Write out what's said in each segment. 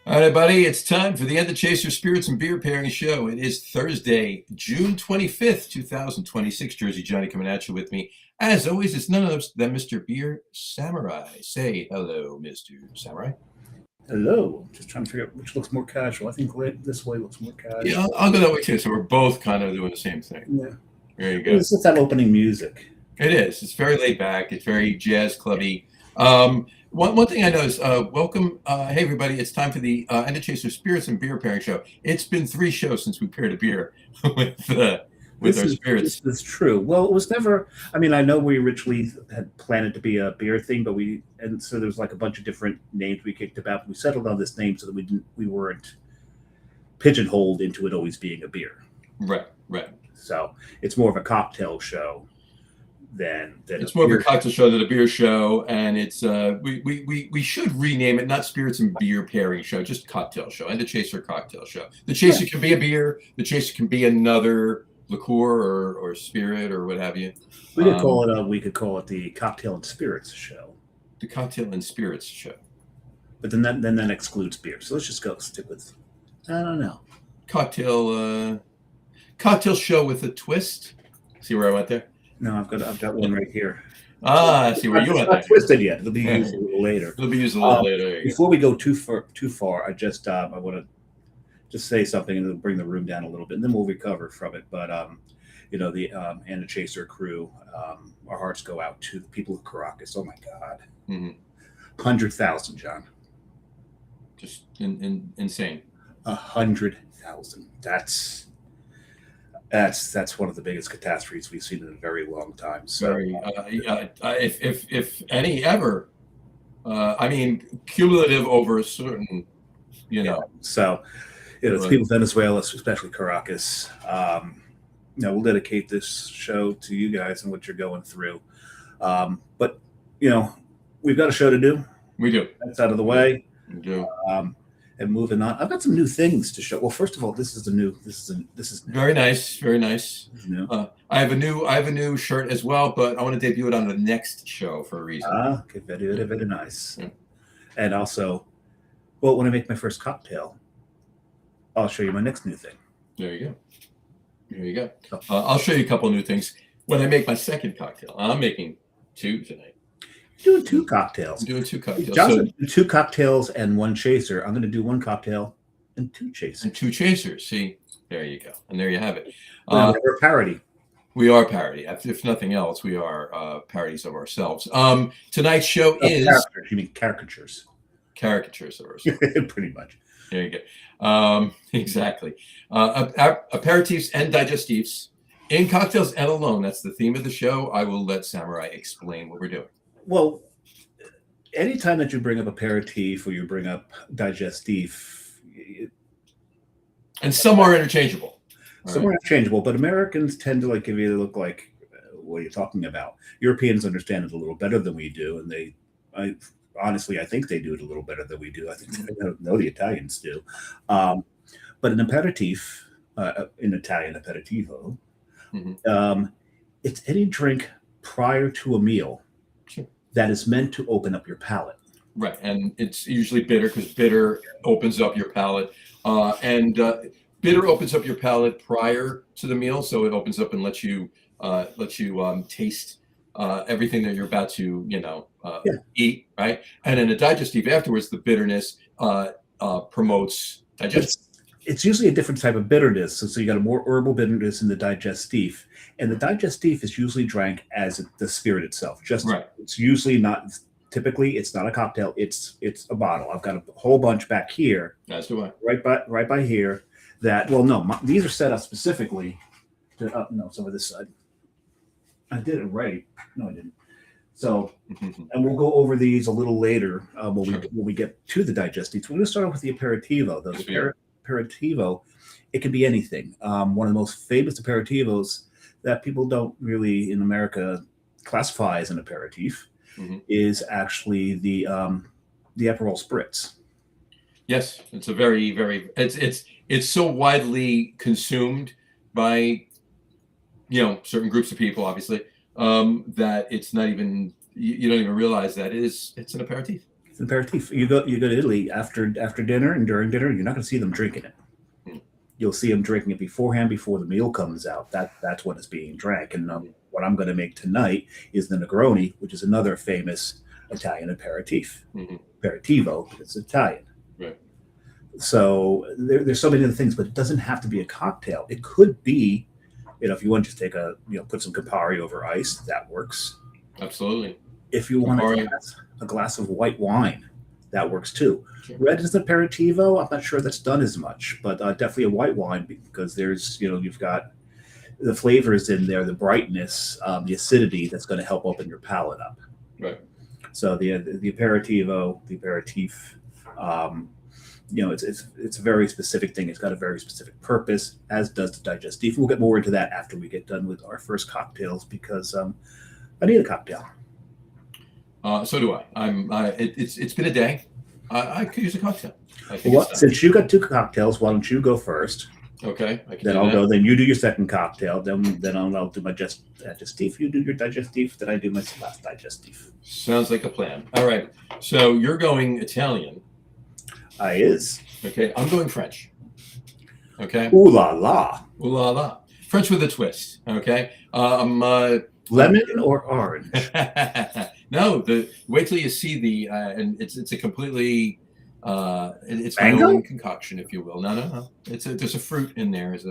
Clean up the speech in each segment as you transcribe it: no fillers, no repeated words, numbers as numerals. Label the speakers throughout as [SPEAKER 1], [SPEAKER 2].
[SPEAKER 1] All right, buddy, it's time for the End the Chaser Spirits and Beer Pairing Show. It is Thursday, June 25th, 2026. Jersey Johnny coming at you with me. As always, it's none other than Mr. Beer Samurai. Say hello, Mr. Samurai.
[SPEAKER 2] Hello. Just trying to figure out which looks more casual. I think this way looks more casual.
[SPEAKER 1] Yeah, I'll go that way too. So we're both kind of doing the same thing.
[SPEAKER 2] Yeah.
[SPEAKER 1] There you go.
[SPEAKER 2] It's just that opening music.
[SPEAKER 1] It is. It's very laid back. It's very jazz clubby. One thing I noticed, welcome, hey everybody, it's time for the End the Chaser Spirits and Beer Pairing Show. It's been 3 shows since we paired a beer with our spirits.
[SPEAKER 2] This is true. Well, it was never, I mean, I know we originally had planned it to be a beer thing, but so there was like a bunch of different names we kicked about. We settled on this name so that we weren't pigeonholed into it always being a beer.
[SPEAKER 1] Right.
[SPEAKER 2] So it's more of a cocktail show than
[SPEAKER 1] it's more of a cocktail show than a beer show, and it's we should rename it not Spirits and Beer Pairing Show, just Cocktail Show, and the Chaser Cocktail Show. The Chaser can be a beer, the Chaser can be another liqueur or spirit or what have you.
[SPEAKER 2] We could call it the Cocktail and Spirits Show.
[SPEAKER 1] The Cocktail and Spirits Show.
[SPEAKER 2] But then that excludes beer. So let's just stick with, I don't know,
[SPEAKER 1] cocktail show with a twist. See where I went there?
[SPEAKER 2] No, I've got one right here.
[SPEAKER 1] I see where you went.
[SPEAKER 2] It's not twisted yet. It'll be used a little later. Before we go too far, I want to just say something and it'll bring the room down a little bit, and then we'll recover from it. But the End the Chaser crew, our hearts go out to the people of Caracas. Oh my God, 100,000, John.
[SPEAKER 1] Just insane.
[SPEAKER 2] 100,000. That's one of the biggest catastrophes we've seen in a very long time. So,
[SPEAKER 1] if any ever, I mean, cumulative over a certain,
[SPEAKER 2] So, it's people of Venezuela, especially Caracas. We'll dedicate this show to you guys and what you're going through. But we've got a show to do.
[SPEAKER 1] We do.
[SPEAKER 2] That's out of the way.
[SPEAKER 1] We do.
[SPEAKER 2] And moving on, I've got some new things to show. Well, first of all, this is new.
[SPEAKER 1] Very nice, very nice. I have a new shirt as well, but I want to debut it on the next show for a reason.
[SPEAKER 2] Okay, very, very nice. Yeah. And also, when I make my first cocktail, I'll show you my next new thing.
[SPEAKER 1] There you go. I'll show you a couple of new things when I make my second cocktail. I'm making 2 tonight.
[SPEAKER 2] Doing 2 cocktails.
[SPEAKER 1] Johnson,
[SPEAKER 2] 2 cocktails and 1 chaser. I'm going to do 1 cocktail and 2 chasers.
[SPEAKER 1] See, there you go, and there you have it.
[SPEAKER 2] We're a parody.
[SPEAKER 1] We are parody. If nothing else, we are parodies of ourselves. Tonight's show is
[SPEAKER 2] characters. You mean caricatures?
[SPEAKER 1] Caricatures of ourselves.
[SPEAKER 2] Pretty much.
[SPEAKER 1] There you go. Exactly. Aperitifs and Digestifs in cocktails and alone. That's the theme of the show. I will let Samurai explain what we're doing.
[SPEAKER 2] Well, anytime that you bring up aperitif or you bring up digestif,
[SPEAKER 1] and some are interchangeable.
[SPEAKER 2] Some are interchangeable, but Americans tend to give you the look like, what are you talking about? Europeans understand it a little better than we do, and honestly, I think they do it a little better than we do. I think they know the Italians do. But an aperitif, in Italian aperitivo, it's any drink prior to a meal that is meant to open up your palate.
[SPEAKER 1] Right, and it's usually bitter because bitter opens up your palate, and bitter opens up your palate prior to the meal, so it opens up and lets you taste everything that you're about to eat, right? And then the digestive afterwards, the bitterness promotes digestion.
[SPEAKER 2] It's usually a different type of bitterness. So you got a more herbal bitterness in the digestif. And the digestif is usually drank as the spirit itself. It's usually not, typically it's not a cocktail, it's a bottle. I've got a whole bunch back here.
[SPEAKER 1] That's the one.
[SPEAKER 2] Right by here these are set up specifically to, some of this side. I did it right. No, I didn't. So, and we'll go over these a little later when we get to the digestifs. We're going to start off with the aperitivo. The aperitivo, it can be anything. One of the most famous aperitivos that people don't really in America classify as an aperitif is actually the Aperol Spritz.
[SPEAKER 1] Yes, it's a very, very it's so widely consumed by certain groups of people, obviously, that it's not even you don't even realize that it's an aperitif.
[SPEAKER 2] It's an aperitif. You go to Italy after dinner and during dinner, you're not going to see them drinking it.
[SPEAKER 1] Mm.
[SPEAKER 2] You'll see them drinking it beforehand, before the meal comes out. That's when it's being drank. And what I'm going to make tonight is the Negroni, which is another famous Italian aperitif.
[SPEAKER 1] Mm-hmm.
[SPEAKER 2] Aperitivo, but it's Italian.
[SPEAKER 1] Right.
[SPEAKER 2] So there's so many other things, but it doesn't have to be a cocktail. It could be, if you want to just take put some Campari over ice, that works.
[SPEAKER 1] Absolutely.
[SPEAKER 2] If you want a glass of white wine, that works too.
[SPEAKER 1] Sure. Red
[SPEAKER 2] is an aperitivo. I'm not sure that's done as much, but definitely a white wine, because there's, you've got the flavors in there, the brightness, the acidity that's going to help open your palate up.
[SPEAKER 1] Right.
[SPEAKER 2] So the aperitivo, the aperitif, it's a very specific thing. It's got a very specific purpose, as does the digestif. We'll get more into that after we get done with our first cocktails, because I need a cocktail.
[SPEAKER 1] So do I. It's been a day. I could use a cocktail.
[SPEAKER 2] Since you got two cocktails, why don't you go first?
[SPEAKER 1] Okay.
[SPEAKER 2] Then I'll go. Then you do your second cocktail. Then I'll do my digestif. You do your digestif. Then I do my last digestif.
[SPEAKER 1] Sounds like a plan. All right. So you're going Italian.
[SPEAKER 2] I is.
[SPEAKER 1] Okay. I'm going French. Okay.
[SPEAKER 2] Ooh la la.
[SPEAKER 1] Ooh la la. French with a twist. Okay.
[SPEAKER 2] Lemon or orange?
[SPEAKER 1] No. Wait till you see the and it's a completely it's my
[SPEAKER 2] Mango?
[SPEAKER 1] own concoction, if you will. No. There's a fruit in there as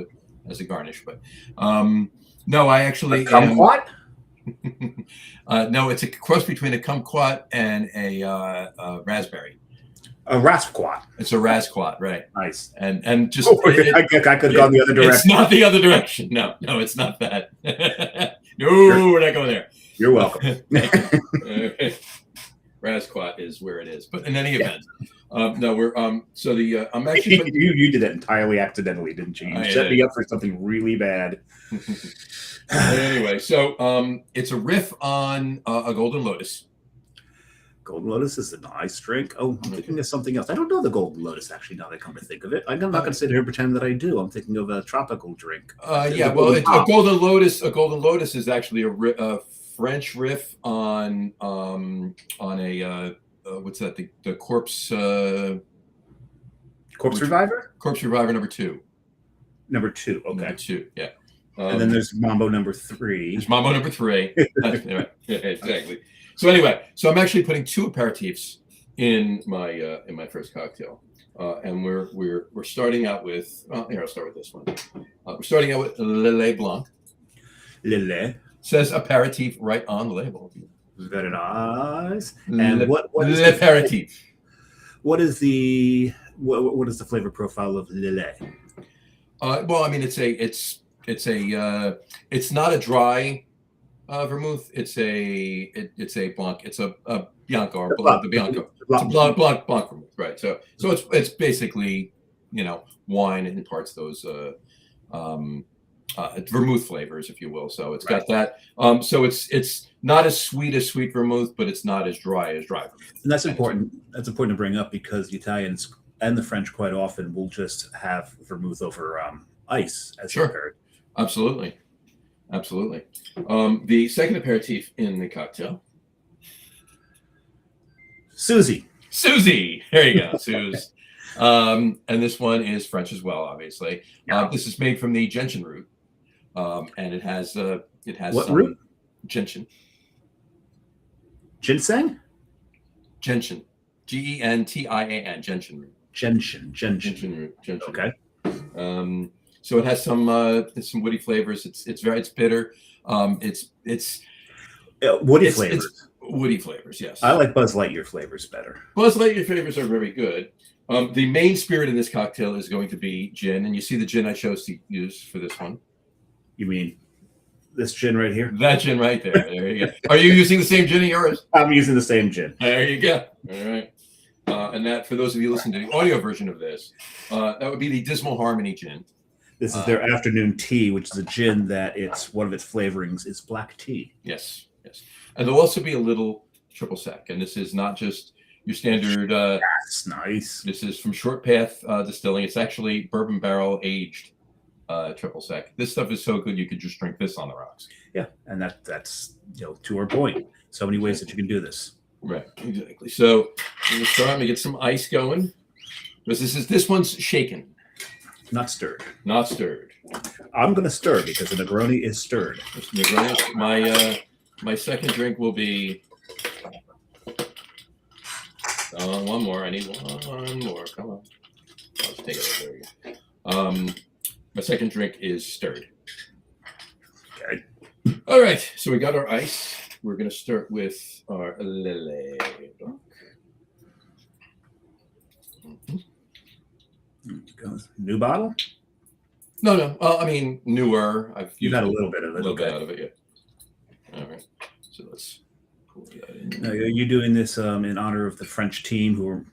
[SPEAKER 1] a garnish, but no, I actually
[SPEAKER 2] kumquat.
[SPEAKER 1] No, it's a cross between a kumquat and a raspberry.
[SPEAKER 2] A rasquat.
[SPEAKER 1] It's a rasquat, right?
[SPEAKER 2] Nice.
[SPEAKER 1] And just
[SPEAKER 2] I could have gone the other direction.
[SPEAKER 1] It's not the other direction. No, it's not that. No, we're not going there.
[SPEAKER 2] You're welcome.
[SPEAKER 1] Rasquat is where it is. But in any event, no, we're so the I'm actually
[SPEAKER 2] you did that entirely accidentally, didn't you? You set me up for something really bad.
[SPEAKER 1] Anyway, so it's a riff on a Golden Lotus.
[SPEAKER 2] Golden Lotus is a nice drink. Oh, I'm thinking of something else. I don't know the Golden Lotus, actually, now that I come to think of it. I'm not going to sit here and pretend that I do. I'm thinking of a tropical drink.
[SPEAKER 1] Yeah, well, a Golden Lotus. A Golden Lotus is actually a French riff on a what's that? The Corpse
[SPEAKER 2] Reviver?
[SPEAKER 1] Corpse Reviver number 2.
[SPEAKER 2] Number 2, okay.
[SPEAKER 1] Number 2, yeah.
[SPEAKER 2] And then there's Mambo number 3.
[SPEAKER 1] There's Mambo number 3. That's, right. Yeah, exactly. So anyway, I'm actually putting 2 aperitifs in my first cocktail, and we're starting out with. Here, I'll start with this one. We're starting out with Lillet Blanc.
[SPEAKER 2] Lillet
[SPEAKER 1] says aperitif right on the label.
[SPEAKER 2] Very nice. And what is
[SPEAKER 1] l'aperitif?
[SPEAKER 2] What is the flavor profile of Lillet?
[SPEAKER 1] Well, I mean, it's not a dry vermouth. It's a blanc. It's a bianco or the bianco. It's a blanc vermouth, right? So it's basically wine and imparts those vermouth flavors, if you will. So it's got that. So it's not as sweet vermouth, but it's not as dry vermouth.
[SPEAKER 2] And that's important. That's important to bring up, because the Italians and the French quite often will just have vermouth over ice as prepared.
[SPEAKER 1] Absolutely. The second aperitif in the cocktail.
[SPEAKER 2] Susie. There
[SPEAKER 1] you go, Suze. And this one is French as well, obviously. Yeah. This is made from the gentian root, and it has
[SPEAKER 2] what
[SPEAKER 1] some
[SPEAKER 2] root?
[SPEAKER 1] Gentian.
[SPEAKER 2] Ginseng.
[SPEAKER 1] Gentian. GENTIAN. Gentian root.
[SPEAKER 2] Gentian
[SPEAKER 1] root.
[SPEAKER 2] Okay.
[SPEAKER 1] So it has some woody flavors. It's bitter. It's
[SPEAKER 2] woody flavors.
[SPEAKER 1] It's woody flavors, yes.
[SPEAKER 2] I like Buzz Lightyear flavors better.
[SPEAKER 1] Buzz Lightyear flavors are very good. The main spirit in this cocktail is going to be gin, and you see the gin I chose to use for this one.
[SPEAKER 2] You mean this gin right here?
[SPEAKER 1] That gin right there. There you go. Are you using the same gin as yours?
[SPEAKER 2] I'm using the same gin.
[SPEAKER 1] There you go. All right. And that, for those of you listening to the audio version of this, that would be the Dismal Harmony gin.
[SPEAKER 2] This is their afternoon tea, which is a gin that one of its flavorings is black tea.
[SPEAKER 1] Yes. And there'll also be a little triple sec, and this is not just your standard.
[SPEAKER 2] That's nice.
[SPEAKER 1] This is from Short Path Distilling. It's actually bourbon barrel aged triple sec. This stuff is so good you could just drink this on the rocks.
[SPEAKER 2] Yeah, and that's to our point. So many ways that you can do this.
[SPEAKER 1] Right, exactly. So I'm gonna get some ice going. Because this one's shaken,
[SPEAKER 2] Not stirred.
[SPEAKER 1] not stirred.
[SPEAKER 2] I'm going to stir because the Negroni is stirred.
[SPEAKER 1] My second drink will be one more. I need one more. Come on. I'll just take it. There you go. My second drink is stirred.
[SPEAKER 2] Okay.
[SPEAKER 1] All right. So we got our ice. We're going to start with our Lele.
[SPEAKER 2] New bottle?
[SPEAKER 1] No. I mean, newer.
[SPEAKER 2] You got a little bit of it.
[SPEAKER 1] A little bit out of it, yeah. All right. So let's pull that in.
[SPEAKER 2] Are you doing this in honor of the French team who are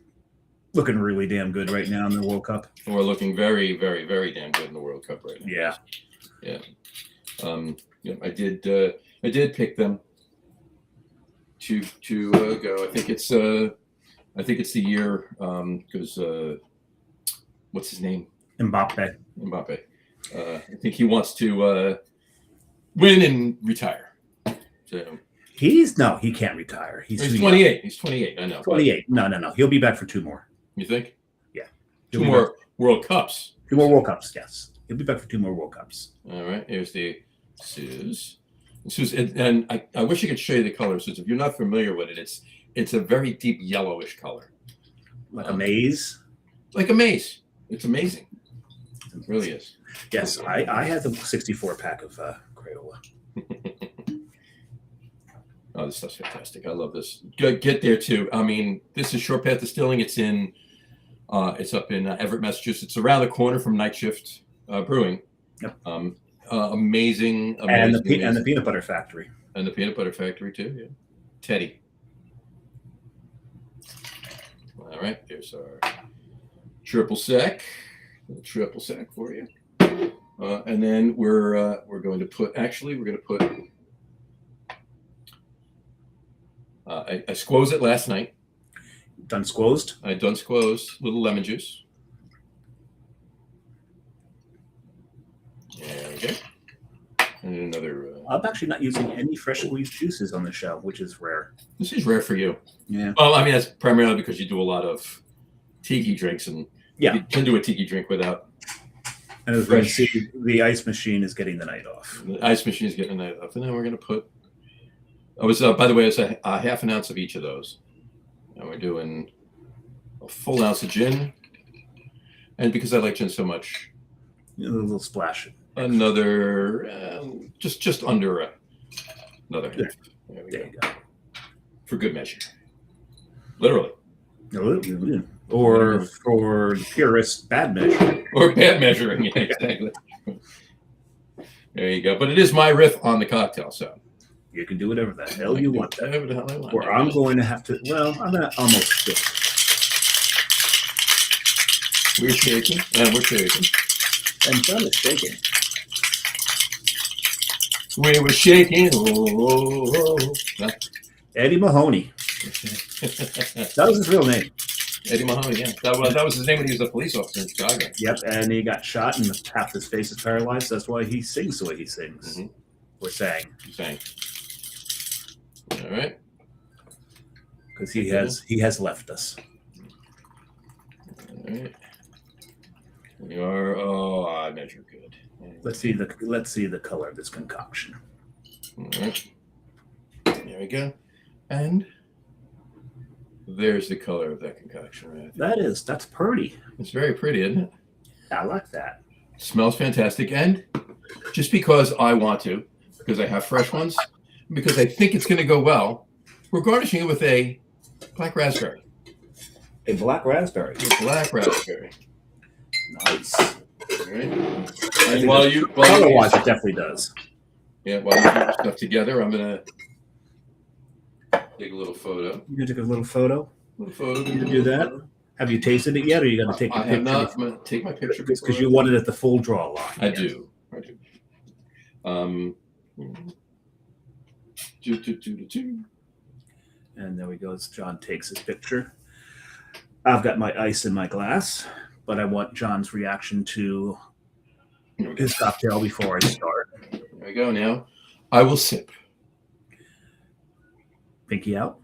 [SPEAKER 2] looking really damn good right now in the World Cup?
[SPEAKER 1] We're looking very, very, very damn good in the World Cup right now.
[SPEAKER 2] Yeah.
[SPEAKER 1] Yeah. I did pick them to go. I think it's the year because what's his name?
[SPEAKER 2] Mbappe.
[SPEAKER 1] I think he wants to win and retire. So
[SPEAKER 2] he can't retire.
[SPEAKER 1] He's 28. He's 28. I know.
[SPEAKER 2] 28. No. He'll be back for 2 more.
[SPEAKER 1] You think?
[SPEAKER 2] Yeah.
[SPEAKER 1] 2 more World Cups.
[SPEAKER 2] 2 more World Cups, yes. He'll be back for 2 more World Cups.
[SPEAKER 1] All right. Here's the Suze. And I wish I could show you the color, Suze. If you're not familiar with it, it's a very deep yellowish color.
[SPEAKER 2] Like a maize?
[SPEAKER 1] Like a maize. It's amazing. It really is.
[SPEAKER 2] Yes, I had the 64 pack of Crayola.
[SPEAKER 1] Oh, this stuff's fantastic. I love this. Get there too. I mean, this is Short Path Distilling. It's up in Everett, Massachusetts. It's around the corner from Night Shift Brewing.
[SPEAKER 2] Yep.
[SPEAKER 1] Amazing.
[SPEAKER 2] And the peanut butter factory.
[SPEAKER 1] And the peanut butter factory too. Yeah. Teddy. All right. There's our triple sec for you. And then we're going to put. Actually, we're going to put. I squoze it last night.
[SPEAKER 2] Done squozed?
[SPEAKER 1] I done squoze, little lemon juice. There we go. And another.
[SPEAKER 2] I'm actually not using any fresh squeezed juices on the show, which is rare.
[SPEAKER 1] This is rare for you.
[SPEAKER 2] Yeah.
[SPEAKER 1] Well, I mean, that's primarily because you do a lot of tiki drinks, and
[SPEAKER 2] yeah,
[SPEAKER 1] you can do a tiki drink without.
[SPEAKER 2] And as we can see, the ice machine is getting the night off.
[SPEAKER 1] The ice machine is getting the night off, and then we're going to put. I was, by the way, it's a half an ounce of each of those. And we're doing a full ounce of gin. And because I like gin so much,
[SPEAKER 2] a little splash.
[SPEAKER 1] Another, just under another half. There
[SPEAKER 2] you go.
[SPEAKER 1] For good measure. Literally.
[SPEAKER 2] Or for the purist, bad measure.
[SPEAKER 1] Or bad measuring, yeah, exactly. There you go. But it is my riff on the cocktail, so.
[SPEAKER 2] You can do whatever the hell you want.
[SPEAKER 1] Whatever the hell I want.
[SPEAKER 2] Or I'm going to have to, I'm going to almost do it.
[SPEAKER 1] We're shaking, and we're shaking.
[SPEAKER 2] And John is shaking.
[SPEAKER 1] We were shaking. Oh.
[SPEAKER 2] Eddie Mahoney. That was his real name.
[SPEAKER 1] Eddie Mahoney, yeah. That was his name when he was a police officer in Chicago.
[SPEAKER 2] Yep, and he got shot and half his face is paralyzed. That's why he sings the way he sings.
[SPEAKER 1] Mm-hmm.
[SPEAKER 2] Or sang.
[SPEAKER 1] All right.
[SPEAKER 2] Because he has left us.
[SPEAKER 1] All right. We are. I measure good.
[SPEAKER 2] Let's see the color of this concoction.
[SPEAKER 1] All right. There we go. And there's the color of that concoction, right?
[SPEAKER 2] That's pretty.
[SPEAKER 1] It's very pretty, isn't it?
[SPEAKER 2] I like that.
[SPEAKER 1] Smells fantastic. And just because I want to, because I have fresh ones, because I think it's going to go well, we're garnishing it with a black raspberry.
[SPEAKER 2] A black raspberry.
[SPEAKER 1] A black raspberry.
[SPEAKER 2] Nice.
[SPEAKER 1] All right. And
[SPEAKER 2] color-wise, it definitely does.
[SPEAKER 1] Yeah, while you put your stuff together, I'm going to take a little photo.
[SPEAKER 2] You can take a little photo?
[SPEAKER 1] You
[SPEAKER 2] can do that? Have you tasted it yet, or are you going to take a picture?
[SPEAKER 1] I have not. I'm going to take my picture.
[SPEAKER 2] Because you want it at the full draw line.
[SPEAKER 1] I do.
[SPEAKER 2] And there we go. As John takes his picture. I've got my ice in my glass, but I want John's reaction to his cocktail before I start.
[SPEAKER 1] There we go. Now I will sip.
[SPEAKER 2] Pinky out.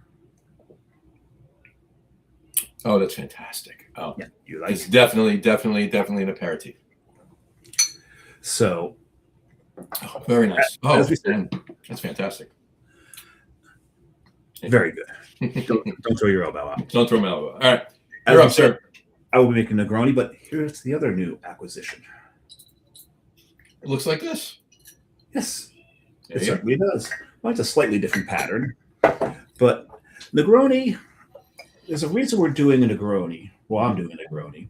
[SPEAKER 1] Oh, that's fantastic. Oh,
[SPEAKER 2] Yeah, you like
[SPEAKER 1] it's
[SPEAKER 2] it.
[SPEAKER 1] definitely an aperitif.
[SPEAKER 2] So,
[SPEAKER 1] Oh, very nice.
[SPEAKER 2] as
[SPEAKER 1] Oh,
[SPEAKER 2] we said,
[SPEAKER 1] man, that's fantastic.
[SPEAKER 2] very good. Don't throw your elbow out.
[SPEAKER 1] Don't throw my elbow. All right,
[SPEAKER 2] As
[SPEAKER 1] you're
[SPEAKER 2] we
[SPEAKER 1] up,
[SPEAKER 2] said,
[SPEAKER 1] sir.
[SPEAKER 2] I will be making Negroni, but here's the other new acquisition.
[SPEAKER 1] It looks like this.
[SPEAKER 2] Yes,
[SPEAKER 1] There
[SPEAKER 2] it
[SPEAKER 1] you go.
[SPEAKER 2] certainly does. Well, it's a slightly different pattern, but Negroni. There's a reason we're doing a Negroni. Well, I'm doing a Negroni.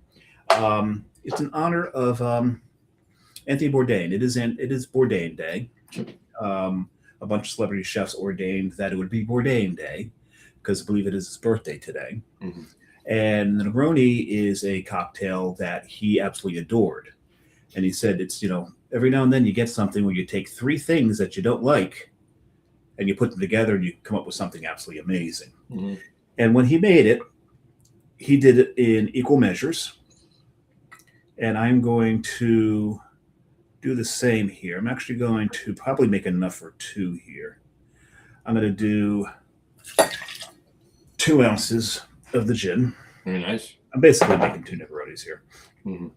[SPEAKER 2] It's in honor of Anthony Bourdain. It is Bourdain Day. A bunch of celebrity chefs ordained that it would be Bourdain Day because I believe it is his birthday today.
[SPEAKER 1] Mm-hmm.
[SPEAKER 2] And the Negroni is a cocktail that he absolutely adored. And he said it's, every now and then you get something where you take three things that you don't like and you put them together and you come up with something absolutely amazing.
[SPEAKER 1] Mm-hmm.
[SPEAKER 2] And when he made it, he did it in equal measures. And I'm going to do the same here. I'm actually going to probably make enough for two here. I'm going to do 2 ounces of the gin.
[SPEAKER 1] Very nice.
[SPEAKER 2] I'm basically making 2 Negronis here.
[SPEAKER 1] Mm-hmm.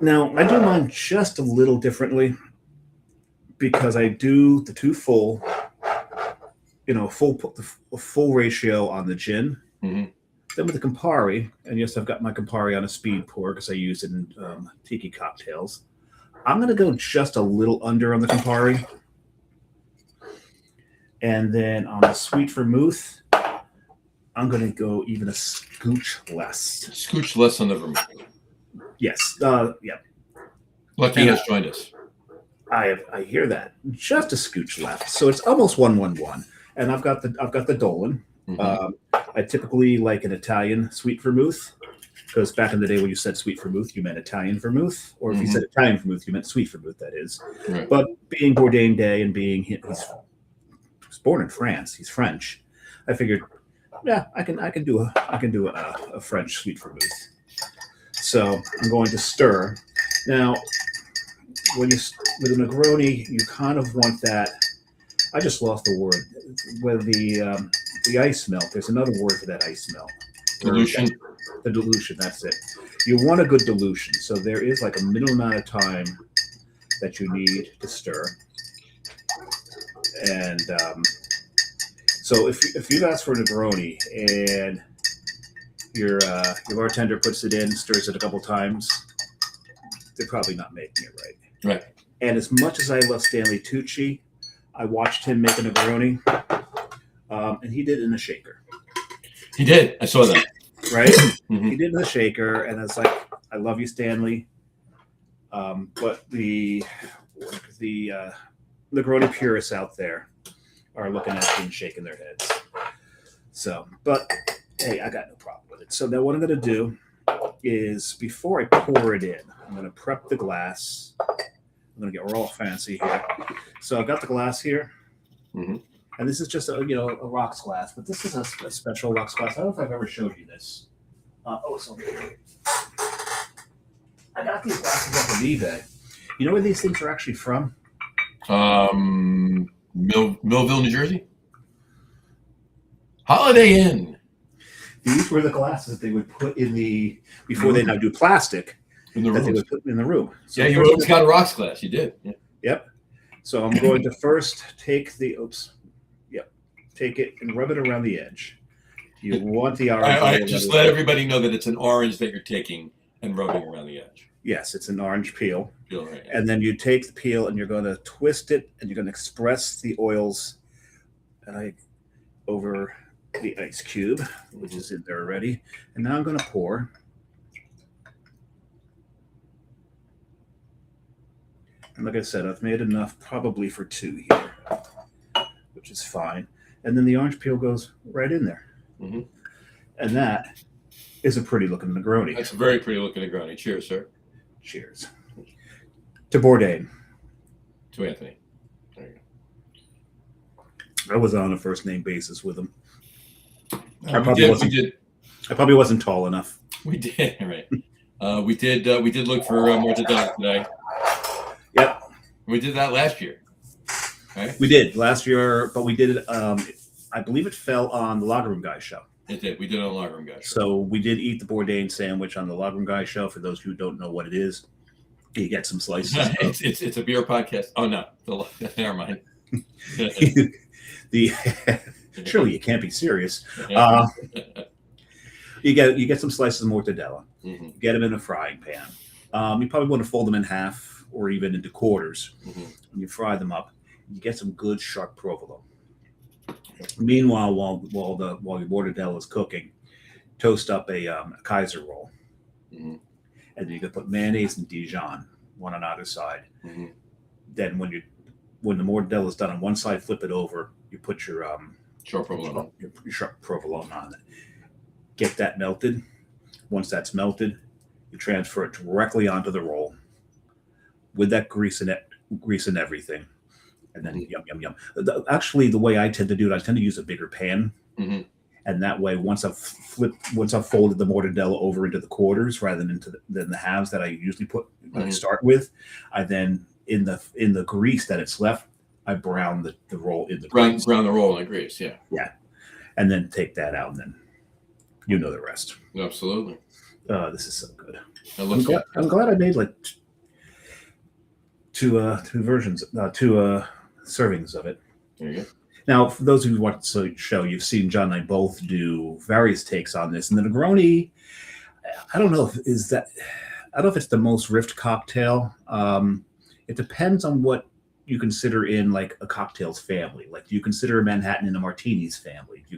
[SPEAKER 2] Now, I do mine just a little differently because I do the 2 full, full ratio on the gin.
[SPEAKER 1] Mm-hmm.
[SPEAKER 2] Then with the Campari, and yes, I've got my Campari on a speed pour because I use it in tiki cocktails. I'm going to go just a little under on the Campari. And then on the sweet vermouth, I'm going to go even a scooch less.
[SPEAKER 1] Scooch less on the vermouth.
[SPEAKER 2] Yes. Yeah.
[SPEAKER 1] Lucky has joined us.
[SPEAKER 2] I hear that. Just a scooch left. So it's almost 1-1-1. And I've got the Dolan.
[SPEAKER 1] Mm-hmm.
[SPEAKER 2] I typically like an Italian sweet vermouth because back in the day when you said sweet vermouth, you meant Italian vermouth, or if you said Italian vermouth, you meant sweet vermouth. That is,
[SPEAKER 1] right.
[SPEAKER 2] But being Bourdain Day and being he's born in France, he's French. I figured, yeah, I can do a French sweet vermouth. So I'm going to stir. Now, with a Negroni, you kind of want that. I just lost the word. With the ice melt, there's another word for that ice melt.
[SPEAKER 1] Dilution.
[SPEAKER 2] The dilution, that's it. You want a good dilution. So there is like a minimum amount of time that you need to stir. And so if you've asked for a Negroni and your bartender puts it in, stirs it a couple times, they're probably not making it right.
[SPEAKER 1] Right.
[SPEAKER 2] And as much as I love Stanley Tucci, I watched him make a Negroni, and he did it in a shaker.
[SPEAKER 1] He did. I saw that.
[SPEAKER 2] Right?
[SPEAKER 1] Mm-hmm.
[SPEAKER 2] He did it in a shaker, and it's like, I love you, Stanley. But the Negroni purists out there are looking at it and shaking their heads. So, but hey, I got no problem with it. So now what I'm going to do is before I pour it in, I'm going to prep the glass. I'm going to get real fancy here. So I've got the glass here.
[SPEAKER 1] Mm-hmm.
[SPEAKER 2] And this is just a rocks glass, but this is a special rocks glass. I don't know if I've ever showed you this. It's over here. I got these glasses off of eBay. You know where these things are actually from?
[SPEAKER 1] Millville, New Jersey. Holiday Inn.
[SPEAKER 2] These were the glasses they would put in before they now do plastic.
[SPEAKER 1] In the
[SPEAKER 2] that
[SPEAKER 1] room.
[SPEAKER 2] they would put in the room. So
[SPEAKER 1] yeah, you always got a rocks glass. You did. Yeah.
[SPEAKER 2] Yep. So I'm going to first take it and rub it around the edge. You want the orange.
[SPEAKER 1] I just let everybody know that it's an orange that you're taking and rubbing around the edge.
[SPEAKER 2] Yes, it's an orange peel.
[SPEAKER 1] Right.
[SPEAKER 2] And then you take the peel and you're going to twist it and you're going to express the oils over the ice cube, which is in there already. And now I'm going to pour. And like I said, I've made enough probably for 2 here, which is fine. And then the orange peel goes right in there.
[SPEAKER 1] Mm-hmm.
[SPEAKER 2] And that is a pretty looking Negroni.
[SPEAKER 1] That's a very pretty looking Negroni. Cheers, sir.
[SPEAKER 2] Cheers. To Bourdain.
[SPEAKER 1] To Anthony. There you
[SPEAKER 2] I was on a first name basis with him.
[SPEAKER 1] go.
[SPEAKER 2] I probably wasn't tall enough.
[SPEAKER 1] We did, right. We did look for more to dog today.
[SPEAKER 2] Yep.
[SPEAKER 1] We did that last year. Right?
[SPEAKER 2] We did last year, but we did it. I believe it fell on the Locker Room Guys show.
[SPEAKER 1] It did. We did it on Lager Guy.
[SPEAKER 2] So we did eat the Bourdain sandwich on the Lager Guy show. For those who don't know what it is, you get some slices.
[SPEAKER 1] It's a beer podcast. Oh no, never mind.
[SPEAKER 2] Surely you can't be serious. You get some slices of mortadella.
[SPEAKER 1] Mm-hmm.
[SPEAKER 2] Get them in a frying pan. You probably want to fold them in half or even into quarters.
[SPEAKER 1] Mm-hmm.
[SPEAKER 2] And you fry them up. You get some good sharp provolone. Meanwhile, while your mortadella is cooking, toast up a Kaiser roll,
[SPEAKER 1] mm-hmm.
[SPEAKER 2] and then you can put mayonnaise and Dijon, one on either side.
[SPEAKER 1] Mm-hmm.
[SPEAKER 2] Then when the mortadella is done on one side, flip it over. You put your
[SPEAKER 1] sharp provolone.
[SPEAKER 2] Your sharp provolone on it. Get that melted. Once that's melted, you transfer it directly onto the roll with that grease in it, grease and everything. And then yum, yum, yum. Actually, the way I tend to do it, I tend to use a bigger pan.
[SPEAKER 1] Mm-hmm.
[SPEAKER 2] And that way, once I've folded the mortadella over into the quarters rather than the halves that I usually start with, I then in the grease that it's left, I brown the roll in the grease.
[SPEAKER 1] Brown the roll in the grease, yeah.
[SPEAKER 2] Yeah. And then take that out, and then you know the rest.
[SPEAKER 1] Absolutely.
[SPEAKER 2] This is so good.
[SPEAKER 1] I'm
[SPEAKER 2] glad I made like two servings of it.
[SPEAKER 1] There you go.
[SPEAKER 2] Now, for those who watch the show, you've seen John and I both do various takes on this. And the Negroni, I don't know if it's the most riffed cocktail. It depends on what you consider in like a cocktail's family. Like, do you consider a Manhattan in a martini's family? Do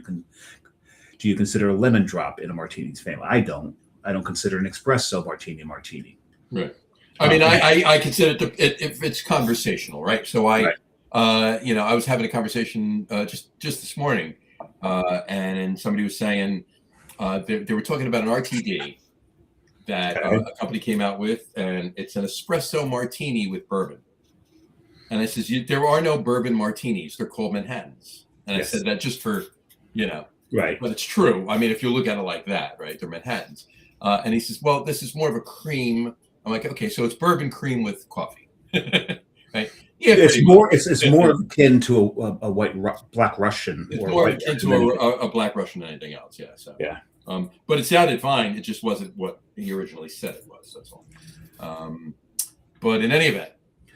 [SPEAKER 2] you consider a lemon drop in a martini's family? I don't consider an espresso martini.
[SPEAKER 1] Right. I mean, I consider it if it's conversational, right? So I was having a conversation just this morning, and somebody was saying they were talking about an RTD that a company came out with, and it's an espresso martini with bourbon. And I says, there are no bourbon martinis; they're called Manhattans. And I said that just for,
[SPEAKER 2] right.
[SPEAKER 1] But it's true. I mean, if you look at it like that, right, they're Manhattans. And he says, well, this is more of a cream. I'm like, okay, so it's bourbon cream with coffee, right? Yeah,
[SPEAKER 2] it's more akin to a Black Russian.
[SPEAKER 1] It's more akin to a Black Russian than anything else. Yeah. So
[SPEAKER 2] yeah.
[SPEAKER 1] But it sounded fine. It just wasn't what he originally said it was. That's all. But in any event,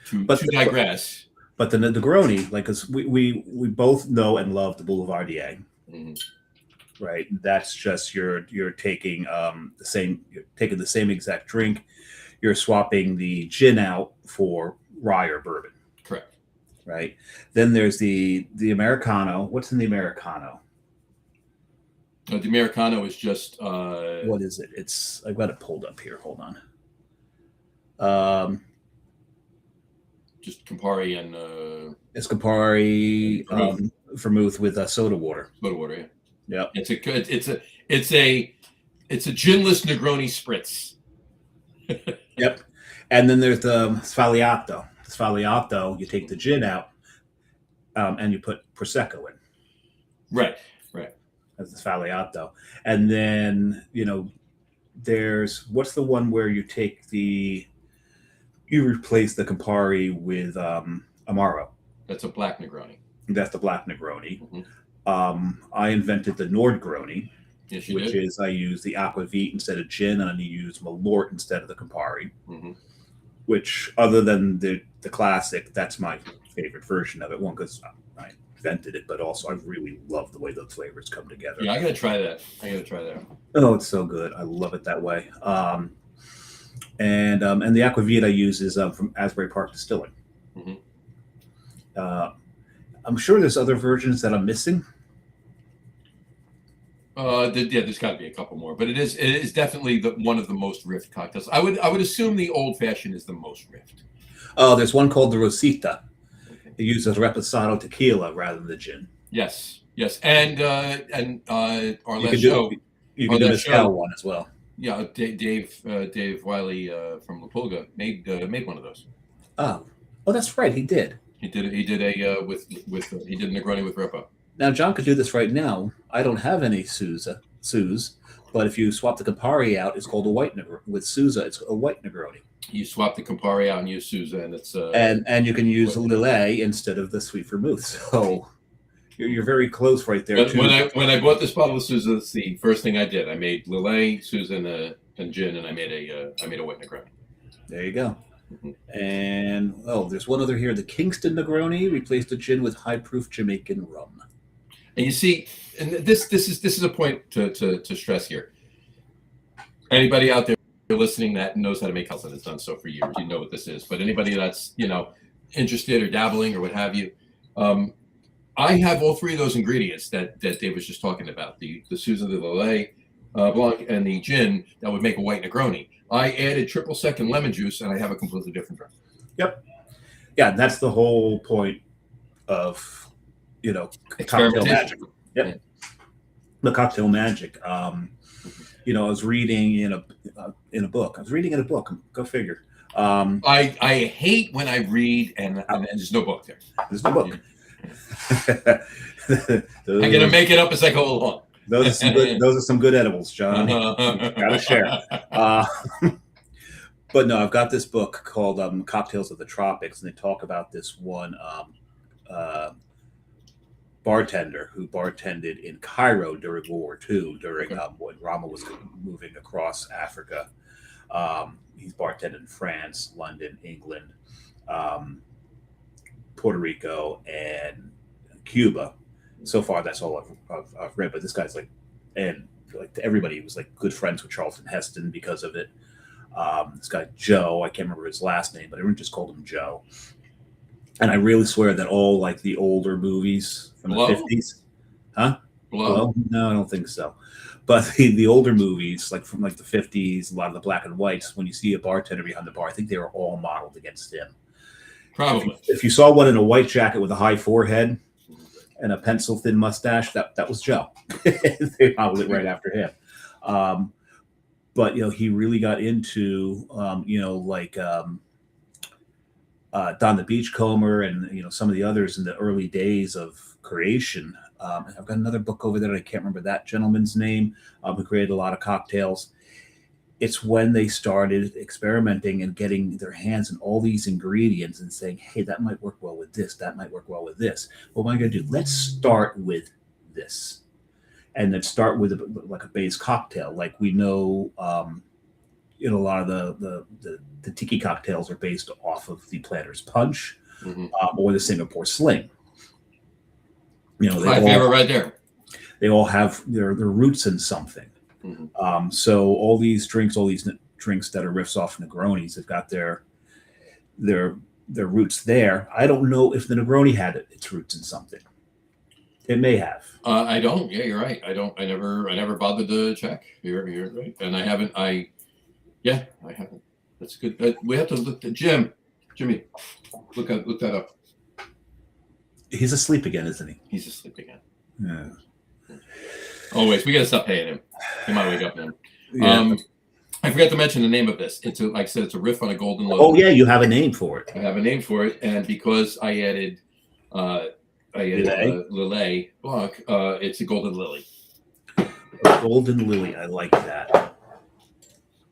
[SPEAKER 1] to digress.
[SPEAKER 2] But the Negroni, like, because we both know and love the Boulevardier.
[SPEAKER 1] Mm-hmm.
[SPEAKER 2] Right. That's just you're taking the same exact drink. You're swapping the gin out for rye or bourbon.
[SPEAKER 1] Correct.
[SPEAKER 2] Right. Then there's the Americano. What's in the Americano?
[SPEAKER 1] The Americano is just
[SPEAKER 2] what is it? I've got it pulled up here. Hold on.
[SPEAKER 1] Just Campari and
[SPEAKER 2] it's Campari vermouth with soda water.
[SPEAKER 1] Soda water, yeah.
[SPEAKER 2] Yep.
[SPEAKER 1] It's a ginless Negroni spritz.
[SPEAKER 2] Yep. And then there's the Sfaliato. Sfaliato, you take the gin out, and you put Prosecco in.
[SPEAKER 1] Right.
[SPEAKER 2] That's the Sfaliato. And then, there's, what's the one where you replace the Campari with Amaro?
[SPEAKER 1] That's a black Negroni.
[SPEAKER 2] That's the black Negroni.
[SPEAKER 1] Mm-hmm.
[SPEAKER 2] I invented the Nordgroni.
[SPEAKER 1] Yes,
[SPEAKER 2] which is I use the aquavit instead of gin, and I use Malort instead of the Campari.
[SPEAKER 1] Mm-hmm.
[SPEAKER 2] Which, other than the classic, that's my favorite version of it. One, because I invented it, but also I really love the way those flavors come together.
[SPEAKER 1] Yeah, I gotta try that.
[SPEAKER 2] Oh, it's so good. I love it that way. And the aquavit I use is from Asbury Park Distilling.
[SPEAKER 1] Mm-hmm.
[SPEAKER 2] I'm sure there's other versions that I'm missing.
[SPEAKER 1] There's got to be a couple more, but it is definitely one of the most riffed cocktails. I would assume the old fashioned is the most riffed.
[SPEAKER 2] Oh, there's one called the Rosita. It uses Reposado tequila rather than the gin.
[SPEAKER 1] Yes, and our last show.
[SPEAKER 2] You can do the mezcal one as well.
[SPEAKER 1] Yeah, Dave Wiley from La Pulga made one of those.
[SPEAKER 2] Oh, that's right. He did.
[SPEAKER 1] He did a Negroni with Repo.
[SPEAKER 2] Now, John could do this right now. I don't have any Sousa, but if you swap the Campari out, it's called a white Negroni. With Sousa, it's a white Negroni.
[SPEAKER 1] You swap the Campari out and use Sousa, and it's
[SPEAKER 2] and you can use Lillet instead of the sweet vermouth. So You're very close right there too.
[SPEAKER 1] When I bought this bottle of Susan, that's the first thing I did. I made Lillet, Susan, and gin, and I made a white Negroni.
[SPEAKER 2] There you go.
[SPEAKER 1] Mm-hmm.
[SPEAKER 2] And there's one other here. The Kingston Negroni replaced the gin with high proof Jamaican rum.
[SPEAKER 1] And you see, and this is a point to stress here. Anybody out there listening that knows how to make cocktails and has done so for years, you know what this is. But anybody that's interested or dabbling or what have you, I have all three of those ingredients that Dave was just talking about: the Susan, the Lillet Blanc, and the gin that would make a white Negroni. I added triple sec and lemon juice, and I have a completely different drink.
[SPEAKER 2] Yep. Yeah, that's the whole point of cocktail magic. Yep. Yeah. The cocktail magic. I was reading in a book. Go figure.
[SPEAKER 1] I hate when I read and there's no book there.
[SPEAKER 2] There's no book.
[SPEAKER 1] I'm gonna make it up as I go along.
[SPEAKER 2] Those are some good edibles, John. Gotta share. But no, I've got this book called Cocktails of the Tropics, and they talk about this one bartender who bartended in Cairo during World War II, during when Rama was moving across Africa. He's bartended in France, London, England, Puerto Rico, and Cuba. So far, that's all I've read. But this guy's to everybody, he was like good friends with Charlton Heston because of it. This guy Joe, I can't remember his last name, but everyone just called him Joe. And I really swear that all like the older movies from the 50s, huh? Blow? No, I don't think so. But the older movies, like from like the 50s, a lot of the black and whites, when you see a bartender behind the bar, I think they were all modeled against him.
[SPEAKER 1] Probably.
[SPEAKER 2] If you saw one in a white jacket with a high forehead and a pencil thin mustache, that was Joe. They modeled it right after him. But he really got into Don the Beachcomber and some of the others in the early days of creation. And I've got another book over there. I can't remember that gentleman's name, who created a lot of cocktails. It's when they started experimenting and getting their hands on all these ingredients and saying, hey, that might work well with this. That might work well with this. Well, what am I going to do? Let's start with this. And then start with a base cocktail. Like we know, a lot of the tiki cocktails are based off of the Planter's Punch, or the Singapore Sling.
[SPEAKER 1] My favorite right there.
[SPEAKER 2] They all have their roots in something. Mm-hmm. So all these drinks that are riffs off Negronis have got their roots there. I don't know if the Negroni had its roots in something. It may have.
[SPEAKER 1] I don't. Yeah, you're right. I don't. I never bothered to check. You're right, and I haven't. I haven't. That's good. We have to look at Jimmy. Look that up.
[SPEAKER 2] He's asleep again, isn't he?
[SPEAKER 1] He's asleep again.
[SPEAKER 2] Yeah.
[SPEAKER 1] Always. We got to stop paying him. He might wake up now.
[SPEAKER 2] Yeah.
[SPEAKER 1] I forgot to mention the name of this. Like I said, it's a riff on a golden loaf.
[SPEAKER 2] Oh yeah, you have a name for it.
[SPEAKER 1] I have a name for it, and because I added Lillet Blanc, it's a golden lily.
[SPEAKER 2] A golden lily. I like that.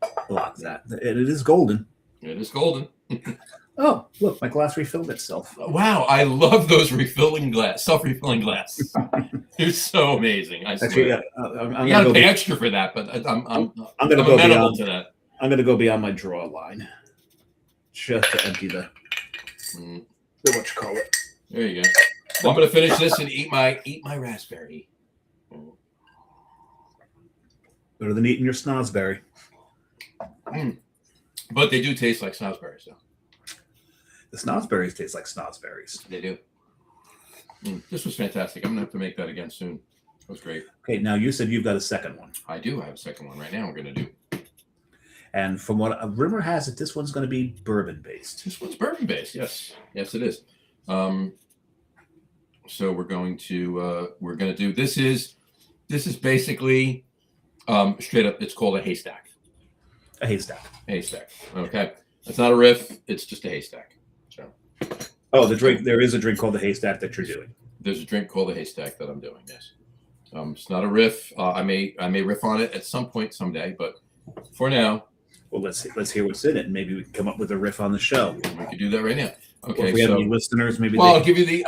[SPEAKER 2] I like that. It is golden.
[SPEAKER 1] It is golden.
[SPEAKER 2] Oh, look, my glass refilled itself.
[SPEAKER 1] Wow, I love those self-refilling glass. They're so amazing. I swear.
[SPEAKER 2] Actually,
[SPEAKER 1] you got to pay extra for that, but I'm
[SPEAKER 2] going to go
[SPEAKER 1] amenable to that.
[SPEAKER 2] I'm going to go beyond my draw line just to empty the what you call it.
[SPEAKER 1] There you go. Well, I'm going to finish this and eat my raspberry.
[SPEAKER 2] Better than eating your snozberry.
[SPEAKER 1] But they do taste like snozberries, though.
[SPEAKER 2] The snozberries taste like snozberries.
[SPEAKER 1] They do. This was fantastic. I'm going to have to make that again soon. That was great.
[SPEAKER 2] Okay, now you said you've got a second one.
[SPEAKER 1] I do. I have a second one right now we're going to do.
[SPEAKER 2] And from what a rumor has it, this one's going to be bourbon-based.
[SPEAKER 1] This one's bourbon-based, yes. Yes, it is. So we're going to do, this is basically straight up, it's called a haystack.
[SPEAKER 2] A haystack.
[SPEAKER 1] Haystack. Okay. It's not a riff. It's just a haystack. So.
[SPEAKER 2] Oh, the drink. There is a drink called the haystack that you're doing.
[SPEAKER 1] There's a drink called the haystack that I'm doing. Yes. It's not a riff. I may riff on it at some point someday, but for now.
[SPEAKER 2] Well, let's hear what's in it, and maybe we can come up with a riff on the show.
[SPEAKER 1] We could do that right now.
[SPEAKER 2] Or
[SPEAKER 1] Okay,
[SPEAKER 2] if we have
[SPEAKER 1] so
[SPEAKER 2] any listeners, maybe.
[SPEAKER 1] well, I'll give you the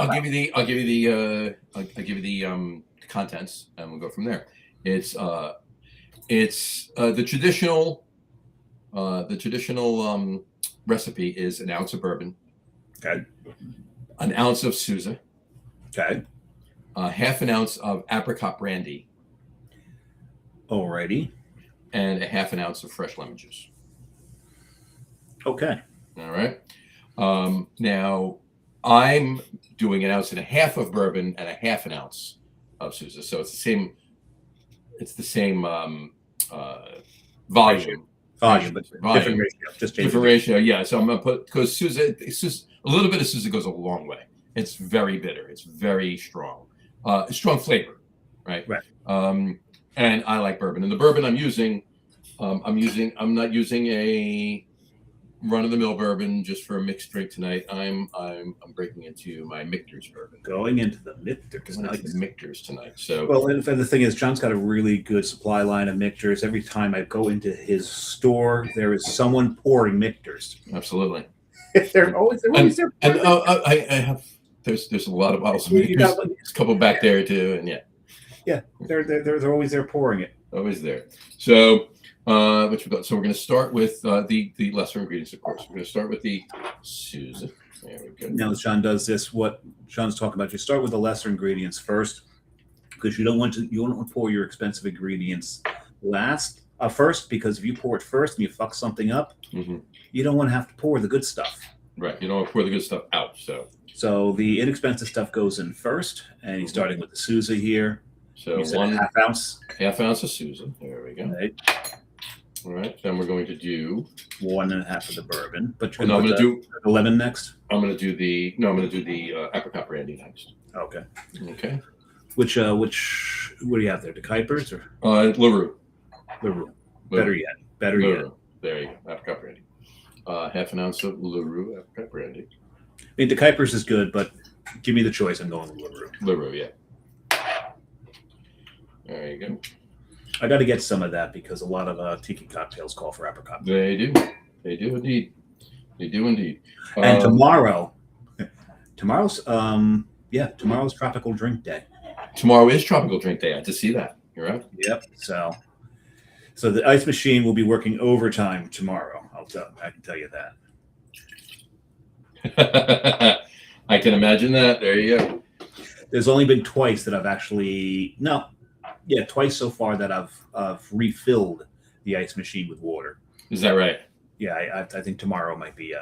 [SPEAKER 1] contents, and we'll go from there. It's the traditional recipe is an ounce of bourbon,
[SPEAKER 2] Okay.
[SPEAKER 1] an ounce of Sousa,
[SPEAKER 2] Okay.
[SPEAKER 1] half an ounce of apricot brandy,
[SPEAKER 2] Alrighty.
[SPEAKER 1] and a half an ounce of fresh lemon juice.
[SPEAKER 2] Okay.
[SPEAKER 1] All right. Now I'm doing an ounce and a half of bourbon and a half an ounce of Sousa, so it's the same. It's the same volume.
[SPEAKER 2] Volume, but different ratio. Just
[SPEAKER 1] Different ratio, yeah. So I'm gonna put, because Sousa, it's just a little bit of Sousa goes a long way. It's very bitter. It's very strong. Strong flavor, right?
[SPEAKER 2] Right.
[SPEAKER 1] And I like bourbon. And the bourbon I'm not using a run-of-the-mill bourbon just for a mixed drink tonight. I'm breaking into my Michter's bourbon.
[SPEAKER 2] Going into the Michter's.
[SPEAKER 1] Nice. The Michter's tonight. So
[SPEAKER 2] well, and the thing is, John's got a really good supply line of Michter's. Every time I go into his store, there is someone pouring Michter's.
[SPEAKER 1] Absolutely.
[SPEAKER 2] they're always there.
[SPEAKER 1] And I have there's a lot of bottles of Michter's. There's a couple back there too, and
[SPEAKER 2] yeah, they're always there pouring it.
[SPEAKER 1] Always there. So. So we're going to start with the lesser ingredients, of course. We're going to start with the Sousa. There we go.
[SPEAKER 2] Now, as John does this, what John's talking about, you start with the lesser ingredients first, because you don't want to pour your expensive ingredients first, because if you pour it first and you fuck something up, you don't want to have to pour the good stuff.
[SPEAKER 1] Right. You don't want to pour the good stuff out.
[SPEAKER 2] So the inexpensive stuff goes in first, and he's starting with the Sousa here.
[SPEAKER 1] So
[SPEAKER 2] half ounce.
[SPEAKER 1] Half ounce of Sousa. There we go.
[SPEAKER 2] Right.
[SPEAKER 1] All right, then we're going to do
[SPEAKER 2] 1.5 of the bourbon. But you're
[SPEAKER 1] I'm going to do
[SPEAKER 2] the lemon next.
[SPEAKER 1] I'm going to do the apricot brandy next.
[SPEAKER 2] Okay.
[SPEAKER 1] Okay.
[SPEAKER 2] Which what do you have there? The Kuipers or
[SPEAKER 1] LaRue?
[SPEAKER 2] LaRue. Better yet.
[SPEAKER 1] There you go. Apricot brandy. Half an ounce of LaRue apricot brandy.
[SPEAKER 2] I mean, the Kuipers is good, but give me the choice. I'm going with LaRue.
[SPEAKER 1] LaRue, yeah. There you go.
[SPEAKER 2] I got to get some of that because a lot of tiki cocktails call for apricot.
[SPEAKER 1] They do indeed.
[SPEAKER 2] And tomorrow's tropical drink day.
[SPEAKER 1] Tomorrow is tropical drink day. I had to see that. You're right.
[SPEAKER 2] Yep. So the ice machine will be working overtime tomorrow. I can tell you
[SPEAKER 1] that. I can imagine that. There you go.
[SPEAKER 2] There's only been twice that I've actually twice so far that I've refilled the ice machine with water.
[SPEAKER 1] Is that right?
[SPEAKER 2] Yeah, I think tomorrow might be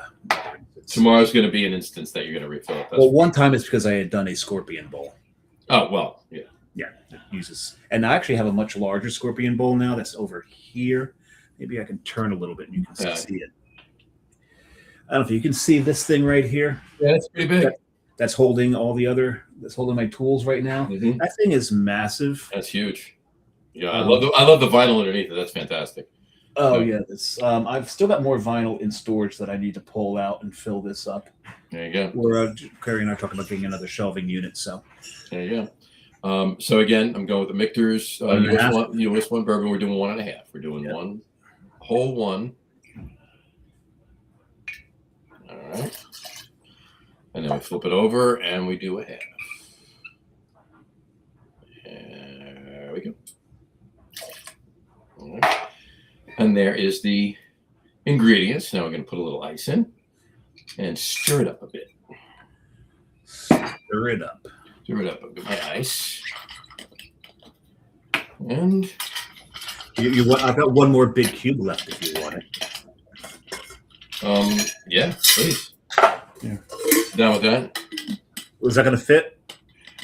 [SPEAKER 1] tomorrow's going to be an instance that you're going to refill it.
[SPEAKER 2] One time it's because I had done a scorpion bowl.
[SPEAKER 1] Oh, well, yeah.
[SPEAKER 2] Yeah, it uses, and I actually have a much larger scorpion bowl now that's over here. Maybe I can turn a little bit and you can see it. I don't know if you can see this thing right here.
[SPEAKER 1] Yeah, it's pretty big.
[SPEAKER 2] That's holding that's holding my tools right now.
[SPEAKER 1] Mm-hmm.
[SPEAKER 2] That thing is massive.
[SPEAKER 1] That's huge. Yeah, I love the vinyl underneath it. That's fantastic.
[SPEAKER 2] Oh yeah, this I've still got more vinyl in storage that I need to pull out and fill this up.
[SPEAKER 1] There you go.
[SPEAKER 2] Carrie and I are talking about getting another shelving unit. So
[SPEAKER 1] there you go. So again, I'm going with the Michter's US one bourbon. We're doing 1.5. We're doing one whole one. All right. And then we flip it over and we do a half. There we go. All right. And there is the ingredients. Now we're going to put a little ice in and stir it up a bit.
[SPEAKER 2] Stir it up.
[SPEAKER 1] I've got my ice. And
[SPEAKER 2] I've got one more big cube left if you want it.
[SPEAKER 1] Yeah, please.
[SPEAKER 2] Yeah.
[SPEAKER 1] Done with that?
[SPEAKER 2] Was that going to fit?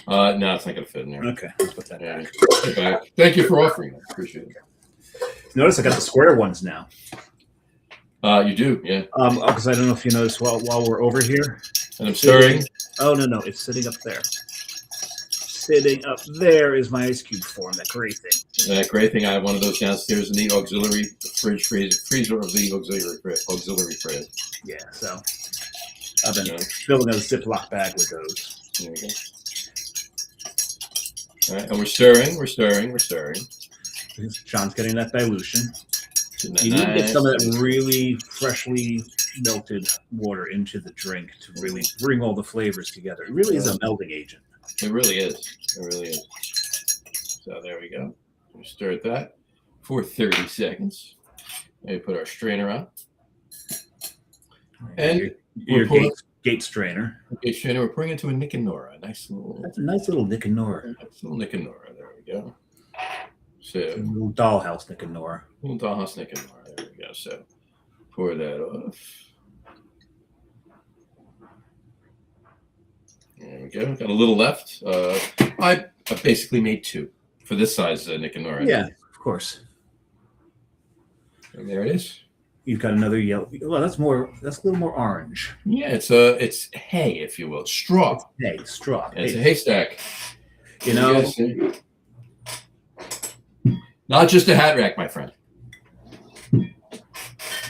[SPEAKER 1] No, it's not going to fit in there.
[SPEAKER 2] Okay, let's put that back.
[SPEAKER 1] Okay. Thank you for offering that. Appreciate it.
[SPEAKER 2] Notice I got the square ones now.
[SPEAKER 1] You do, yeah.
[SPEAKER 2] Because I don't know if you noticed while we're over here.
[SPEAKER 1] And I'm stirring.
[SPEAKER 2] Oh, no, it's sitting up there. Sitting up there is my ice cube form, that gray thing.
[SPEAKER 1] That gray thing, I have one of those downstairs in the auxiliary freezer of the auxiliary fridge.
[SPEAKER 2] Yeah, so I've been filling a Ziploc bag with those.
[SPEAKER 1] There we go. All right, and we're stirring.
[SPEAKER 2] John's getting that dilution. You need to get some of that really freshly melted water into the drink to really bring all the flavors together. It really is a melding agent.
[SPEAKER 1] It really is. It really is. So there we go. We stir that for 30 seconds. And we put our strainer on. And
[SPEAKER 2] your gate strainer.
[SPEAKER 1] Gate strainer, we're pouring into a Nick and Nora.
[SPEAKER 2] That's a nice little Nick and Nora.
[SPEAKER 1] Nice little Nick and Nora. There we go. So
[SPEAKER 2] a little dollhouse Nick and Nora.
[SPEAKER 1] Little dollhouse Nick and Nora. There we go. So pour that off. There we go. Got a little left. I basically made 2 for this size Nick and Nora.
[SPEAKER 2] Yeah, of course.
[SPEAKER 1] And there it is.
[SPEAKER 2] You've got another yellow. Well, that's a little more orange.
[SPEAKER 1] Yeah, it's hay, if you will, straw.
[SPEAKER 2] Hay, straw.
[SPEAKER 1] It's a haystack.
[SPEAKER 2] You know,
[SPEAKER 1] yes, not just a hat rack, my friend.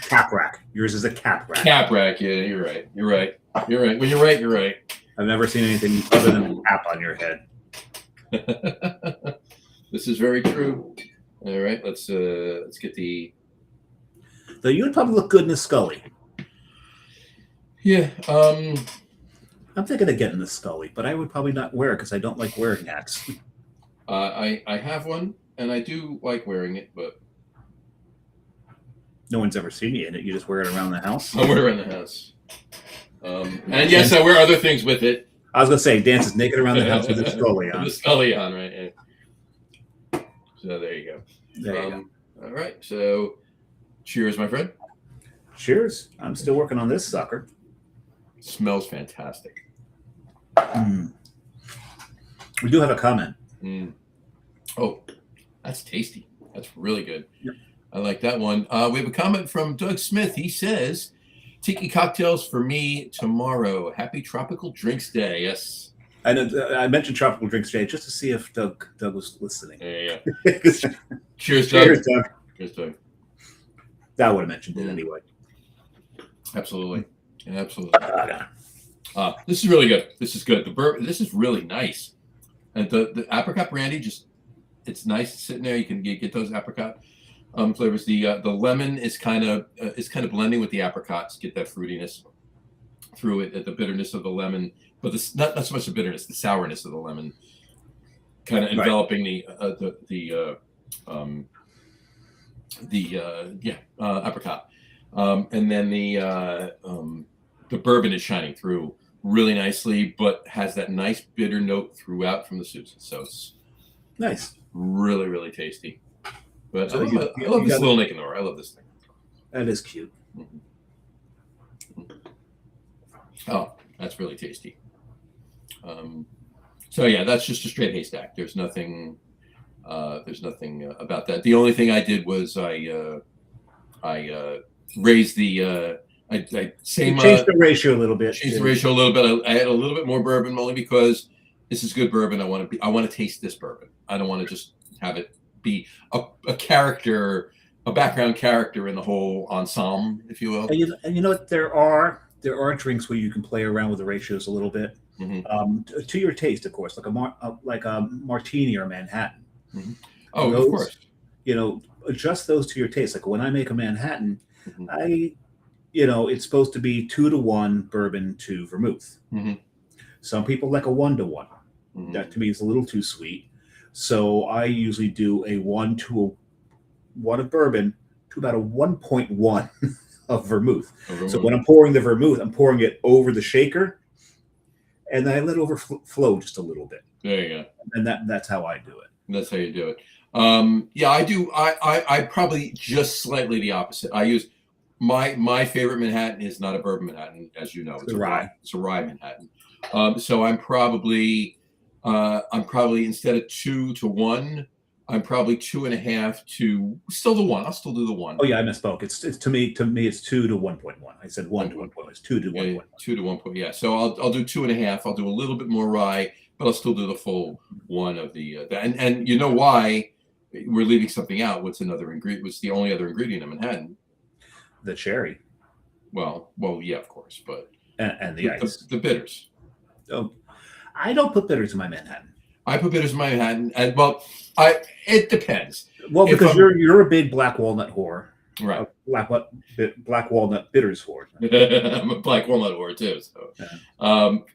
[SPEAKER 2] Cap rack. Yours is a cap rack.
[SPEAKER 1] Cap rack. Yeah, you're right. You're right. You're right. When you're right, you're right.
[SPEAKER 2] I've never seen anything other than a cap on your head.
[SPEAKER 1] This is very true. All right, let's get the.
[SPEAKER 2] Though you would probably look good in a Scully.
[SPEAKER 1] Yeah.
[SPEAKER 2] I'm thinking of getting the Scully, but I would probably not wear it because I don't like wearing hats.
[SPEAKER 1] I have one, and I do like wearing it, but
[SPEAKER 2] no one's ever seen you in it. You just wear it around the house.
[SPEAKER 1] I wear it around the house. And yes, I wear other things with it.
[SPEAKER 2] I was gonna say, dances naked around the house with the Scully on.
[SPEAKER 1] The Scully on, right? Yeah. So there you go.
[SPEAKER 2] There you go.
[SPEAKER 1] All right. So, cheers, my friend.
[SPEAKER 2] Cheers. I'm still working on this sucker.
[SPEAKER 1] Smells fantastic.
[SPEAKER 2] We do have a comment.
[SPEAKER 1] Oh, that's tasty. That's really good.
[SPEAKER 2] Yep.
[SPEAKER 1] I like that one. We have a comment from Doug Smith. He says, "Tiki cocktails for me tomorrow. Happy Tropical Drinks Day." Yes.
[SPEAKER 2] I mentioned Tropical Drinks Day just to see if Doug was listening.
[SPEAKER 1] Yeah. Cheers, Doug.
[SPEAKER 2] Cheers, Doug.
[SPEAKER 1] Cheers, Doug.
[SPEAKER 2] That would have mentioned it anyway.
[SPEAKER 1] Absolutely. Absolutely. This is really good. This is good. This is really nice. And the apricot brandy, it's nice sitting there. You can get those apricot flavors. The lemon is kind of blending with the apricots. Get that fruitiness through it. The bitterness of the lemon, but not so much the bitterness, the sourness of the lemon, kind of enveloping the apricot. And then the bourbon is shining through really nicely, but has that nice bitter note throughout from the Susan. So it's
[SPEAKER 2] nice,
[SPEAKER 1] really, really tasty. But
[SPEAKER 2] so
[SPEAKER 1] I love this little Nick and Nora. I love this thing.
[SPEAKER 2] That is cute.
[SPEAKER 1] Oh, that's really tasty. So yeah, that's just a straight haystack. There's nothing about that. The only thing I did was I raised the I changed
[SPEAKER 2] the ratio a little bit.
[SPEAKER 1] Changed the ratio a little bit. I had a little bit more bourbon, only because this is good bourbon. I want to taste this bourbon. I don't want to just have it be a character, a background character in the whole ensemble, if you will.
[SPEAKER 2] And you know what? There are drinks where you can play around with the ratios a little bit, to your taste, of course, like a martini or a Manhattan.
[SPEAKER 1] Oh, those, of course.
[SPEAKER 2] Adjust those to your taste. Like when I make a Manhattan, it's supposed to be 2-to-1 bourbon to vermouth. Some people like a 1-to-1. That to me is a little too sweet. So I usually do a 1-to-1 of bourbon to about a 1.1 of vermouth. So when I'm pouring the vermouth, I'm pouring it over the shaker, and then I let it overflow just a little bit.
[SPEAKER 1] There you go.
[SPEAKER 2] And that's how I do it.
[SPEAKER 1] That's how you do it. I do. I probably just slightly the opposite. I use my favorite Manhattan is not a bourbon Manhattan, as you know. It's a rye. It's a rye Manhattan. So I'm probably instead of 2-to-1, I'm probably 2.5 to still the 1. I'll still do the 1.
[SPEAKER 2] Oh yeah, I misspoke. It's to me it's 2 to 1.1. I said 1 to 1.1. It's 2 to 1.1.
[SPEAKER 1] 2 to 1. Yeah. So I'll do 2.5. I'll do a little bit more rye, but I'll still do the full 1 of the and you know why we're leaving something out? What's another ingredient? What's the only other ingredient in Manhattan?
[SPEAKER 2] The cherry.
[SPEAKER 1] Well, yeah, of course, but
[SPEAKER 2] and the ice,
[SPEAKER 1] the bitters.
[SPEAKER 2] Oh, I don't put bitters in my Manhattan.
[SPEAKER 1] I put bitters in my Manhattan, and it depends.
[SPEAKER 2] Well, because you're a big black walnut whore.
[SPEAKER 1] Right.
[SPEAKER 2] Black walnut bitters whore.
[SPEAKER 1] I'm a black walnut whore too. So,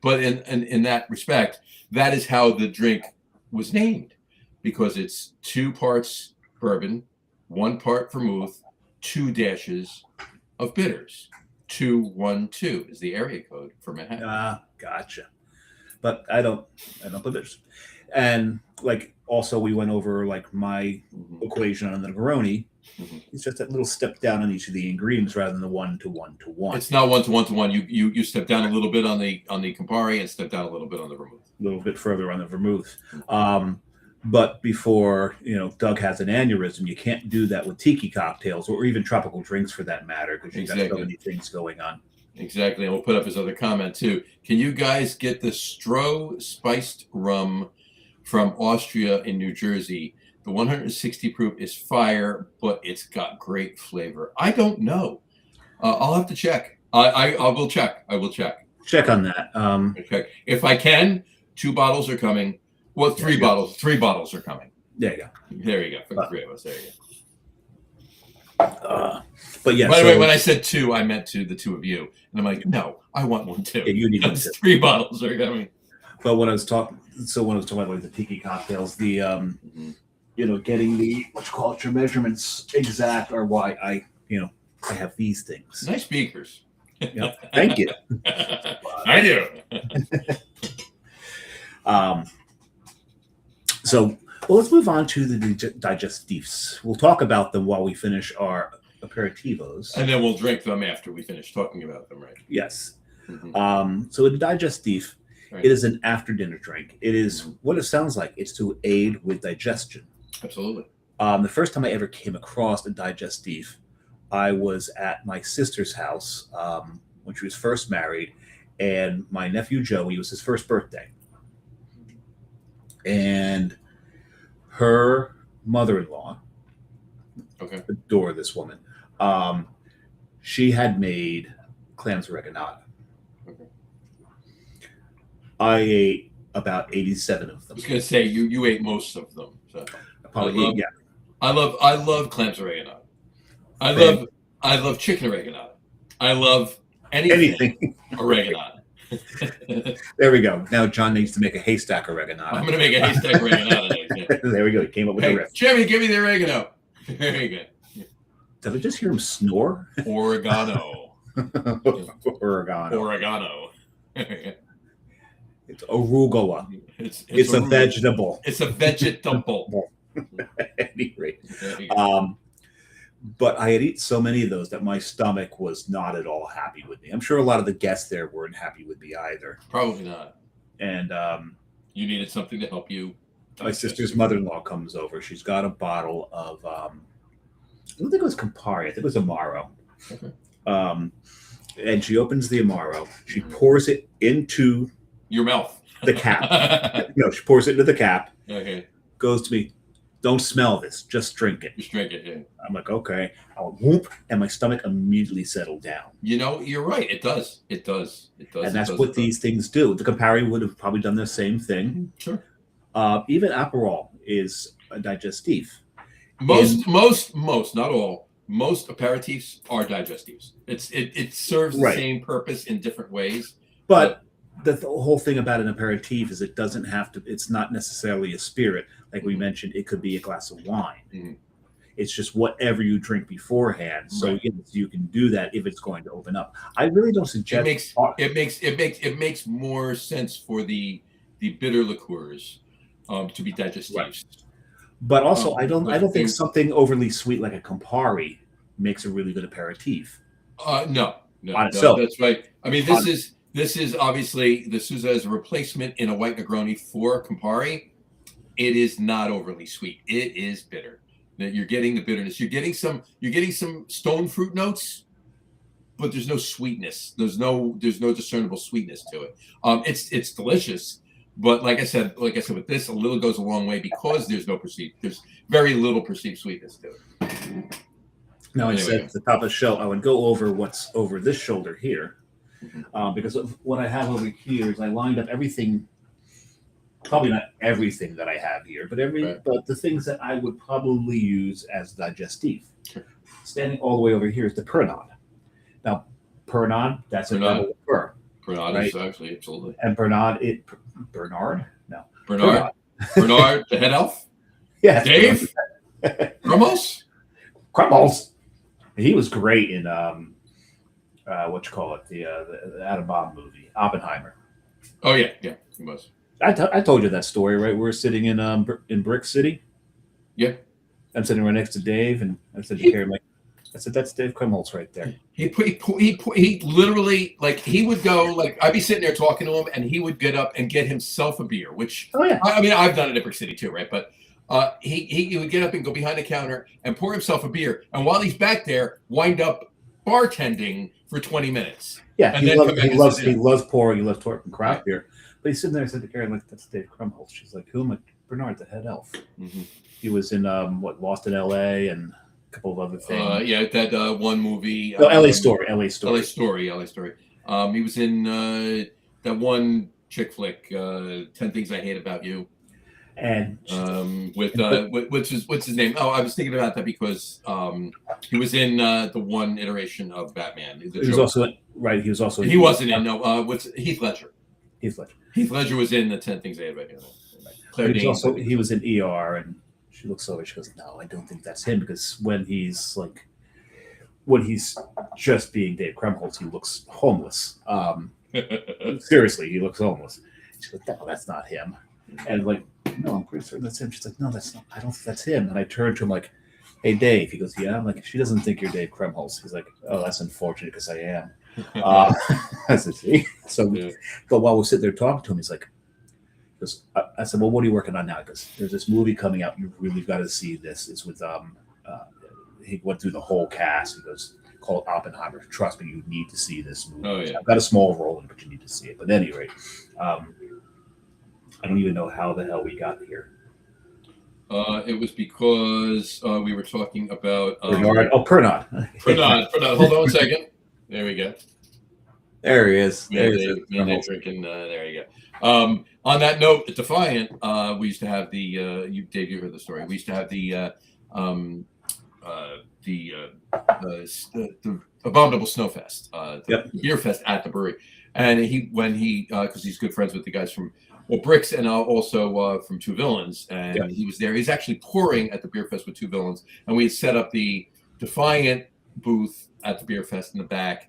[SPEAKER 1] but in that respect, that is how the drink was named, because it's 2 parts bourbon, 1 part vermouth, 2 dashes of bitters. 212 is the area code for Manhattan.
[SPEAKER 2] Gotcha. But I don't put bitters. And like also we went over like my equation on the Negroni. It's just that little step down on each of the ingredients rather than the 1-to-1-to-1.
[SPEAKER 1] It's not 1-to-1-to-1. You step down a little bit on the Campari and step down a little bit on the vermouth.
[SPEAKER 2] A little bit further on the vermouth. But before Doug has an aneurysm, you can't do that with tiki cocktails or even tropical drinks for that matter, because you've got so many things going on.
[SPEAKER 1] Exactly. And we'll put up his other comment too. Can you guys get the Stroh spiced rum from Austria in New Jersey? The 160 proof is fire, but it's got great flavor. I don't know. I'll have to check. I will check. I will check.
[SPEAKER 2] Check on that.
[SPEAKER 1] Okay. If I can, 2 bottles are coming. Well, 3 bottles. 3 bottles are coming.
[SPEAKER 2] There you go.
[SPEAKER 1] There you go. For the 3 of us. There you
[SPEAKER 2] go. But yeah.
[SPEAKER 1] By the way, when I said 2, I meant to the 2 of you, and I'm like, no, I want 1 too.
[SPEAKER 2] Yeah, you need 1 too.
[SPEAKER 1] 3 bottles are coming.
[SPEAKER 2] But when I was talking about like the tiki cocktails, the getting the your measurements exact are why I have these things.
[SPEAKER 1] Nice speakers.
[SPEAKER 2] Yep. Thank you.
[SPEAKER 1] I do.
[SPEAKER 2] So let's move on to the digestifs. We'll talk about them while we finish our aperitivos.
[SPEAKER 1] And then we'll drink them after we finish talking about them, right?
[SPEAKER 2] Yes. So the digestif, it is an after dinner drink. It is what it sounds like. It's to aid with digestion.
[SPEAKER 1] Absolutely.
[SPEAKER 2] The first time I ever came across a digestif, I was at my sister's house when she was first married, and my nephew Joey, it was his first birthday. And her mother-in-law, adore this woman, she had made clams reganata. I ate about 87 of them.
[SPEAKER 1] I was going to say, you ate most of them. So. I love clams oregano. I love chicken oregano. I love anything oregano.
[SPEAKER 2] There we go. Now John needs to make a haystack oregano.
[SPEAKER 1] I'm going to make a haystack oregano.
[SPEAKER 2] There we go. He came up with a riff.
[SPEAKER 1] Jimmy, give me the oregano. Very good.
[SPEAKER 2] Did I just hear him snore?
[SPEAKER 1] Oregano.
[SPEAKER 2] Oregano. It's arugula. It's a vegetable.
[SPEAKER 1] It's a vegetable.
[SPEAKER 2] At any rate. But I had eaten so many of those that my stomach was not at all happy with me. I'm sure a lot of the guests there weren't happy with me either.
[SPEAKER 1] Probably not.
[SPEAKER 2] And
[SPEAKER 1] you needed something to help you.
[SPEAKER 2] My sister's mother-in-law comes over. She's got a bottle of I don't think it was Campari. I think it was Amaro.
[SPEAKER 1] Okay.
[SPEAKER 2] And she opens the Amaro. She pours it into
[SPEAKER 1] your mouth.
[SPEAKER 2] The cap. No, she pours it into the cap.
[SPEAKER 1] Okay.
[SPEAKER 2] Goes to me, don't smell this. Just drink it.
[SPEAKER 1] Just drink it, yeah.
[SPEAKER 2] I'm like, okay. I went whoop, and my stomach immediately settled down.
[SPEAKER 1] You're right. It does. It does.
[SPEAKER 2] And that's what these things do. The Campari would have probably done the same thing.
[SPEAKER 1] Sure.
[SPEAKER 2] Even Aperol is a digestif.
[SPEAKER 1] Most, not all. Most aperitifs are digestifs. It serves the same purpose in different ways.
[SPEAKER 2] But the whole thing about an aperitif is it doesn't have to. It's not necessarily a spirit, like we mentioned. It could be a glass of wine. Mm-hmm. It's just whatever you drink beforehand. So you can do that if it's going to open up. I really don't suggest.
[SPEAKER 1] It makes more sense for the bitter liqueurs to be digestifs. Right.
[SPEAKER 2] But also, I don't think something overly sweet like a Campari makes a really good aperitif.
[SPEAKER 1] No,
[SPEAKER 2] on itself.
[SPEAKER 1] That's right. I mean, this is obviously the Sousa is a replacement in a white Negroni for Campari. It is not overly sweet. It is bitter. You're getting the bitterness. You're getting some stone fruit notes, but there's no sweetness. There's no discernible sweetness to it. It's delicious. But like I said, with this, a little goes a long way because there's very little perceived sweetness to it.
[SPEAKER 2] Now, I said at the top of the show, I would go over what's over this shoulder here, because what I have over here is I lined up everything, probably not everything that I have here, but but the things that I would probably use as digestif.
[SPEAKER 1] Sure.
[SPEAKER 2] Standing all the way over here is the Pernod. Now, Pernod, that's a double fur.
[SPEAKER 1] Bernard
[SPEAKER 2] right?
[SPEAKER 1] is actually absolutely.
[SPEAKER 2] And Bernard, Bernard? No.
[SPEAKER 1] Bernard, Bernard, the head elf.
[SPEAKER 2] Yeah.
[SPEAKER 1] Dave Ramos.
[SPEAKER 2] Crumbles. He was great in what you call it, the Atom Bomb movie, Oppenheimer.
[SPEAKER 1] Oh yeah, he was.
[SPEAKER 2] I told you that story, right? We're sitting in Brick City.
[SPEAKER 1] Yeah.
[SPEAKER 2] I'm sitting right next to Dave, and I said to Carrie, I said, that's Dave Krumholtz right there.
[SPEAKER 1] He literally, like, he would go, like, I'd be sitting there talking to him, and he would get up and get himself a beer, which, I mean, I've done it in Brick City too, right? But he would get up and go behind the counter and pour himself a beer, and while he's back there, wind up bartending for 20 minutes.
[SPEAKER 2] Yeah,
[SPEAKER 1] and
[SPEAKER 2] he loves pouring, he loves pouring craft beer. But he's sitting there and said to Karen, like, that's Dave Krumholtz. She's like, who am I? Bernard, the head elf.
[SPEAKER 1] Mm-hmm.
[SPEAKER 2] He was in Lost in L.A. and a couple of other things.
[SPEAKER 1] Yeah, that one movie.
[SPEAKER 2] No, L.A. Story.
[SPEAKER 1] He was in that one chick flick, 10 Things I Hate About You.
[SPEAKER 2] And
[SPEAKER 1] what's his name? Oh, I was thinking about that because he was in the one iteration of Batman.
[SPEAKER 2] He was also in
[SPEAKER 1] what's Heath Ledger? Heath Ledger was in the 10 Things I Hate About You.
[SPEAKER 2] He was in ER, and she looks over. She goes, "No, I don't think that's him," because when he's just being Dave Krumholtz, he looks homeless. Seriously, he looks homeless. She's like, "No, that's not him." And like, "No, I'm pretty certain that's him." She's like, "No, that's not. I don't think that's him." And I turned to him like, "Hey, Dave." He goes, "Yeah." I'm like, "She doesn't think you're Dave Krumholtz." He's like, "Oh, that's unfortunate because I am." I said, "See?" So, but while we're sitting there talking to him, he's like, I said, "Well, what are you working on now?" Because there's this movie coming out. You really got to see this. It's with he went through the whole cast. He goes, called Oppenheimer. Trust me, you need to see this movie.
[SPEAKER 1] Oh, yeah.
[SPEAKER 2] I've got a small role in it, but you need to see it. But at any rate, I don't even know how the hell we got here.
[SPEAKER 1] It was because we were talking about
[SPEAKER 2] Bernard. Pernod.
[SPEAKER 1] Pernod. Hold on a second. There we go.
[SPEAKER 2] There he is.
[SPEAKER 1] Drinking. There you go. On that note, at Defiant, we used to have Dave, you heard the story. We used to have the Abominable Snowfest, beer fest at the brewery. And because he's good friends with the guys from Bricks and also from Two Villains, and he was there. He's actually pouring at the beer fest with Two Villains, and we had set up the Defiant booth at the beer fest in the back,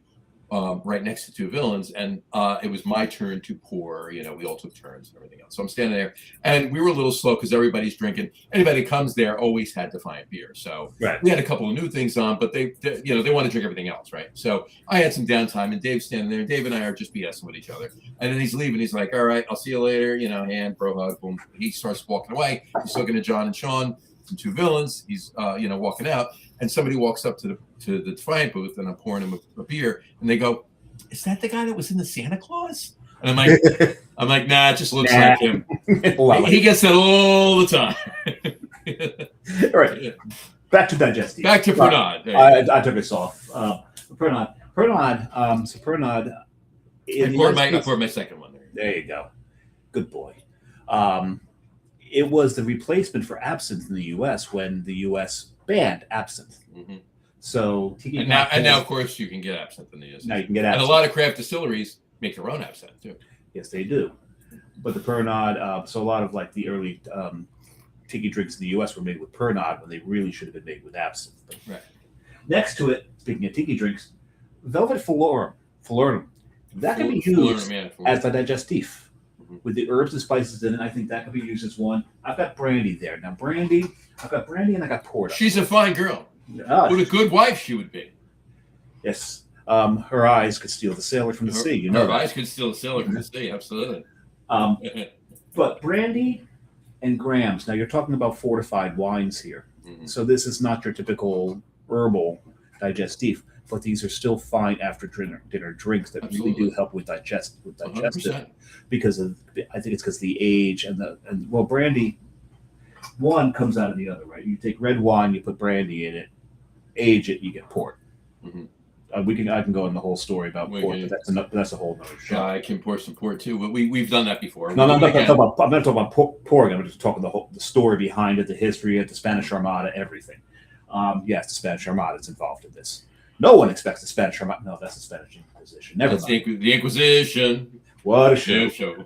[SPEAKER 1] right next to Two Villains, and it was my turn to pour. We all took turns and everything else. So I'm standing there, and we were a little slow because everybody's drinking. Anybody that comes there always had Defiant beer. So we had a couple of new things on, but they want to drink everything else, right? So I had some downtime, and Dave's standing there. Dave and I are just BSing with each other, and then he's leaving. He's like, "All right, I'll see you later." Hand, bro hug, boom. He starts walking away. He's talking to John and Sean from Two Villains. He's walking out, and somebody walks up to the Defiant booth, and I'm pouring him a beer, and they go, "Is that the guy that was in the Santa Claus?" And I'm like, nah, it just looks like him. He gets that all the time.
[SPEAKER 2] All right. Back to Digestifs.
[SPEAKER 1] Back to Pernod.
[SPEAKER 2] I took us off. Pernod. So Pernod.
[SPEAKER 1] I poured my second one there.
[SPEAKER 2] There you go. Good boy. It was the replacement for absinthe in the U.S. when the U.S. banned absinthe. Mm-hmm. So
[SPEAKER 1] and now, of course, you can get absinthe in the U.S.
[SPEAKER 2] Now you can get absinthe.
[SPEAKER 1] And a lot of craft distilleries make their own absinthe too.
[SPEAKER 2] Yes, they do. But the Pernod, so a lot of like the early tiki drinks in the U.S. were made with Pernod when they really should have been made with absinthe.
[SPEAKER 1] Right.
[SPEAKER 2] Next to it, speaking of tiki drinks, Velvet Falernum. That can be used as a digestif. With the herbs and spices in it, I think that could be used as one. I've got brandy there. Now, I've got brandy and I got porter.
[SPEAKER 1] She's a fine girl. What a good wife she would be.
[SPEAKER 2] Yes. Her eyes could steal the sailor from the sea.
[SPEAKER 1] Her eyes could steal the sailor from the sea, absolutely.
[SPEAKER 2] But brandy and grams. Now, you're talking about fortified wines here. Mm-hmm. So this is not your typical herbal digestif. But these are still fine after dinner drinks that really do help with digestive. 100%. Because I think it's because the age and brandy, one comes out of the other, right? You take red wine, you put brandy in it, age it, you get port. Mm-hmm. I can go in the whole story about port, but that's a whole nother show.
[SPEAKER 1] I can pour some port too, but we've done that before.
[SPEAKER 2] No, I'm not talking about pouring. I'm just talking the story behind it, the history of the Spanish Armada, everything. Yes, the Spanish Armada is involved in this. No one expects the Spanish Armada. No, that's the Spanish Inquisition. Never
[SPEAKER 1] That's
[SPEAKER 2] mind.
[SPEAKER 1] the Inquisition.
[SPEAKER 2] What a show.
[SPEAKER 1] Show.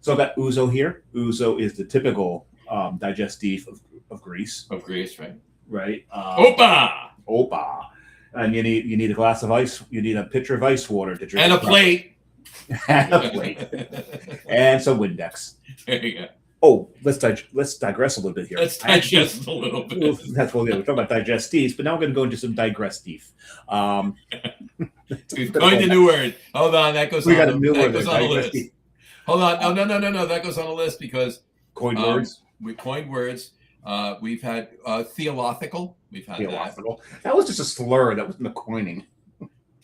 [SPEAKER 2] So I've got ouzo here. Ouzo is the typical digestif of Greece.
[SPEAKER 1] Of Greece, right?
[SPEAKER 2] Right.
[SPEAKER 1] Opa!
[SPEAKER 2] Opa. And you need a glass of ice. You need a pitcher of ice water to drink.
[SPEAKER 1] And a plate.
[SPEAKER 2] And a plate. And some Windex.
[SPEAKER 1] There you go.
[SPEAKER 2] Oh, let's digress a little bit here.
[SPEAKER 1] Let's digest a little bit.
[SPEAKER 2] That's what we're talking about digestifs, but now we're going to go into some digrestif.
[SPEAKER 1] We've coined a new word. Hold on, that goes
[SPEAKER 2] We
[SPEAKER 1] on.
[SPEAKER 2] got a new
[SPEAKER 1] That
[SPEAKER 2] word.
[SPEAKER 1] goes on a list. Hold on. No. That goes on a list because
[SPEAKER 2] Coined words.
[SPEAKER 1] We coined words. We've had theological. We've had
[SPEAKER 2] Theological. That was just a slur. That wasn't the coining.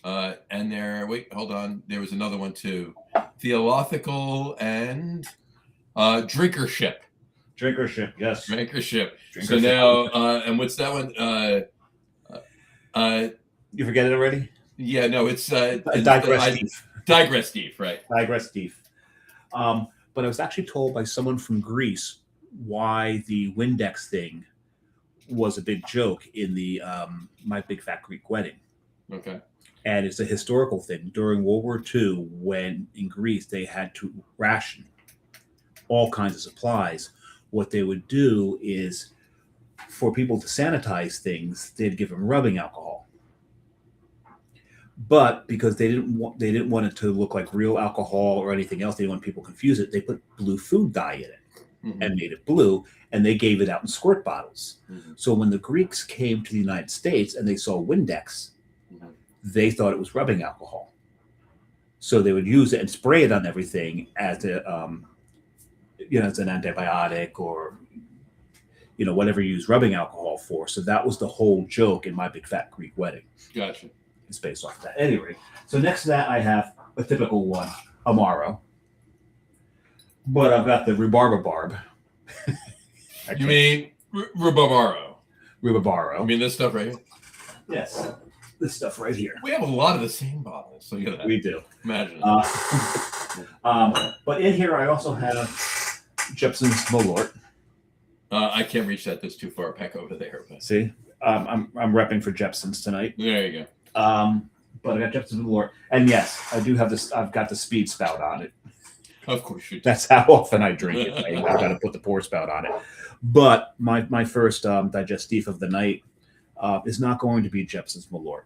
[SPEAKER 1] And hold on. There was another one too. Theological and drinkership.
[SPEAKER 2] Drinkership, yes.
[SPEAKER 1] Drinkership.
[SPEAKER 2] Drinkership.
[SPEAKER 1] So now, and what's that one?
[SPEAKER 2] You forget it already?
[SPEAKER 1] Yeah, no, it's
[SPEAKER 2] Digrestif.
[SPEAKER 1] Digrestif, right?
[SPEAKER 2] Digrestif. But I was actually told by someone from Greece why the Windex thing was a big joke in the My Big Fat Greek Wedding.
[SPEAKER 1] Okay.
[SPEAKER 2] And it's a historical thing. During World War II, when in Greece they had to ration all kinds of supplies, what they would do is, for people to sanitize things, they'd give them rubbing alcohol. But because they didn't want it to look like real alcohol or anything else, they didn't want people to confuse it, they put blue food dye in it and made it blue, and they gave it out in squirt bottles. So when the Greeks came to the United States and they saw Windex, they thought it was rubbing alcohol. So they would use it and spray it on everything as a, as an antibiotic or, whatever you use rubbing alcohol for. So that was the whole joke in My Big Fat Greek Wedding.
[SPEAKER 1] Gotcha.
[SPEAKER 2] It's based off of that. Anyway, so next to that I have a typical one, Amaro. But I've got the rhubarb.
[SPEAKER 1] You mean rhubarbaro?
[SPEAKER 2] Rhubarbaro.
[SPEAKER 1] I mean this stuff right here?
[SPEAKER 2] Yes. This stuff right here.
[SPEAKER 1] We have a lot of the same bottles. So you
[SPEAKER 2] We do.
[SPEAKER 1] Imagine.
[SPEAKER 2] But in here I also have Jeppson's Malort.
[SPEAKER 1] I can't reach that. That's too far back over there. But.
[SPEAKER 2] See, I'm repping for Jeppson's tonight.
[SPEAKER 1] There you go.
[SPEAKER 2] But I got Jeppson's Malort, and yes, I do have this. I've got the speed spout on it.
[SPEAKER 1] Of course you do.
[SPEAKER 2] That's how often I drink it. I've got to put the pour spout on it. But my first digestif of the night is not going to be Jeppson's Malort.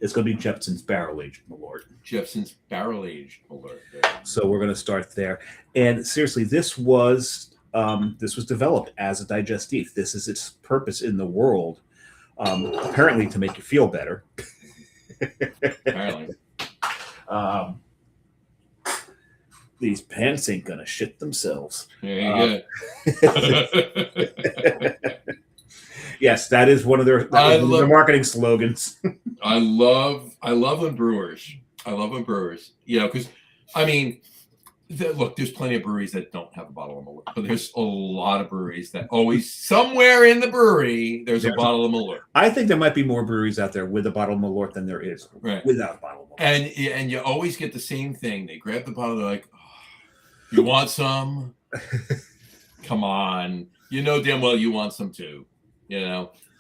[SPEAKER 2] It's going to be Jeppson's Barrel Aged Malort.
[SPEAKER 1] Jeppson's Barrel Aged Malort.
[SPEAKER 2] So we're going to start there. And seriously, this was developed as a digestif. This is its purpose in the world, apparently to make you feel better.
[SPEAKER 1] Apparently.
[SPEAKER 2] These pants ain't gonna shit themselves.
[SPEAKER 1] There you go.
[SPEAKER 2] Yes, that is one of their marketing slogans.
[SPEAKER 1] I love when brewers. Because I mean, look, there's plenty of breweries that don't have a bottle of Malort, but there's a lot of breweries that always somewhere in the brewery there's a bottle of Malort.
[SPEAKER 2] I think there might be more breweries out there with a bottle of Malort than there is without a bottle of Malort.
[SPEAKER 1] And you always get the same thing. They grab the bottle, they're like, oh, "You want some? Come on, you know damn well you want some too."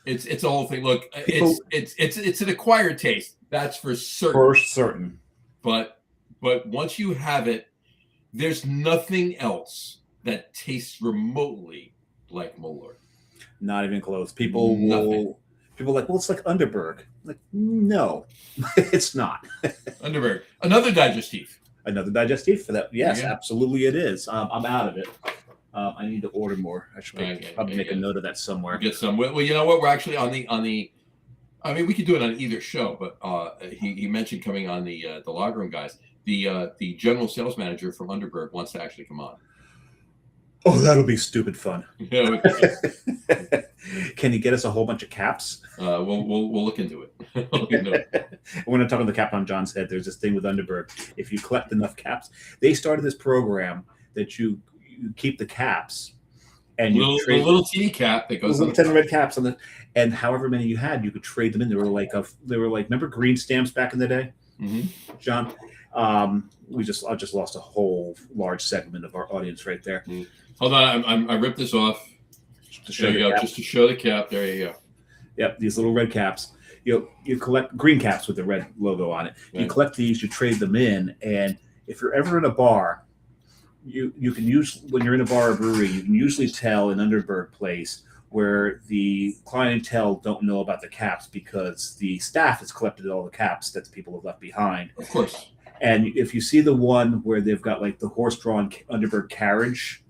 [SPEAKER 1] It's a whole thing. Look, it's an acquired taste. That's for certain.
[SPEAKER 2] For certain.
[SPEAKER 1] But once you have it, there's nothing else that tastes remotely like Malort.
[SPEAKER 2] Not even close. People are like, well, it's like Underberg. Like, no, it's not.
[SPEAKER 1] Underberg, another digestif.
[SPEAKER 2] Another digestif for that. Yes, absolutely it is. I'm out of it. I need to order more. I should probably make a note of that somewhere.
[SPEAKER 1] Get some. Well, you know what? We're actually on the. I mean, we could do it on either show, but he mentioned coming on the Lager Room guys. The general sales manager from Underberg wants to actually come on.
[SPEAKER 2] Oh, that'll be stupid fun.
[SPEAKER 1] Yeah,
[SPEAKER 2] can you get us a whole bunch of caps?
[SPEAKER 1] We'll look into it.
[SPEAKER 2] We're going to talk on the cap on John's head. There's this thing with Underberg. If you collect enough caps, they started this program that you keep the caps and you trade
[SPEAKER 1] a little teeny cap that goes
[SPEAKER 2] on 10 red caps on and however many you had, you could trade them in. They were like remember green stamps back in the day, John? I just lost a whole large segment of our audience right there.
[SPEAKER 1] Hold on, I ripped this off.
[SPEAKER 2] to show
[SPEAKER 1] There you
[SPEAKER 2] the
[SPEAKER 1] go.
[SPEAKER 2] cap.
[SPEAKER 1] Just to show the cap. There you go.
[SPEAKER 2] Yep, these little red caps. You collect green caps with the red logo on it. You
[SPEAKER 1] Right.
[SPEAKER 2] collect these, you trade them in, and if you're ever in a bar, you can use when you're in a bar or brewery, you can usually tell an Underberg place where the clientele don't know about the caps because the staff has collected all the caps that the people have left behind.
[SPEAKER 1] Of course.
[SPEAKER 2] And if you see the one where they've got like the horse-drawn Underberg carriage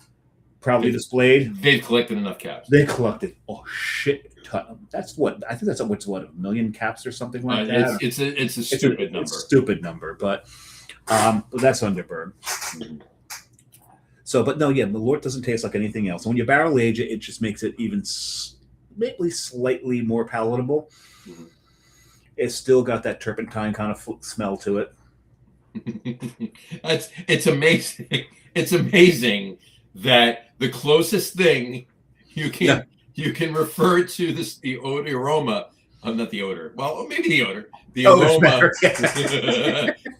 [SPEAKER 2] proudly displayed,
[SPEAKER 1] They've collected enough caps.
[SPEAKER 2] they collected shit ton. That's what I think. That's what's what, 1 million caps or something like that.
[SPEAKER 1] It's a stupid number.
[SPEAKER 2] It's a stupid number, but that's Underberg.
[SPEAKER 1] Mhm.
[SPEAKER 2] So, but no, yeah, Malort doesn't taste like anything else. And when you barrel age it, it just makes it even maybe slightly more palatable.
[SPEAKER 1] Mhm.
[SPEAKER 2] It's still got that turpentine kind of smell to it.
[SPEAKER 1] It's amazing. It's amazing that the closest thing you can refer to the aroma. Not the odor. Well, maybe the odor. The aroma.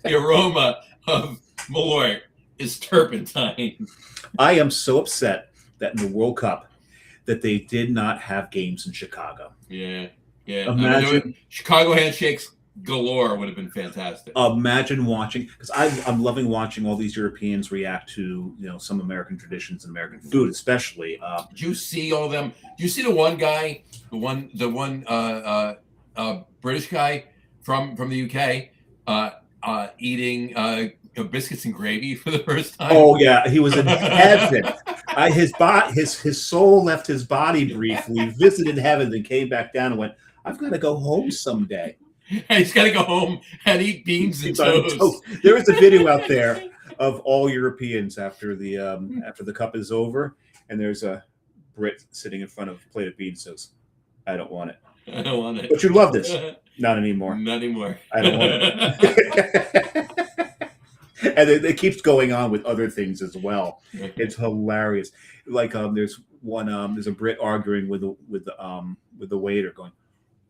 [SPEAKER 1] The aroma of Malort is turpentine.
[SPEAKER 2] I am so upset that in the World Cup that they did not have games in Chicago.
[SPEAKER 1] Yeah.
[SPEAKER 2] Imagine
[SPEAKER 1] Chicago handshakes galore would have been fantastic.
[SPEAKER 2] Imagine watching, because I'm loving watching all these Europeans react to some American traditions and American food, especially.
[SPEAKER 1] Did you see all of them? Did you see the one guy, the one British guy from the UK eating biscuits and gravy for the first time?
[SPEAKER 2] Oh yeah, he was in heaven. His soul left his body briefly, visited heaven, then came back down and went, "I've got to go home someday."
[SPEAKER 1] And he's got to go home and eat beans and toast.
[SPEAKER 2] There is a video out there of all Europeans after the cup is over, and there's a Brit sitting in front of a plate of beans. Says, "I don't want it."
[SPEAKER 1] I don't want it.
[SPEAKER 2] But you love this. Not anymore.
[SPEAKER 1] Not anymore.
[SPEAKER 2] I don't want it. And it keeps going on with other things as well. It's hilarious. Like there's a Brit arguing with the waiter, going,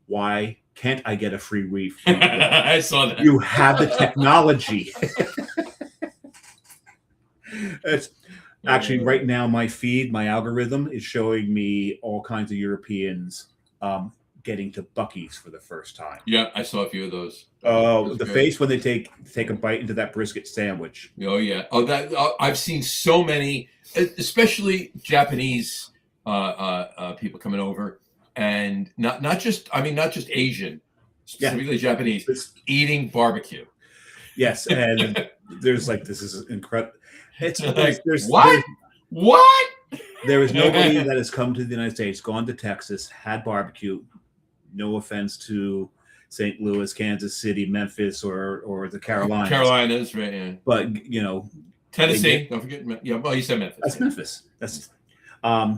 [SPEAKER 2] "Why can't I get a free refill?"
[SPEAKER 1] I saw that.
[SPEAKER 2] You have the technology. It's actually right now my algorithm is showing me all kinds of Europeans getting to Buc-ee's for the first time.
[SPEAKER 1] Yeah, I saw a few of those.
[SPEAKER 2] Oh, the face when they take a bite into that brisket sandwich.
[SPEAKER 1] Oh yeah. I've seen so many, especially Japanese people coming over, and not just Asian, specifically Japanese, eating barbecue.
[SPEAKER 2] Yes, and there's this is incredible. It's
[SPEAKER 1] like, what?
[SPEAKER 2] There is nobody that has come to the United States, gone to Texas, had barbecue. No offense to St. Louis, Kansas City, Memphis, or the Carolinas.
[SPEAKER 1] Carolinas, right? Yeah.
[SPEAKER 2] But
[SPEAKER 1] Tennessee. Don't forget. Yeah. Well, you said Memphis.
[SPEAKER 2] That's Memphis. That's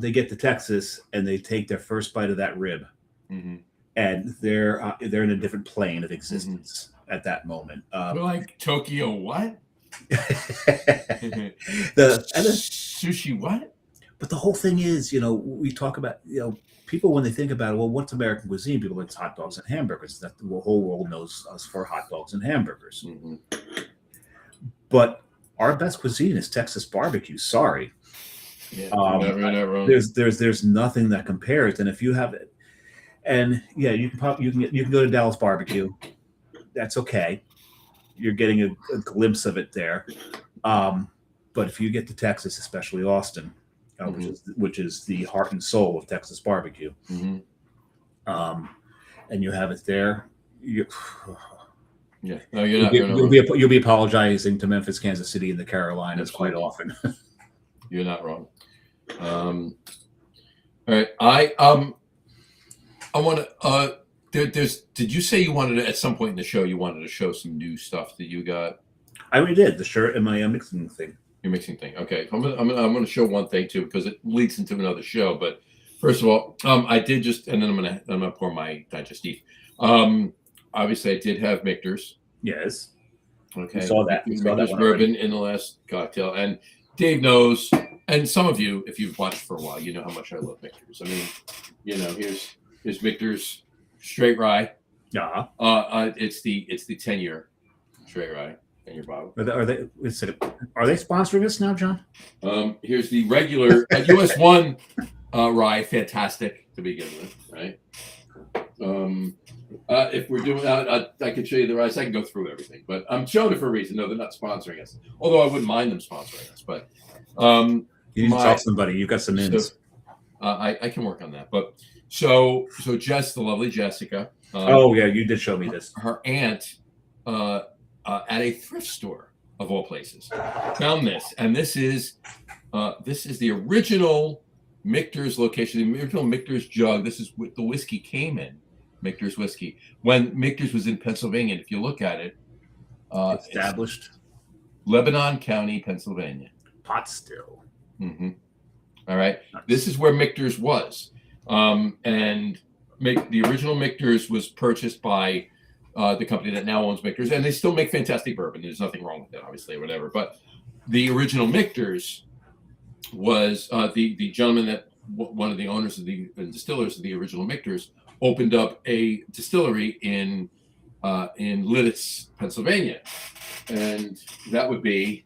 [SPEAKER 2] they get to Texas and they take their first bite of that rib, and they're in a different plane of existence at that moment.
[SPEAKER 1] We're like Tokyo. What? Sushi. What?
[SPEAKER 2] But the whole thing is, we talk about, people when they think about it, well, what's American cuisine? People like hot dogs and hamburgers. That the whole world knows us for hot dogs and hamburgers.
[SPEAKER 1] Mm-hmm.
[SPEAKER 2] But our best cuisine is Texas barbecue. Sorry,
[SPEAKER 1] never.
[SPEAKER 2] There's nothing that compares. And if you have it, and yeah, you can go to Dallas barbecue. That's okay. You're getting a glimpse of it there. But if you get to Texas, especially Austin, which is the heart and soul of Texas barbecue, and you have it there,
[SPEAKER 1] no, you're not.
[SPEAKER 2] You'll be apologizing to Memphis, Kansas City, and the Carolinas quite often.
[SPEAKER 1] You're not wrong. All right, I want to. Did you say you wanted to, at some point in the show, you wanted to show some new stuff that you got?
[SPEAKER 2] I already did, the shirt and my mixing thing.
[SPEAKER 1] Your mixing thing. Okay. I'm gonna show one thing too, because it leads into another show. But first of all, I did just, and then I'm gonna pour my digestif. Obviously I did have Michter's.
[SPEAKER 2] Yes.
[SPEAKER 1] Okay.
[SPEAKER 2] You saw that.
[SPEAKER 1] Michter's bourbon in the last cocktail. And Dave knows, and some of you, if you've watched for a while, you know how much I love Michter's. I mean, here's Michter's straight rye.
[SPEAKER 2] Yeah.
[SPEAKER 1] It's the 10-year straight rye in your bottle.
[SPEAKER 2] Are they sponsoring us now, John?
[SPEAKER 1] Here's the regular US 1 Rye, fantastic to begin with, right? If we're doing, I could show you the rice. I can go through everything, but I'm showing it for a reason. No, they're not sponsoring us. Although I wouldn't mind them sponsoring us, but
[SPEAKER 2] you need to tell somebody. You've got some ins.
[SPEAKER 1] So, I can work on that. But so Jess, the lovely Jessica.
[SPEAKER 2] Oh yeah, you did show me this.
[SPEAKER 1] Her aunt at a thrift store of all places found this, and this is the original Michter's location, the original Michter's jug. This is what the whiskey came in, Michter's whiskey, when Michter's was in Pennsylvania. And if you look at it,
[SPEAKER 2] established
[SPEAKER 1] Lebanon County, Pennsylvania.
[SPEAKER 2] Pot still.
[SPEAKER 1] Mm-hmm. All right. Nice. This is where Michter's was. And the original Michter's was purchased by the company that now owns Michter's, and they still make fantastic bourbon. There's nothing wrong with that, obviously, or whatever. But the original Michter's was the gentleman that one of the owners of the distillers of the original Michter's opened up a distillery in Lititz, Pennsylvania, and that would be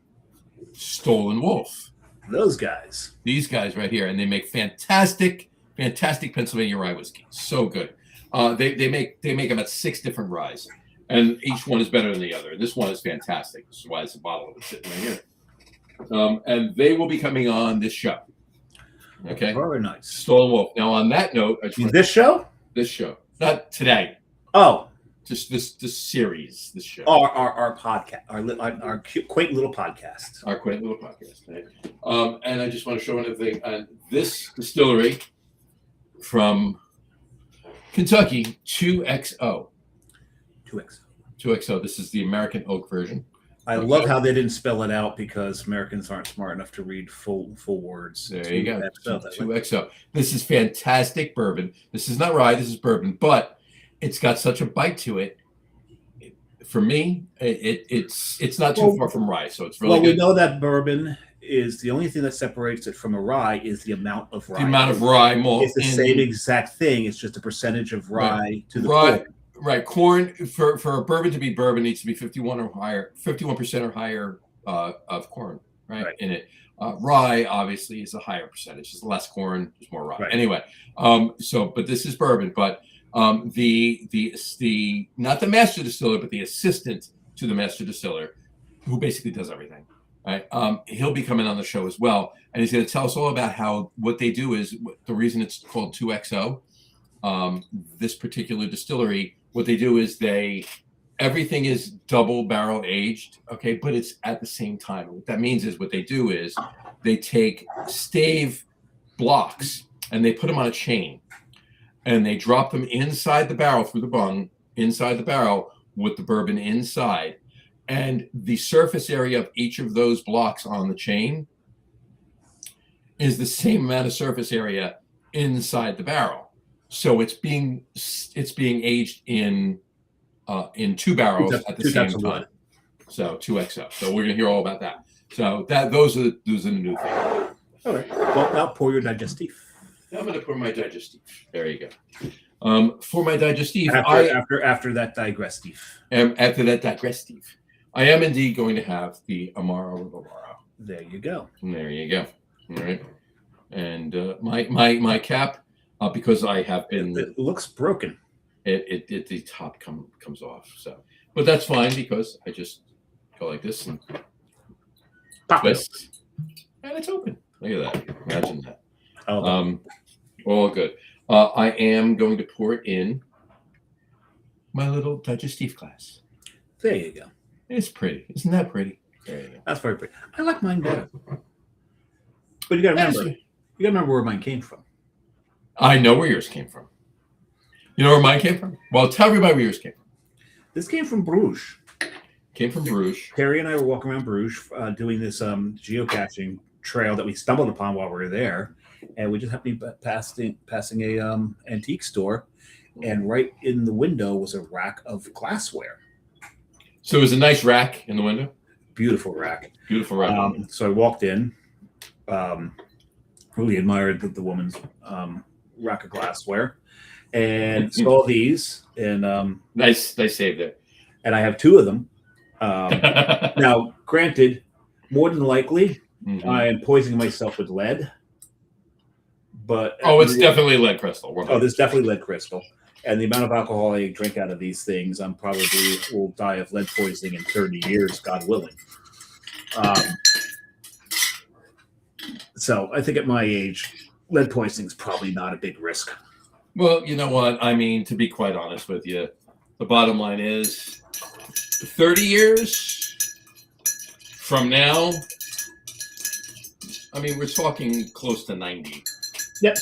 [SPEAKER 1] Stolen Wolf.
[SPEAKER 2] Those guys.
[SPEAKER 1] These guys right here, and they make fantastic Pennsylvania rye whiskey. So good. They make about 6 different ryes, and each one is better than the other. This one is fantastic. This is why it's a bottle of it sitting right here. And they will be coming on this show. Okay.
[SPEAKER 2] Very nice.
[SPEAKER 1] Stolen Wolf. Now, on that note,
[SPEAKER 2] this show,
[SPEAKER 1] not today.
[SPEAKER 2] Oh,
[SPEAKER 1] just this series, this show.
[SPEAKER 2] Our podcast, our quaint little podcast.
[SPEAKER 1] Our quaint little podcast. Right? And I just want to show another thing. And this distillery from Kentucky, 2XO. 2XO. This is the American oak version.
[SPEAKER 2] I love how they didn't spell it out because Americans aren't smart enough to read full words.
[SPEAKER 1] There you go. 2XO. This is fantastic bourbon. This is not rye. This is bourbon, but it's got such a bite to it. For me, it's not too far from rye, so it's really good.
[SPEAKER 2] We know that bourbon is the only thing that separates it from a rye is the amount of rye.
[SPEAKER 1] The amount of rye malt.
[SPEAKER 2] It's the same exact thing. It's just a percentage of rye to the
[SPEAKER 1] corn. Right, corn for a bourbon to be bourbon needs to be 51% or higher of corn, right? In it. Rye obviously is a higher percentage. There's less corn, there's more rye. Right. Anyway, but this is bourbon, but the not the master distiller, but the assistant to the master distiller, who basically does everything. Right, he'll be coming on the show as well, and he's going to tell us all about how what they do is the reason it's called 2XO. This particular distillery, what they do is everything is double barrel aged, okay, but it's at the same time. What that means is what they do is they take stave blocks and they put them on a chain and they drop them inside the barrel through the bung, inside the barrel with the bourbon inside. And the surface area of each of those blocks on the chain is the same amount of surface area inside the barrel. So it's being aged in 2 barrels at the same time. So 2XO. So we're gonna hear all about that. So those are the new things.
[SPEAKER 2] All right. Well, now pour your digestif.
[SPEAKER 1] Now I'm gonna pour my digestif. There you go. For my digestif,
[SPEAKER 2] after that digestif.
[SPEAKER 1] After that digestif, I am indeed going to have the Amaro Rivolaro.
[SPEAKER 2] There you go.
[SPEAKER 1] There you go. All right. And my cap. Because I have been.
[SPEAKER 2] It looks broken.
[SPEAKER 1] The top comes off. So, but that's fine because I just go like this and twist, and it's open. Look at that. Imagine that. All good. I am going to pour it in my little digestif glass.
[SPEAKER 2] There you go.
[SPEAKER 1] It's pretty. Isn't that pretty? There you go.
[SPEAKER 2] That's very pretty. I like mine better. But you got to remember where mine came from.
[SPEAKER 1] I know where yours came from. You know where mine came from? Well, tell everybody where yours came from.
[SPEAKER 2] This came from Bruges.
[SPEAKER 1] Came from Bruges.
[SPEAKER 2] Perry and I were walking around Bruges doing this geocaching trail that we stumbled upon while we were there. And we just happened to be passing a antique store. And right in the window was a rack of glassware.
[SPEAKER 1] So it was a nice rack in the window?
[SPEAKER 2] Beautiful rack.
[SPEAKER 1] Beautiful rack.
[SPEAKER 2] So I walked in. Really admired the woman's rack of glassware and saw these and
[SPEAKER 1] nice save there.
[SPEAKER 2] And I have 2 of them. Now, granted, more than likely, I am poisoning myself with lead, But
[SPEAKER 1] it's definitely lead crystal. 100%.
[SPEAKER 2] Oh, there's definitely lead crystal. And the amount of alcohol I drink out of these things, I'm probably will die of lead poisoning in 30 years, God willing. So I think at my age, lead poisoning is probably not a big risk.
[SPEAKER 1] Well, you know what? I mean, to be quite honest with you, the bottom line is 30 years from now, I mean, we're talking close to 90.
[SPEAKER 2] Yep.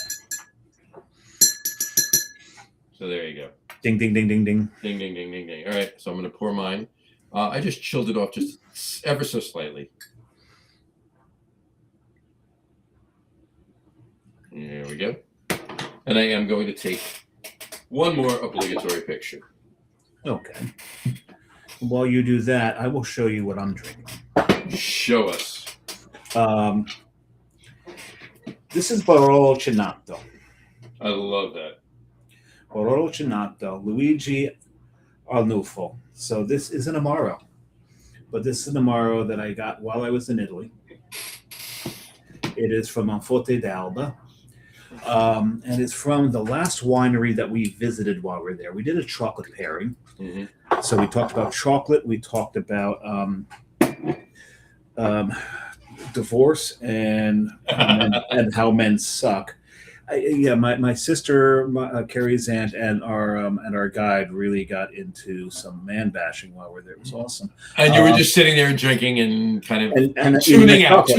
[SPEAKER 1] So there you go.
[SPEAKER 2] Ding, ding, ding, ding, ding.
[SPEAKER 1] Ding, ding, ding, ding, ding. All right, so I'm going to pour mine. I just chilled it off just ever so slightly. There we go. And I am going to take one more obligatory picture.
[SPEAKER 2] Okay. While you do that, I will show you what I'm drinking.
[SPEAKER 1] Show us.
[SPEAKER 2] This is Barolo Cinato.
[SPEAKER 1] I love that.
[SPEAKER 2] Barolo Cinato, Luigi Arnulfo. So this is an Amaro. But this is an Amaro that I got while I was in Italy. It is from Monforte d'Alba. And it's from the last winery that we visited while we were there. We did a chocolate pairing. Mm-hmm. So we talked about chocolate. We talked about divorce and how men suck. My sister, Carrie's aunt, and our guide really got into some man bashing while we were there. It was awesome.
[SPEAKER 1] And you were just sitting there and drinking and kind of
[SPEAKER 2] and
[SPEAKER 1] tuning out.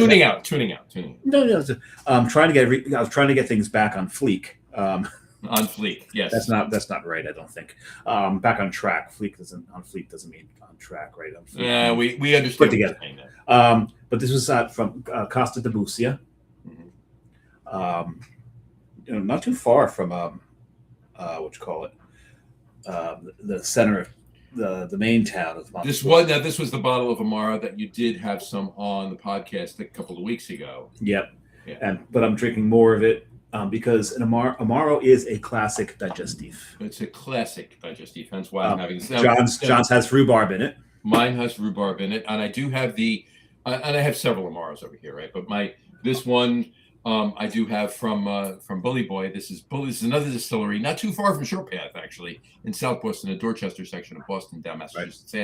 [SPEAKER 2] No. I was trying to get things back on fleek.
[SPEAKER 1] On fleek, yes.
[SPEAKER 2] That's not right. I don't think. Back on track. Fleek doesn't mean on track, right? On fleek,
[SPEAKER 1] yeah, we understand.
[SPEAKER 2] Put together. But this was from Costa de Busia. Mm-hmm. Not too far from the center of the main town of Montpellier.
[SPEAKER 1] This was the bottle of Amaro that you did have some on the podcast a couple of weeks ago.
[SPEAKER 2] Yep. Yeah. But I'm drinking more of it because an Amaro is a classic digestif.
[SPEAKER 1] It's a classic digestif, hence why I'm having
[SPEAKER 2] John's has rhubarb in it.
[SPEAKER 1] Mine has rhubarb in it, and I do have and I have several Amaros over here, right? But this one I do have from Bully Boy. This is another distillery, not too far from Short Path, actually, in South Boston, the Dorchester section of Boston, down Massachusetts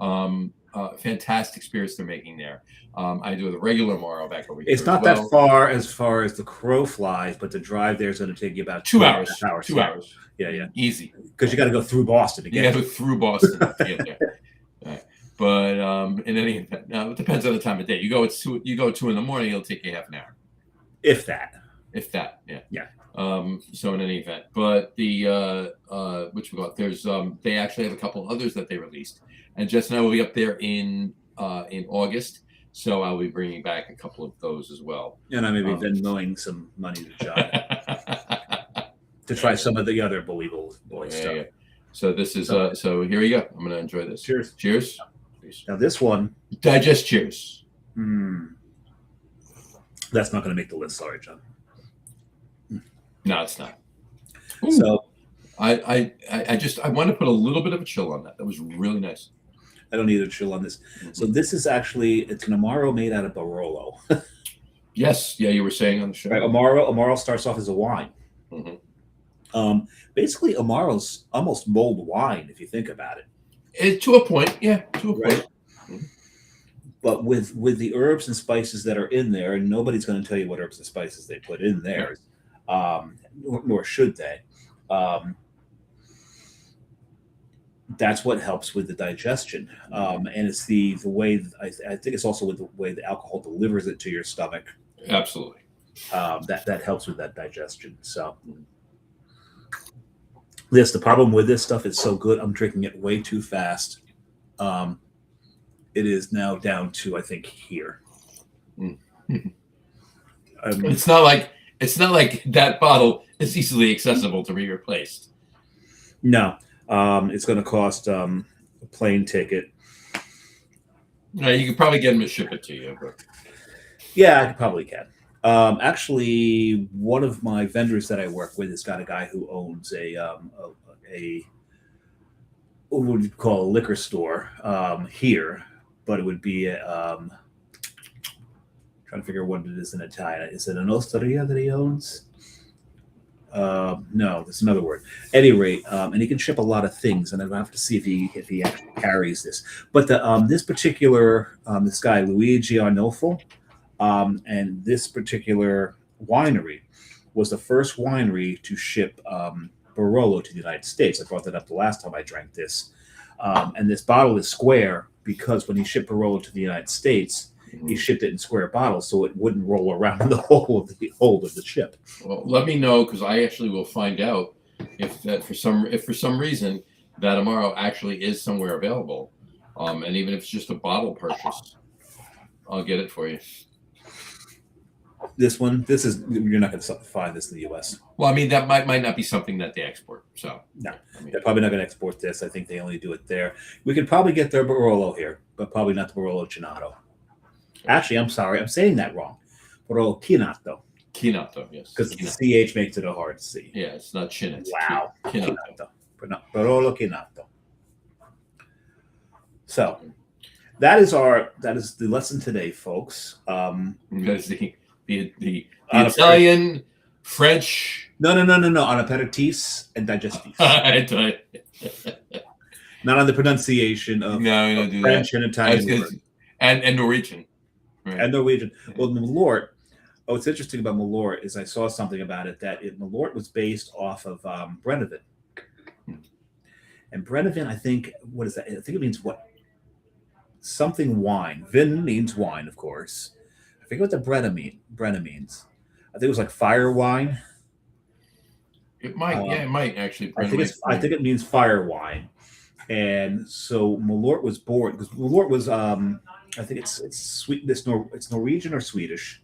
[SPEAKER 1] Ave. Fantastic spirits they're making there. I do the regular Amaro back over here.
[SPEAKER 2] It's not that far as the crow flies, but the drive there is going to take you about
[SPEAKER 1] 2 hours.
[SPEAKER 2] 2 hours. Yeah.
[SPEAKER 1] Easy.
[SPEAKER 2] Because you got to go through Boston to get there.
[SPEAKER 1] You got to go through Boston to get there. Right. But in any event, now it depends on the time of day. You go at 2 in the morning, it'll take you half an hour.
[SPEAKER 2] If that,
[SPEAKER 1] yeah. So in any event, but the there's they actually have a couple others that they released, and Jess and I will be up there in August, so I'll be bringing back a couple of those as well.
[SPEAKER 2] And I may be Venmoing some money to John to try some of the other Bully Boy stuff. Yeah.
[SPEAKER 1] So this is so here we go. I'm gonna enjoy this.
[SPEAKER 2] Cheers.
[SPEAKER 1] Cheers.
[SPEAKER 2] Now this one,
[SPEAKER 1] digest. Cheers.
[SPEAKER 2] That's not going to make the list. Sorry, John.
[SPEAKER 1] No, it's not.
[SPEAKER 2] Ooh. So
[SPEAKER 1] I want to put a little bit of a chill on that. That was really nice.
[SPEAKER 2] I don't need a chill on this. Mm-hmm. So this is it's an Amaro made out of Barolo.
[SPEAKER 1] Yes. Yeah, you were saying on the show.
[SPEAKER 2] Right, Amaro starts off as a wine. Mm-hmm. Basically, Amaro's almost mulled wine if you think about it.
[SPEAKER 1] To a point, yeah. To a point. Mm-hmm.
[SPEAKER 2] But with the herbs and spices that are in there, and nobody's going to tell you what herbs and spices they put in there, nor should they. That's what helps with the digestion, and it's the way I think it's also with the way the alcohol delivers it to your stomach.
[SPEAKER 1] Absolutely,
[SPEAKER 2] that helps with that digestion. So the problem with this stuff is so good. I'm drinking it way too fast. It is now down to, I think, here.
[SPEAKER 1] It's not like that bottle is easily accessible to be replaced.
[SPEAKER 2] No, it's going to cost a plane ticket.
[SPEAKER 1] No, you could probably get them to ship it to you. But...
[SPEAKER 2] Yeah, I probably can. Actually, one of my vendors that I work with has got a guy who owns a what would you call a liquor store here. But it would be trying to figure out what it is in Italian. Is it an osteria that he owns? No, that's another word. At any rate, and he can ship a lot of things, and I'll have to see if he actually carries this. But the this particular this guy Luigi Arnolfo, and this particular winery was the first winery to ship Barolo to the United States. I brought that up the last time I drank this, and this bottle is square because when he shipped Barolo to the United States, he shipped it in square bottles so it wouldn't roll around the hold of the ship.
[SPEAKER 1] Well, let me know, because I actually will find out if for some reason that Amaro actually is somewhere available, and even if it's just a bottle purchase, I'll get it for you.
[SPEAKER 2] This is you're not going to find this in the U.S.
[SPEAKER 1] Well, I mean that might not be something that they export. So
[SPEAKER 2] no,
[SPEAKER 1] I mean,
[SPEAKER 2] they're probably not going to export this. I think they only do it there. We could probably get their Barolo here, but probably not the Barolo Chinato. Actually, I'm sorry, I'm saying that wrong. Barolo Chinato.
[SPEAKER 1] Chinato, yes.
[SPEAKER 2] Because the CH makes it a hard C.
[SPEAKER 1] Yeah, it's not chin. It's
[SPEAKER 2] wow.
[SPEAKER 1] Chinato.
[SPEAKER 2] Barolo Chinato. So that is the lesson today, folks.
[SPEAKER 1] That is the Italian, French.
[SPEAKER 2] No. On aperitifs and digestifs. Not on the pronunciation of French and Italian
[SPEAKER 1] and Norwegian.
[SPEAKER 2] Right. And Norwegian. Well, Malort. What's interesting about Malort is I saw something about it that Malort was based off of Brennivin. And Brennivin, I think, what is that? I think it means what? Something wine. Vin means wine, of course. I forget what the Brenna means. I think it was like fire wine.
[SPEAKER 1] It might, it might actually.
[SPEAKER 2] I think it means fire wine. And so Malort was born because Malort was I think it's sweet. It's Norwegian or Swedish,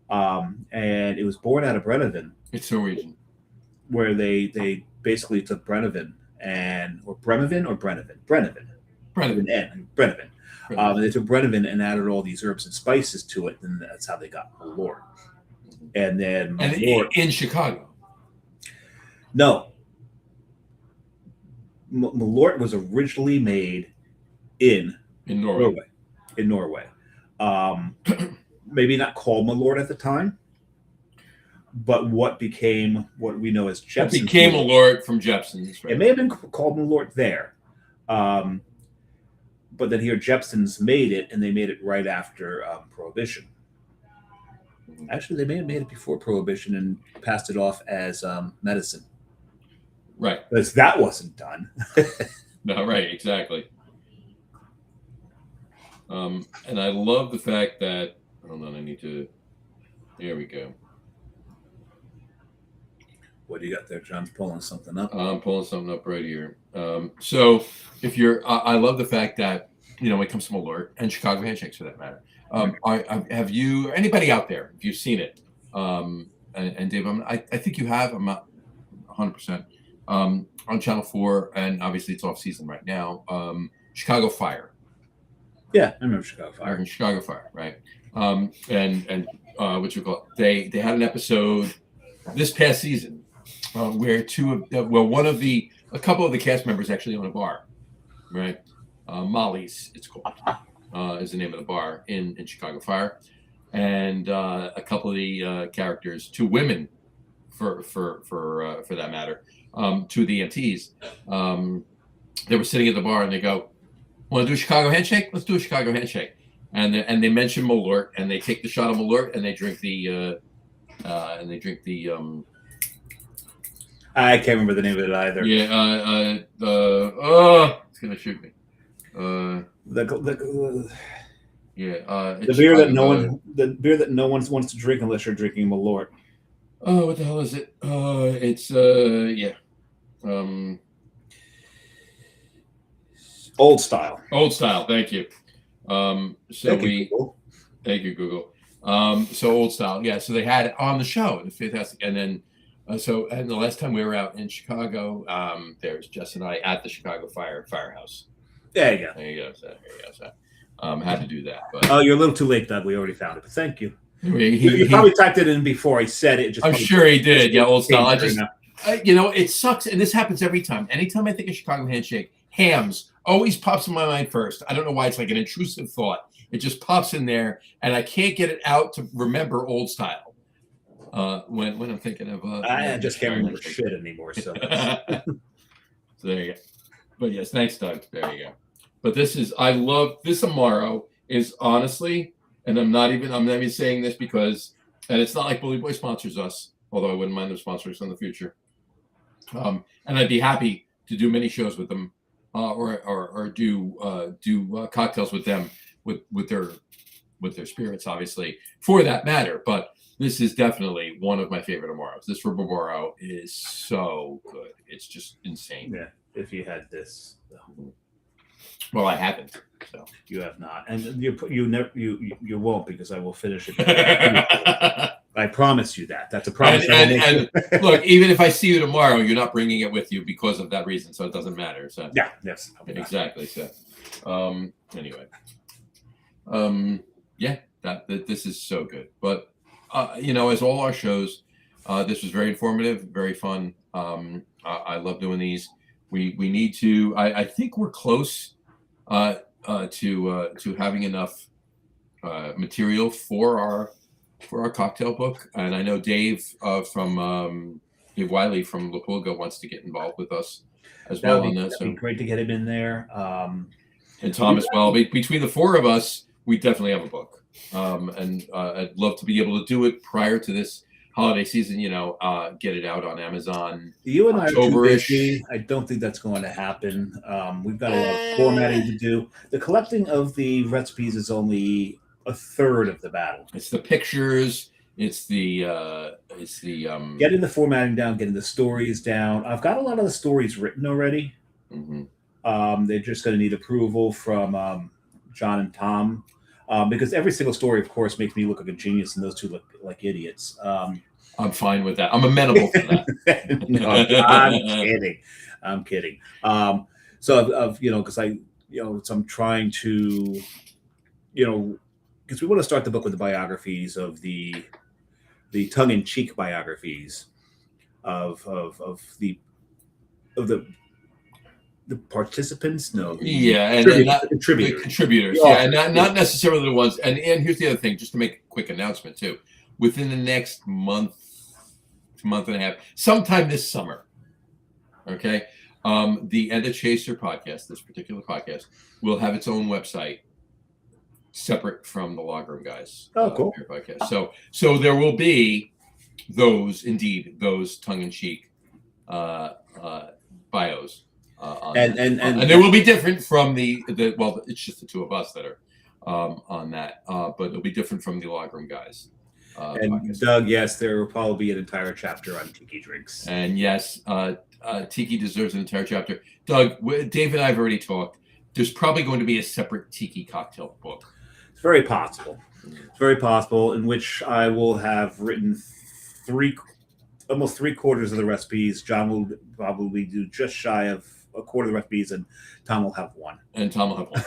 [SPEAKER 2] and it was born out of Brennivin.
[SPEAKER 1] It's Norwegian,
[SPEAKER 2] where they basically took Brennivin and Brennivin. They took Brennivin and added all these herbs and spices to it, and that's how they got Malort. And then Malort
[SPEAKER 1] in Chicago.
[SPEAKER 2] No, Malort was originally made in Norway. In Norway. Maybe not called Malort at the time, but what we know as Jeppson's.
[SPEAKER 1] It became Malort from Jeppson's. Right?
[SPEAKER 2] It may have been called Malort there. But then here Jeppson's made it, and they made it right after Prohibition. Actually, they may have made it before Prohibition and passed it off as medicine.
[SPEAKER 1] Right.
[SPEAKER 2] Because that wasn't done.
[SPEAKER 1] No, right, exactly. And I love the fact that, hold on, there we go.
[SPEAKER 2] What do you got there? John's pulling something up.
[SPEAKER 1] I'm pulling something up right here. So if I love the fact that, when it comes to Malort and Chicago handshakes for that matter. Have you, anybody out there, if you've seen it, and Dave, I think you have, I'm not 100%, on Channel 4, and obviously it's off season right now, Chicago Fire.
[SPEAKER 2] Yeah, I remember Chicago Fire.
[SPEAKER 1] Chicago Fire, right? And what you call it? They had an episode this past season where a couple of the cast members actually own a bar, right? Molly's, it's called, is the name of the bar in Chicago Fire, and a couple of the characters, two women, for that matter, two of the EMTs, they were sitting at the bar and they go, "Want to do a Chicago handshake? Let's do a Chicago handshake." And they mention Malort, and they take the shot of Malort, and they drink the
[SPEAKER 2] I can't remember the name of it either.
[SPEAKER 1] Yeah, it's gonna shoot me.
[SPEAKER 2] The
[SPEAKER 1] beer
[SPEAKER 2] that no one wants to drink unless you're drinking Malort.
[SPEAKER 1] Oh, what the hell is it? It's
[SPEAKER 2] Old Style.
[SPEAKER 1] Old Style. Thank you. Thank you, Google. So Old Style. Yeah. So they had it on the show. It's fantastic. And then, and the last time we were out in Chicago, there's Jess and I at the Chicago Firehouse.
[SPEAKER 2] There you go.
[SPEAKER 1] There you go. Had to do that. But,
[SPEAKER 2] you're a little too late, Doug. We already found it. But thank you.
[SPEAKER 1] He
[SPEAKER 2] probably typed it in before I said it.
[SPEAKER 1] I'm sure he did. Yeah, Old Style. It sucks, and this happens every time. Anytime I think of Chicago handshake, hams always pops in my mind first. I don't know why. It's like an intrusive thought. It just pops in there, and I can't get it out to remember Old Style. when I'm thinking of
[SPEAKER 2] I just can't remember shit anymore. So
[SPEAKER 1] So there you go. But yes, thanks, Doug. There you go. But I love this Amaro is honestly, and I'm not even saying this because, and it's not like Bully Boy sponsors us, although I wouldn't mind them sponsoring us in the future. And I'd be happy to do many shows with them, or do cocktails with them with their spirits, obviously, for that matter. But this is definitely one of my favorite Amaros. This Ribamaro is so good. It's just insane.
[SPEAKER 2] yeah, if you had this,
[SPEAKER 1] Well, I haven't. So
[SPEAKER 2] you have not, and you won't, because I will finish it. I promise you that. That's a promise.
[SPEAKER 1] And look, even if I see you tomorrow, you're not bringing it with you because of that reason, so it doesn't matter. So
[SPEAKER 2] yeah, yes,
[SPEAKER 1] exactly. So anyway, yeah, that this is so good. But as all our shows, this was very informative, very fun. I love doing these. We need to. I think we're close to having enough material for our cocktail book, and I know Dave Dave Wiley from La Pulga wants to get involved with us as well on this.
[SPEAKER 2] That'd be great to get him in there.
[SPEAKER 1] And Tom as well. Between the four of us, we definitely have a book, and I'd love to be able to do it prior to this holiday season. Get it out on Amazon.
[SPEAKER 2] You and I are too busy. I don't think that's going to happen. We've got a lot of formatting to do. The collecting of the recipes is only a third of the battle.
[SPEAKER 1] It's the pictures. It's the
[SPEAKER 2] getting the formatting down, getting the stories down. I've got a lot of the stories written already.
[SPEAKER 1] Mm-hmm.
[SPEAKER 2] They're just going to need approval from John and Tom, because every single story, of course, makes me look like a genius, and those two look like idiots.
[SPEAKER 1] I'm fine with that. I'm amenable to that.
[SPEAKER 2] No, I'm kidding. So because I'm trying to, because we want to start the book with the biographies of the tongue-in-cheek biographies of the participants. No,
[SPEAKER 1] and
[SPEAKER 2] contributors.
[SPEAKER 1] The contributors. Yeah, and not necessarily the ones. And here's the other thing, just to make a quick announcement too. Within the next month and a half, sometime this summer, okay, the End of Chaser podcast, this particular podcast, will have its own website, separate from the Logroom Guys.
[SPEAKER 2] Oh, cool.
[SPEAKER 1] Podcast. So there will be those tongue-in-cheek bios, and they will be different from the well, it's just the two of us that are on that, but it'll be different from the Logroom Guys.
[SPEAKER 2] And podcast. Doug, yes, there will probably be an entire chapter on tiki drinks.
[SPEAKER 1] And yes, tiki deserves an entire chapter. Doug, Dave and I have already talked. There's probably going to be a separate tiki cocktail book.
[SPEAKER 2] It's very possible. It's very possible, in which I will have written almost 3/4 of the recipes. John will probably do just shy of a quarter of the recipes, and Tom will have one.
[SPEAKER 1] And Tom will have one.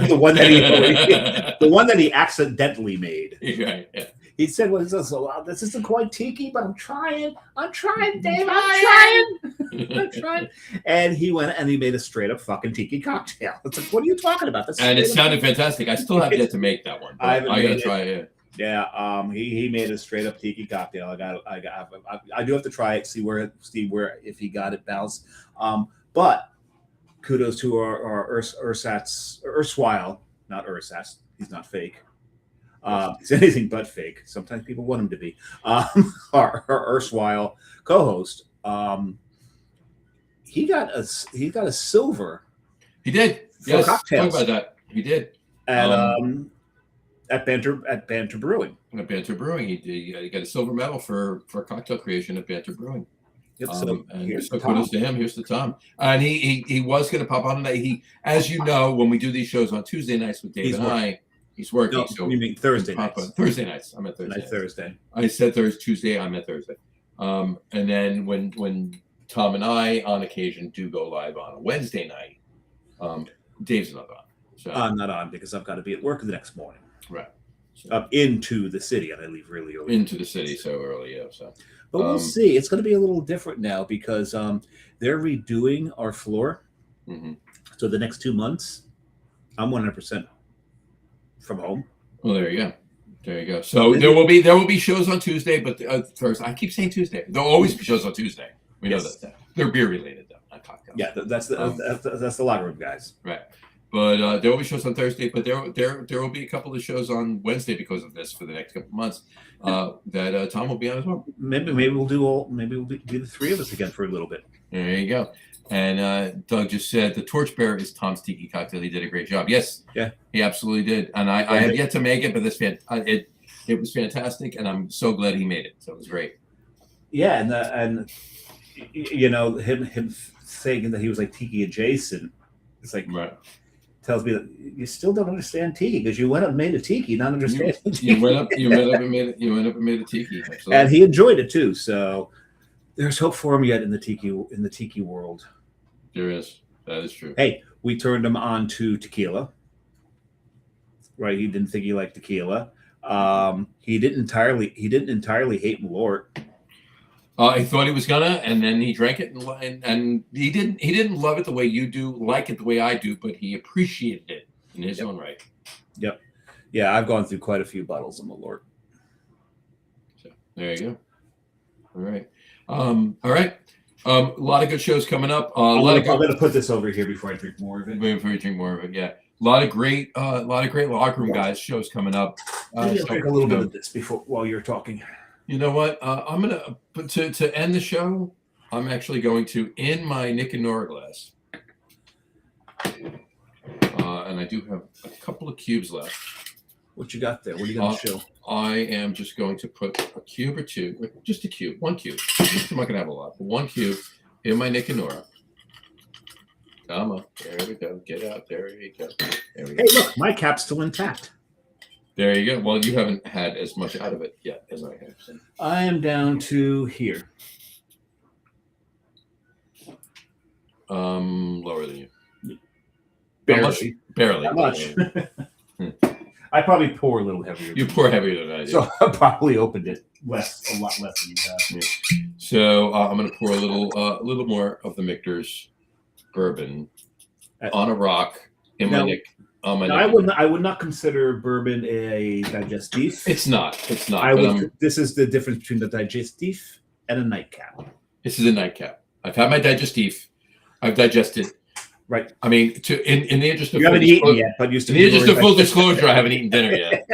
[SPEAKER 2] the one that he accidentally made.
[SPEAKER 1] Right. Yeah.
[SPEAKER 2] He said, "Well, this isn't quite tiki, but I'm trying, Dave. I'm trying." And he went and he made a straight up fucking tiki cocktail. It's like, what are you talking about?
[SPEAKER 1] And it sounded fantastic. I still have yet to make that one. I gotta try it.
[SPEAKER 2] Yeah. He made a straight up tiki cocktail. I do have to try it, see where if he got it balanced. But kudos to our erstwhile, not ersatz. He's not fake. He's anything but fake. Sometimes people want him to be. Our erstwhile co-host. He got a silver.
[SPEAKER 1] He did. Yes. Cocktails. Talk about that. He did.
[SPEAKER 2] At Banter Brewing.
[SPEAKER 1] At Banter Brewing, he got a silver medal for cocktail creation at Banter Brewing.
[SPEAKER 2] Yep, so
[SPEAKER 1] kudos to him. Here's to Tom. And he was going to pop on tonight. He, as you know, when we do these shows on Tuesday nights with Dave and I, he's working.
[SPEAKER 2] No,
[SPEAKER 1] so
[SPEAKER 2] you mean Thursday nights?
[SPEAKER 1] Thursday nights. I'm at Thursday.
[SPEAKER 2] Thursday.
[SPEAKER 1] I said Tuesday. I'm at Thursday. And then when Tom and I, on occasion, do go live on a Wednesday night, Dave's not on. So
[SPEAKER 2] I'm not on because I've got to be at work the next morning.
[SPEAKER 1] Right. So,
[SPEAKER 2] up into the city, and I leave really early.
[SPEAKER 1] Into the city so early, yeah. So,
[SPEAKER 2] but we'll see. It's going to be a little different now because they're redoing our floor.
[SPEAKER 1] Mm-hmm.
[SPEAKER 2] So the next 2 months, I'm 100% from home.
[SPEAKER 1] Well, there you go. There you go. So there will be shows on Tuesday, but Thursday. I keep saying Tuesday. There'll always be shows on Tuesday. We know that. They're beer related though, not cocktails.
[SPEAKER 2] Yeah, that's the locker room guys.
[SPEAKER 1] Right. But there will be shows on Thursday, but there will be a couple of shows on Wednesday because of this for the next couple of months that Tom will be on as well.
[SPEAKER 2] Maybe we'll do the three of us again for a little bit.
[SPEAKER 1] There you go. And Doug just said the torchbearer is Tom's tiki cocktail. He did a great job. Yes,
[SPEAKER 2] yeah,
[SPEAKER 1] he absolutely did. And I have yet to make it, but it was fantastic, and I'm so glad he made it. So it was great.
[SPEAKER 2] Yeah, and you know him saying that he was like tiki adjacent. It's like tells me that you still don't understand tiki because you went up and made a tiki, not understanding.
[SPEAKER 1] You went up and made it. You went up and made a tiki, absolutely.
[SPEAKER 2] And he enjoyed it too. So there's hope for him yet in the tiki world.
[SPEAKER 1] There is. That is true.
[SPEAKER 2] Hey, we turned him on to tequila. Right, he didn't think he liked tequila. He didn't entirely hate Malort.
[SPEAKER 1] He thought he was gonna, and then he drank it, and he didn't love it the way you do, like it the way I do, but he appreciated it in his own right.
[SPEAKER 2] Yep. Yeah, I've gone through quite a few bottles of Malort.
[SPEAKER 1] So there you go. All right. All right. A lot of good shows coming up.
[SPEAKER 2] I'm going to put this over here before I drink more of it.
[SPEAKER 1] Before you drink more of it, yeah. A lot of great locker room guys shows coming up.
[SPEAKER 2] Maybe I'll drink a little bit of this while you're talking.
[SPEAKER 1] You know what? I'm gonna to end the show. I'm actually going to in my Nick and Nora glass, and I do have a couple of cubes left.
[SPEAKER 2] What you got there? What do you got to show?
[SPEAKER 1] I am just going to put a cube or two, just a cube, one cube. I'm not gonna have a lot, but one cube in my Nick and Nora. Come on, there we go. Get out. There you go. There we go.
[SPEAKER 2] Hey, look, my cap's still intact.
[SPEAKER 1] There you go. Well, you haven't had as much out of it yet as I have. So.
[SPEAKER 2] I am down to here.
[SPEAKER 1] Lower than you.
[SPEAKER 2] Barely.
[SPEAKER 1] Barely.
[SPEAKER 2] Not much. I probably pour a little heavier.
[SPEAKER 1] You pour heavier than I do.
[SPEAKER 2] So I probably opened it a lot less than you have.
[SPEAKER 1] Yeah. So I'm going to pour a little more of the Michter's bourbon on a rock in my Nick.
[SPEAKER 2] I would not consider bourbon a digestif.
[SPEAKER 1] It's not.
[SPEAKER 2] This is the difference between the digestif and a nightcap.
[SPEAKER 1] This is a nightcap. I've had my digestif. I've digested.
[SPEAKER 2] Right.
[SPEAKER 1] I mean, in the interest of
[SPEAKER 2] you haven't eaten yet, but in
[SPEAKER 1] the interest of full disclosure, I haven't eaten dinner yet.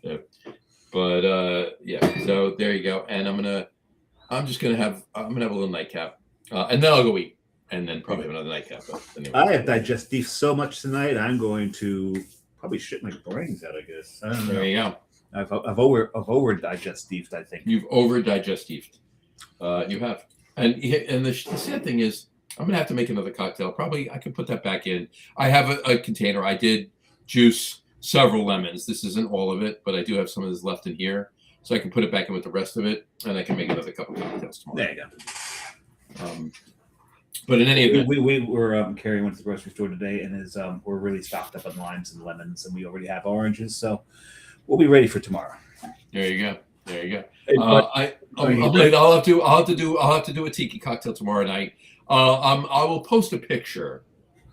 [SPEAKER 1] Yeah. But yeah. So there you go. And I'm just gonna have a little nightcap, and then I'll go eat. And then probably have another nightcap. Anyway.
[SPEAKER 2] I have digestif so much tonight. I'm going to probably shit my brains out. I guess. I don't know.
[SPEAKER 1] There you go.
[SPEAKER 2] I've over digestif. I think
[SPEAKER 1] you've over digestif. You have. And the sad thing is, I'm gonna have to make another cocktail. Probably I could put that back in. I have a container. I did juice several lemons. This isn't all of it, but I do have some of this left in here, so I can put it back in with the rest of it, and I can make another couple cocktails tomorrow.
[SPEAKER 2] There you go.
[SPEAKER 1] But in any event,
[SPEAKER 2] we were Carrie went to the grocery store today, and we're really stocked up on limes and lemons, and we already have oranges, so we'll be ready for tomorrow.
[SPEAKER 1] There you go. I'll have to do a tiki cocktail tomorrow night. I will post a picture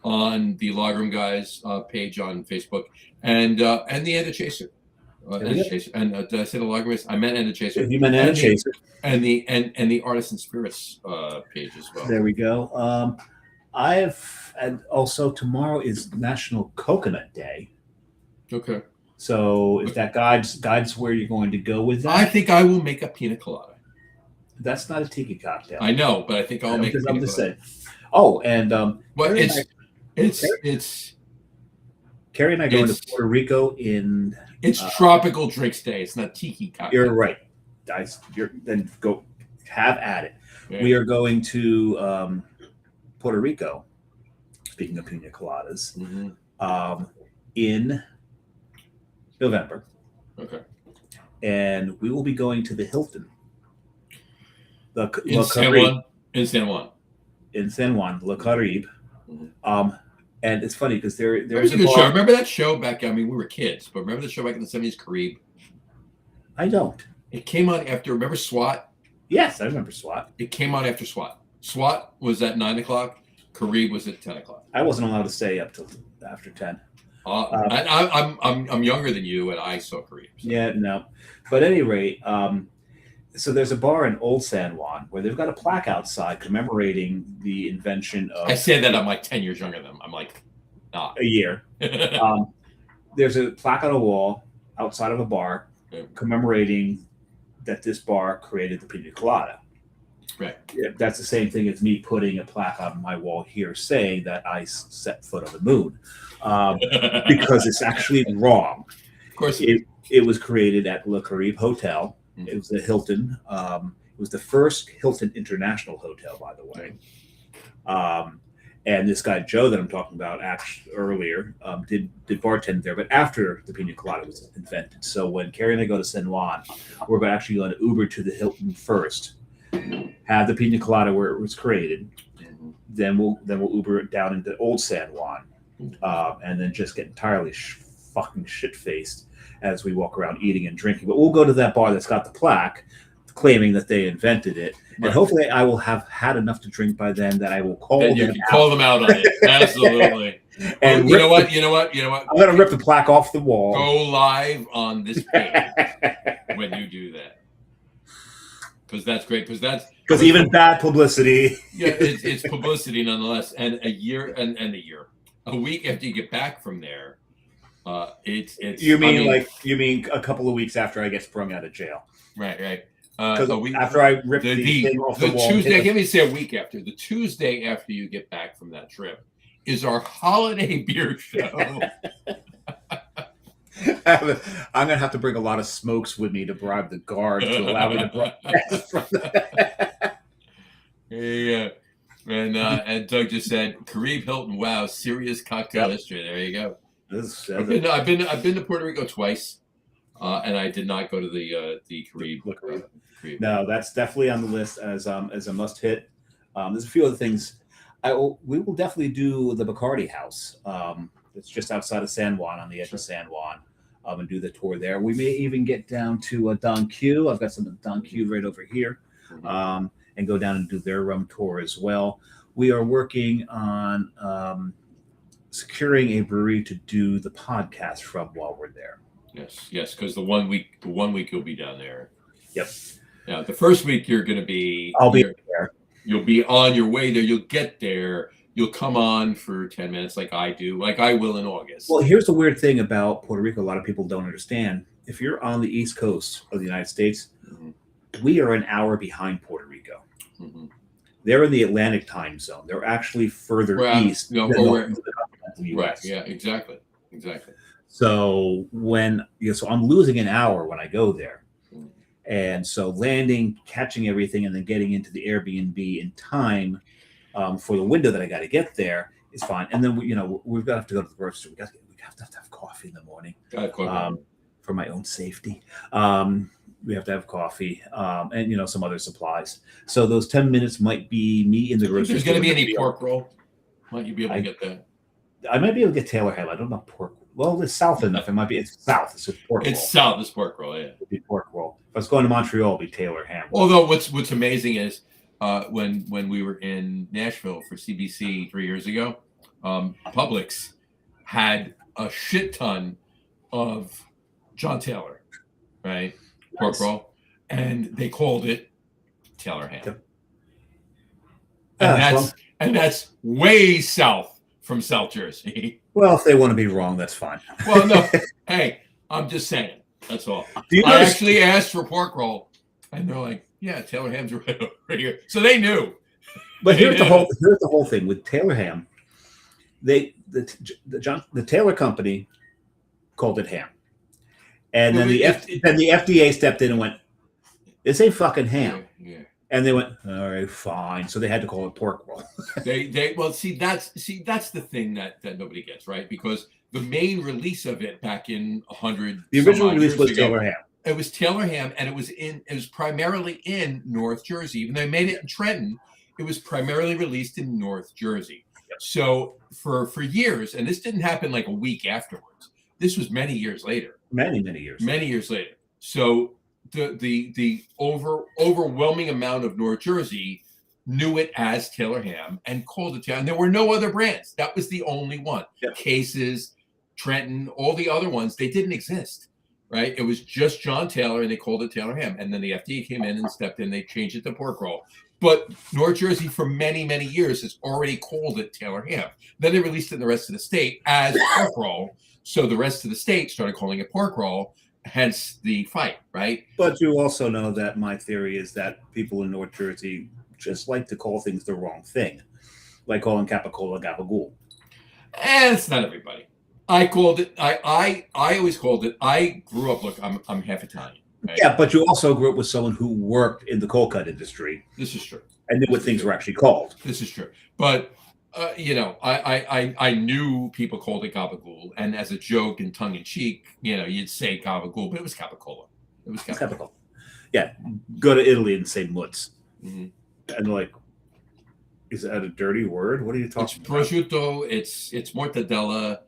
[SPEAKER 1] on the Lagerroom Guys page on Facebook and the Enda Chaser. And did I say the Lagerroom? I meant Enda Chaser.
[SPEAKER 2] You meant Enda Chaser.
[SPEAKER 1] And the Artisan Spirits page as well.
[SPEAKER 2] There we go. And also tomorrow is National Coconut Day.
[SPEAKER 1] Okay.
[SPEAKER 2] So if that guides where you're going to go with that,
[SPEAKER 1] I think I will make a pina colada.
[SPEAKER 2] That's not a tiki cocktail.
[SPEAKER 1] I know, but I think I'll make.
[SPEAKER 2] I'm just saying. Oh, and
[SPEAKER 1] it's
[SPEAKER 2] Carrie and I going to Puerto Rico in.
[SPEAKER 1] It's tropical drinks day. It's not tiki cocktail.
[SPEAKER 2] You're right. Then go have at it. Yeah. We are going to Puerto Rico. Speaking of pina coladas, in November. Okay. And we will be going to the Hilton.
[SPEAKER 1] In San Juan,
[SPEAKER 2] Le Caribe. And it's funny because there's
[SPEAKER 1] a good show. Remember that show back? I mean, we were kids, but remember the show back in the 70s, Caribe?
[SPEAKER 2] I don't.
[SPEAKER 1] It came on after. Remember SWAT?
[SPEAKER 2] Yes, I remember SWAT.
[SPEAKER 1] It came on after SWAT. SWAT was at 9:00. Caribe was at 10:00.
[SPEAKER 2] I wasn't allowed to stay up till after 10.
[SPEAKER 1] I'm younger than you, and I saw Kareem. So.
[SPEAKER 2] Yeah, no. But at any rate, so there's a bar in Old San Juan where they've got a plaque outside commemorating the invention of.
[SPEAKER 1] I say that I'm like 10 years younger than them. I'm like, not
[SPEAKER 2] a year. There's a plaque on a wall outside of a bar commemorating that this bar created the pina colada.
[SPEAKER 1] Right.
[SPEAKER 2] Yeah, that's the same thing as me putting a plaque on my wall here saying that I set foot on the moon, because it's actually wrong.
[SPEAKER 1] Of course,
[SPEAKER 2] it was created at Le Caribe Hotel. Mm-hmm. It was the Hilton. It was the first Hilton International hotel, by the way. And this guy Joe that I'm talking about earlier did bartend there, but after the pina colada was invented. So when Carrie and I go to San Juan, we're actually going to Uber to the Hilton first, have the pina colada where it was created, then we'll Uber it down into Old San Juan, and then just get entirely fucking shit faced as we walk around eating and drinking. But we'll go to that bar that's got the plaque claiming that they invented it. And hopefully I will have had enough to drink by then that I will call them out. You can
[SPEAKER 1] call them out on it. Absolutely. And you know what?
[SPEAKER 2] I'm going to rip the plaque off the wall.
[SPEAKER 1] Go live on this page when you do that. Because that's great. Because
[SPEAKER 2] even bad publicity.
[SPEAKER 1] Yeah, it's publicity nonetheless. And a week after you get back from there, it's.
[SPEAKER 2] You mean a couple of weeks after I get sprung out of jail?
[SPEAKER 1] Right.
[SPEAKER 2] After I ripped the thing off the wall.
[SPEAKER 1] Tuesday, let me say a week after. The Tuesday after you get back from that trip is our holiday beer show.
[SPEAKER 2] I'm going to have to bring a lot of smokes with me to bribe the guard to allow me to broadcast.
[SPEAKER 1] Yeah. And Doug just said, Caribe Hilton, wow, serious cocktail history. There you go. I've been to Puerto Rico twice. And I did not go to the Caribe.
[SPEAKER 2] No, that's definitely on the list as a must hit. There's a few other things. We will definitely do the Bacardi House. It's just outside of San Juan, on the edge of San Juan, and do the tour there. We may even get down to Don Q. I've got some Don Q right over here, and go down and do their rum tour as well. We are working on securing a brewery to do the podcast from while we're there.
[SPEAKER 1] Yes, because the one week you'll be down there.
[SPEAKER 2] Yep.
[SPEAKER 1] Now the first week you're going to be.
[SPEAKER 2] I'll be there.
[SPEAKER 1] You'll be on your way there. You'll get there. You'll come on for 10 minutes, like I do, like I will in August.
[SPEAKER 2] Well, here's the weird thing about Puerto Rico. A lot of people don't understand. If you're on the East Coast of the United States, we are an hour behind Puerto Rico. Mm-hmm. They're in the Atlantic time zone. They're actually further east than the continental US.
[SPEAKER 1] Right. Yeah. Exactly.
[SPEAKER 2] So so I'm losing an hour when I go there. And so landing, catching everything, and then getting into the Airbnb in time for the window that I got to get there is fine. And then we've got to go to the grocery store. We have to have coffee in the morning for my own safety. We have to have coffee and some other supplies. So those 10 minutes might be me in the grocery store.
[SPEAKER 1] There's going to be any pork roll. Might you be able to get that?
[SPEAKER 2] I might be able to get Taylor ham. I don't know pork. Well, it's south enough. It's south. It's just pork roll.
[SPEAKER 1] It's south. It's pork roll. Yeah.
[SPEAKER 2] It'd be pork roll. If I was going to Montreal, it'd be Taylor ham.
[SPEAKER 1] Although what's amazing is when we were in Nashville for CBC 3 years ago, Publix had a shit ton of John Taylor, right? Pork roll, and they called it Taylor ham. Yep. And that's way south from South Jersey.
[SPEAKER 2] Well, if they want to be wrong, that's fine.
[SPEAKER 1] Well, no. Hey, I'm just saying. That's all. I actually asked for pork roll, and they're like, "Yeah, Taylor ham's right over here." So they knew.
[SPEAKER 2] But here's the whole thing with Taylor ham. The Taylor company called it ham, and then the FDA stepped in and went, "This ain't fucking ham." Yeah. And they went, all right, fine. So they had to call it pork roll.
[SPEAKER 1] That's the thing that nobody gets, right? Because the main release of it back in 100.
[SPEAKER 2] The original release was Taylor ham.
[SPEAKER 1] It was Taylor ham, and it was primarily in North Jersey. Even though they made it in Trenton, it was primarily released in North Jersey. Yep. So for years, and this didn't happen like a week afterwards. This was many years later.
[SPEAKER 2] Many years.
[SPEAKER 1] Many years later. So the overwhelming amount of North Jersey knew it as Taylor ham and called it Taylor. And there were no other brands. That was the only one. Yep. Cases, Trenton, all the other ones, they didn't exist, right? It was just John Taylor, and they called it Taylor ham. And then the FDA came in and stepped in. They changed it to pork roll. But North Jersey, for many, many years, has already called it Taylor ham. Then they released it in the rest of the state as pork roll. So the rest of the state started calling it pork roll, hence the fight, right?
[SPEAKER 2] But you also know that my theory is that people in North Jersey just like to call things the wrong thing, like calling capicola gabagool.
[SPEAKER 1] And it's not everybody. I called it. I always called it. I grew up. Look, I'm half Italian. Right?
[SPEAKER 2] Yeah, but you also grew up with someone who worked in the cold cut industry.
[SPEAKER 1] This is true.
[SPEAKER 2] And knew what things were actually called.
[SPEAKER 1] This is true. But I knew people called it gabagool, and as a joke and tongue in cheek, you'd say gabagool, but it was capicola. It was capicola.
[SPEAKER 2] Yeah, go to Italy and say mutz,
[SPEAKER 1] mm-hmm.
[SPEAKER 2] and like, is that a dirty word? What are you talking about?
[SPEAKER 1] It's prosciutto. It's mortadella.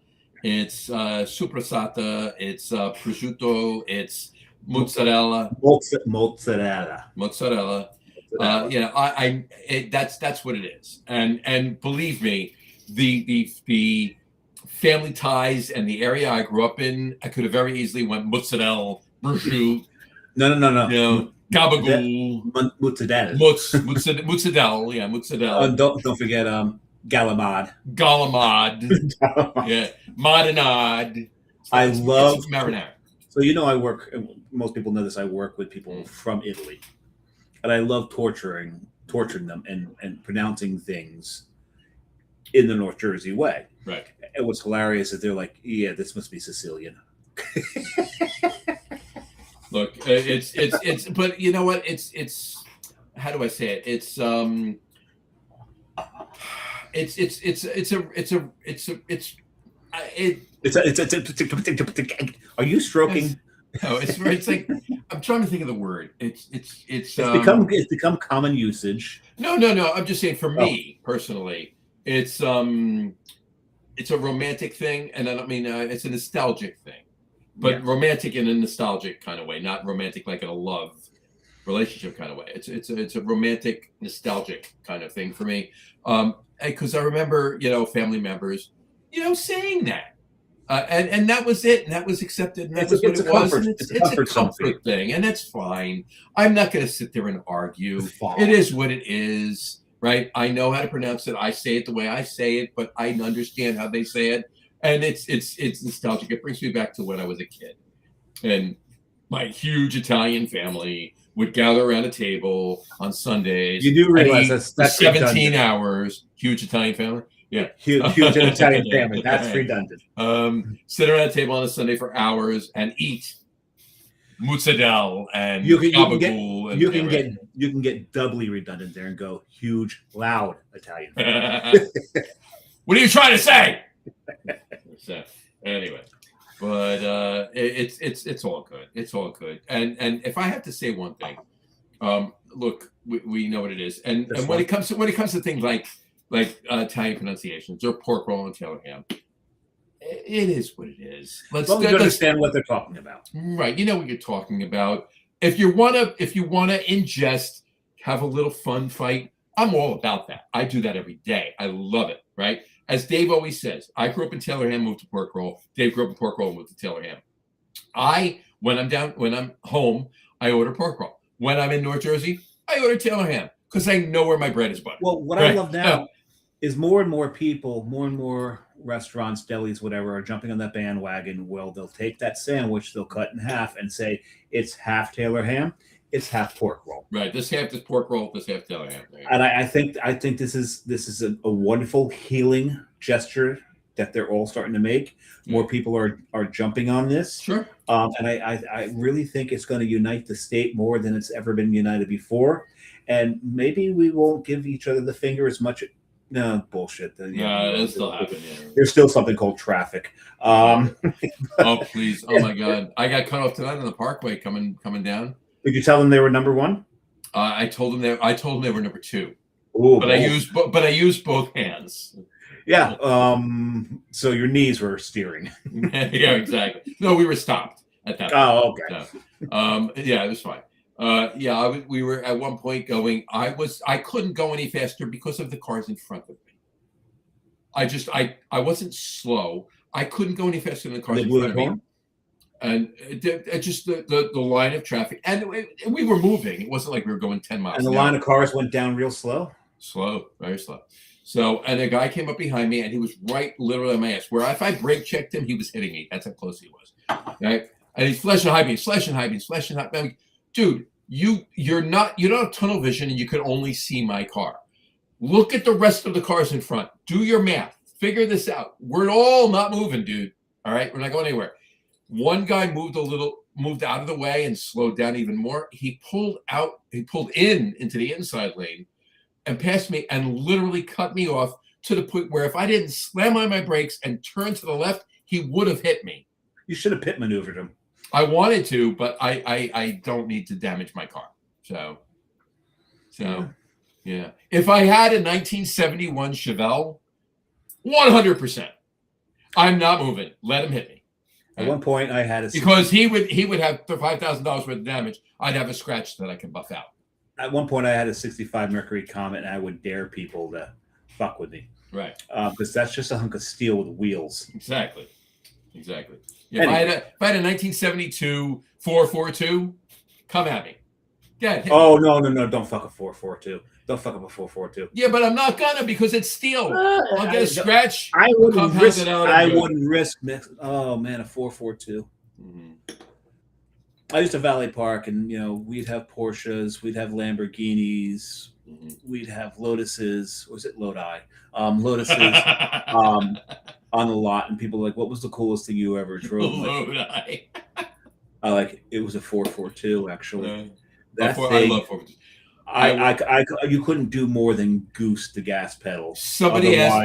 [SPEAKER 1] It's sopressata. It's prosciutto. It's mozzarella. Mozzarella. That's what it is, and believe me, the family ties and the area I grew up in, I could have very easily went mozzarella, prosciutto.
[SPEAKER 2] No.
[SPEAKER 1] Gabagool,
[SPEAKER 2] mozzarella.
[SPEAKER 1] Mozzarella, yeah, mozzarella.
[SPEAKER 2] Don't forget galamad.
[SPEAKER 1] Yeah, marinade.
[SPEAKER 2] I love
[SPEAKER 1] marinade.
[SPEAKER 2] So I work. Most people know this. I work with people from Italy. And I love torturing them and pronouncing things in the North Jersey way.
[SPEAKER 1] Right.
[SPEAKER 2] And what's hilarious is they're like, yeah, this must be Sicilian.
[SPEAKER 1] Look, it's but you know what? It's how do I say it?
[SPEAKER 2] Are you stroking?
[SPEAKER 1] No, it's like I'm trying to think of the word. It's
[SPEAKER 2] become common usage.
[SPEAKER 1] No. I'm just saying for me personally, it's a romantic thing, and I don't mean it's a nostalgic thing, but romantic in a nostalgic kind of way, not romantic like in a love relationship kind of way. It's a romantic nostalgic kind of thing for me, because I remember family members saying that. And that was it, and that was accepted, and that was what it was. It's a comfort thing, and that's fine. I'm not going to sit there and argue. It is what it is, right? I know how to pronounce it. I say it the way I say it, but I understand how they say it, and it's nostalgic. It brings me back to when I was a kid, and my huge Italian family would gather around a table on Sundays.
[SPEAKER 2] You do realize that's
[SPEAKER 1] 17 hours. Huge Italian family. Yeah,
[SPEAKER 2] huge Italian family. That's redundant.
[SPEAKER 1] Sit around a table on a Sunday for hours and eat mozzarella and gabagool.
[SPEAKER 2] You can get doubly redundant there and go huge, loud Italian family.
[SPEAKER 1] What are you trying to say? So, anyway, but it's all good. It's all good. And if I have to say one thing, look, we know what it is. And when it comes to things like Italian pronunciations or pork roll and Taylor ham, it is what it is. Let's
[SPEAKER 2] understand what they're talking about.
[SPEAKER 1] Right, you know what you're talking about. If you wanna ingest, have a little fun fight, I'm all about that. I do that every day. I love it. Right, as Dave always says, I grew up in Taylor ham, moved to pork roll. Dave grew up in pork roll, moved to Taylor ham. When I'm home, I order pork roll. When I'm in North Jersey, I order Taylor ham because I know where my bread is buttered.
[SPEAKER 2] Well, what I love now is more and more people, more and more restaurants, delis, whatever, are jumping on that bandwagon. Well, they'll take that sandwich, they'll cut in half and say it's half Taylor ham, it's half pork roll.
[SPEAKER 1] Right. This half is pork roll, this half Taylor ham.
[SPEAKER 2] And I think this is a wonderful healing gesture that they're all starting to make. More people are jumping on this.
[SPEAKER 1] Sure.
[SPEAKER 2] And I really think it's going to unite the state more than it's ever been united before. And maybe we won't give each other the finger as much. No, bullshit.
[SPEAKER 1] That's still happening.
[SPEAKER 2] There's still something called traffic.
[SPEAKER 1] Oh, please. Oh, my God. I got cut off tonight on the Parkway coming down.
[SPEAKER 2] Did you tell them they were number one?
[SPEAKER 1] I told them they were number two.
[SPEAKER 2] Ooh,
[SPEAKER 1] but I used both hands.
[SPEAKER 2] Yeah. So your knees were steering.
[SPEAKER 1] Yeah, exactly. No, we were stopped at that point.
[SPEAKER 2] Oh, okay.
[SPEAKER 1] So, yeah, it was fine. We were at one point going. I couldn't go any faster because of the cars in front of me. I wasn't slow. I couldn't go any faster than the cars
[SPEAKER 2] They
[SPEAKER 1] in
[SPEAKER 2] blew
[SPEAKER 1] front
[SPEAKER 2] the
[SPEAKER 1] of me.
[SPEAKER 2] horn?
[SPEAKER 1] And it just the line of traffic, and we were moving. It wasn't like we were going 10 miles.
[SPEAKER 2] And the
[SPEAKER 1] an
[SPEAKER 2] line
[SPEAKER 1] hour.
[SPEAKER 2] of cars went down real slow.
[SPEAKER 1] Slow, very slow. So, and a guy came up behind me, and he was right literally on my ass. Where if I brake checked him, he was hitting me. That's how close he was. Right? And he's flashing high beams, flashing high beams, flashing high beams. Dude, you don't have tunnel vision, and you can only see my car. Look at the rest of the cars in front. Do your math. Figure this out. We're all not moving, dude. All right, we're not going anywhere. One guy moved out of the way and slowed down even more. He pulled into the inside lane and passed me and literally cut me off to the point where if I didn't slam on my brakes and turn to the left, he would have hit me.
[SPEAKER 2] You should have pit maneuvered him.
[SPEAKER 1] I wanted to, but I don't need to damage my car. So yeah. If I had a 1971 Chevelle, 100%, I'm not moving. Let him hit me.
[SPEAKER 2] At one point, I had
[SPEAKER 1] because he would have $5,000 worth of damage. I'd have a scratch that I can buff out.
[SPEAKER 2] At one point, I had a 65 Mercury Comet, and I would dare people to fuck with me.
[SPEAKER 1] Right.
[SPEAKER 2] Because that's just a hunk of steel with wheels.
[SPEAKER 1] Exactly. Yeah, anyway. If I had a 1972 442, come at me. Yeah.
[SPEAKER 2] Oh, no. Don't fuck a 442. Don't fuck up a 442.
[SPEAKER 1] Yeah, but I'm not gonna because it's steel. I'll get a scratch.
[SPEAKER 2] I wouldn't risk. Oh man, a 442. Mm-hmm. I used to valet park, and we'd have Porsches, we'd have Lamborghinis, we'd have Lotuses. Was it Lodi? Lotuses on the lot, and people were like, "What was the coolest thing you ever drove?"
[SPEAKER 1] Lodi.
[SPEAKER 2] It was a 442 actually.
[SPEAKER 1] I love 442.
[SPEAKER 2] You couldn't do more than goose the gas pedal.
[SPEAKER 1] Somebody asked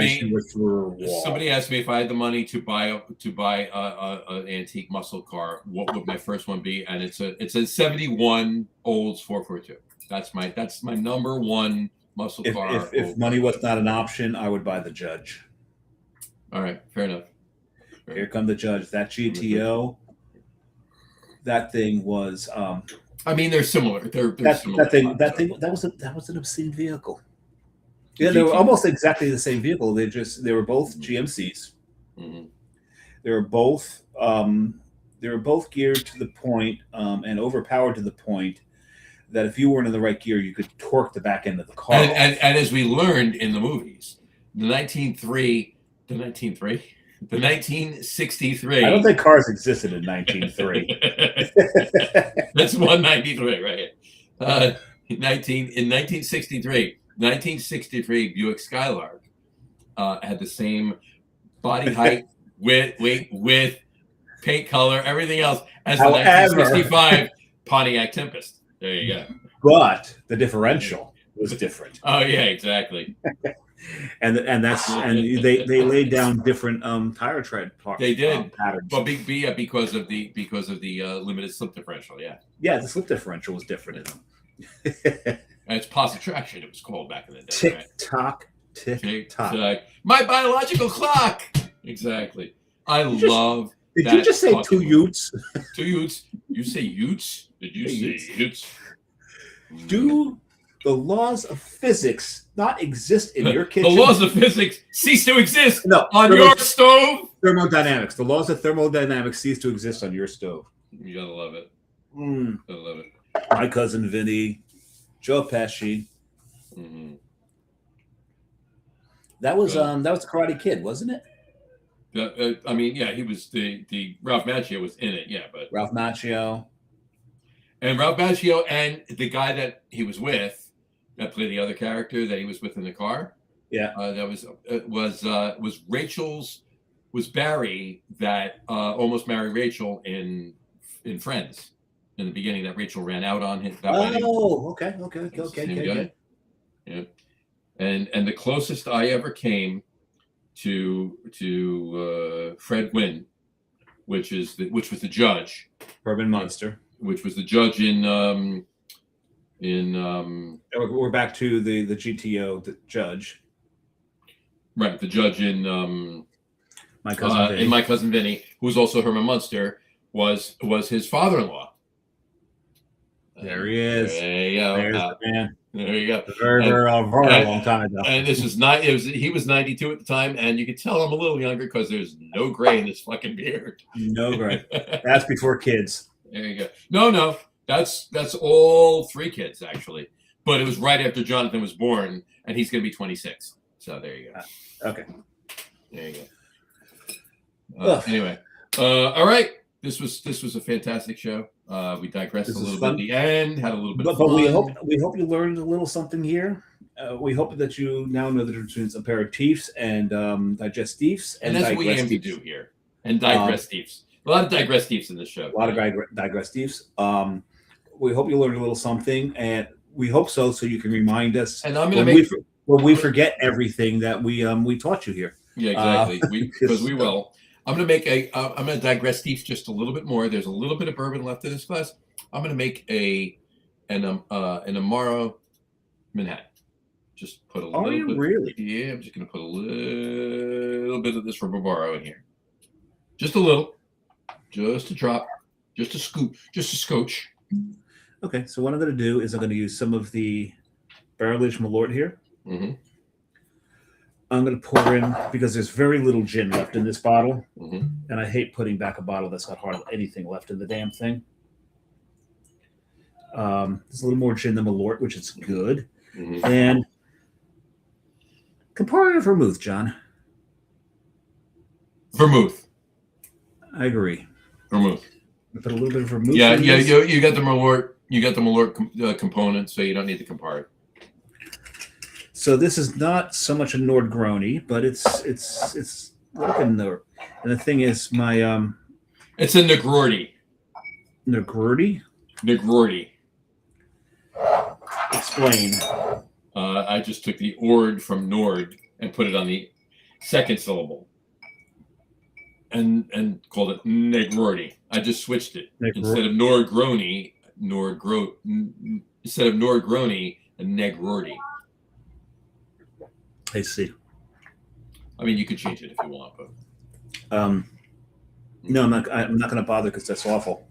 [SPEAKER 1] me if I had the money to buy an antique muscle car, what would my first one be? And it's a 71 Olds 442. That's my number one muscle car.
[SPEAKER 2] If money was not an option, I would buy the Judge.
[SPEAKER 1] All right, fair enough.
[SPEAKER 2] Here come the Judge. That GTO. That thing was.
[SPEAKER 1] I mean, they're similar.
[SPEAKER 2] That was an obscene vehicle. Yeah, they were almost exactly the same vehicle. They were both GMCs. Mm-hmm. They were both geared to the point and overpowered to the point that if you weren't in the right gear, you could torque the back end of the car.
[SPEAKER 1] And as we learned in the movies, the 1963.
[SPEAKER 2] I don't think cars existed in 1903.
[SPEAKER 1] That's 193, right? In 1963 Buick Skylark had the same body height, width, paint color, everything else as the 1965 Pontiac Tempest. There you go.
[SPEAKER 2] But the differential was different.
[SPEAKER 1] Oh yeah, exactly.
[SPEAKER 2] and they laid down different tire tread parts.
[SPEAKER 1] They did
[SPEAKER 2] patterns.
[SPEAKER 1] But because of the limited slip differential.
[SPEAKER 2] Yeah, the slip differential was different in them.
[SPEAKER 1] And it's positive traction. It was called back in the day.
[SPEAKER 2] Tick tock, tick tock.
[SPEAKER 1] My biological clock. Exactly. Did
[SPEAKER 2] you just say two Utes?
[SPEAKER 1] 2 Utes. You say Utes? Did you say Utes?
[SPEAKER 2] Do the laws of physics not exist in your kitchen?
[SPEAKER 1] The laws of physics cease to exist on
[SPEAKER 2] your
[SPEAKER 1] stove?
[SPEAKER 2] Thermodynamics. The laws of thermodynamics cease to exist on your stove.
[SPEAKER 1] You gotta love it. Gotta love it.
[SPEAKER 2] My cousin Vinny, Joe Pesci.
[SPEAKER 1] Mm-hmm.
[SPEAKER 2] That was the Karate Kid, wasn't it?
[SPEAKER 1] He was the Ralph Macchio was in it, but
[SPEAKER 2] Ralph Macchio
[SPEAKER 1] and the guy that he was with, that played the other character that he was with in the car.
[SPEAKER 2] Yeah,
[SPEAKER 1] that was Barry that almost married Rachel in Friends in the beginning. That Rachel ran out on him.
[SPEAKER 2] Okay.
[SPEAKER 1] Yeah, and the closest I ever came to Fred Gwynn, which was the judge,
[SPEAKER 2] Herman Munster,
[SPEAKER 1] which was the judge in
[SPEAKER 2] we're back to the GTO, the judge,
[SPEAKER 1] right? The judge in
[SPEAKER 2] My Cousin
[SPEAKER 1] Vinny, who was also Herman Munster, was his father-in-law.
[SPEAKER 2] There he is.
[SPEAKER 1] There you go.
[SPEAKER 2] There's the man.
[SPEAKER 1] There you go.
[SPEAKER 2] Very, very, very long time ago.
[SPEAKER 1] And this is not. He was 92 at the time, and you could tell I'm a little younger because there's no gray in his fucking beard.
[SPEAKER 2] No gray. That's before kids.
[SPEAKER 1] There you go. No, that's all 3 kids actually. But it was right after Jonathan was born, and he's going to be 26. So there you
[SPEAKER 2] go. Okay.
[SPEAKER 1] There you go. Anyway, all right. This was a fantastic show. We digressed a little bit at the end. Had a little bit of fun.
[SPEAKER 2] But we hope you learned a little something here. We hope that you now know the difference between aperitifs and digestifs.
[SPEAKER 1] And that's what we aim to do here. And digestifs. A lot of digestifs in this show.
[SPEAKER 2] A lot of digestifs. We hope you learned a little something, and we hope so you can remind us.
[SPEAKER 1] And I'm going to
[SPEAKER 2] when we forget everything that we taught you here.
[SPEAKER 1] Yeah, exactly. Because we will. I'm going to make I'm going to digress just a little bit more. There's a little bit of bourbon left in this glass. I'm going to make an Amaro Manhattan. Just put a little bit.
[SPEAKER 2] Really?
[SPEAKER 1] Yeah, I'm just going to put a little bit of this Amaro in here. Just a little. Just a drop. Just a scoop. Just a scotch.
[SPEAKER 2] Okay, so what I'm going to do is I'm going to use some of the barrel-aged Malort here.
[SPEAKER 1] Mm-hmm.
[SPEAKER 2] I'm going to pour in, because there's very little gin left in this bottle,
[SPEAKER 1] mm-hmm.
[SPEAKER 2] and I hate putting back a bottle that's got hardly anything left in the damn thing. There's a little more gin than Malort, which is good.
[SPEAKER 1] Mm-hmm.
[SPEAKER 2] And compare it vermouth, John.
[SPEAKER 1] Vermouth.
[SPEAKER 2] I agree.
[SPEAKER 1] Vermouth.
[SPEAKER 2] Put a little bit of vermouth.
[SPEAKER 1] Yeah. You got the Malort. You got the Malort component, so you don't need to compare it.
[SPEAKER 2] So this is not so much a Nordgroni, but it's like a Nord. And the thing is, my
[SPEAKER 1] it's a Negrordi.
[SPEAKER 2] Negrordi.
[SPEAKER 1] Negrordi.
[SPEAKER 2] Explain.
[SPEAKER 1] I just took the ord from Nord and put it on the second syllable, and called it Negrordi. I just switched it instead of Nordgroni. Instead of Nordgroni, a Negrordi.
[SPEAKER 2] I see.
[SPEAKER 1] I mean, you could change it if you want, but
[SPEAKER 2] no, I'm not going to bother because that's awful.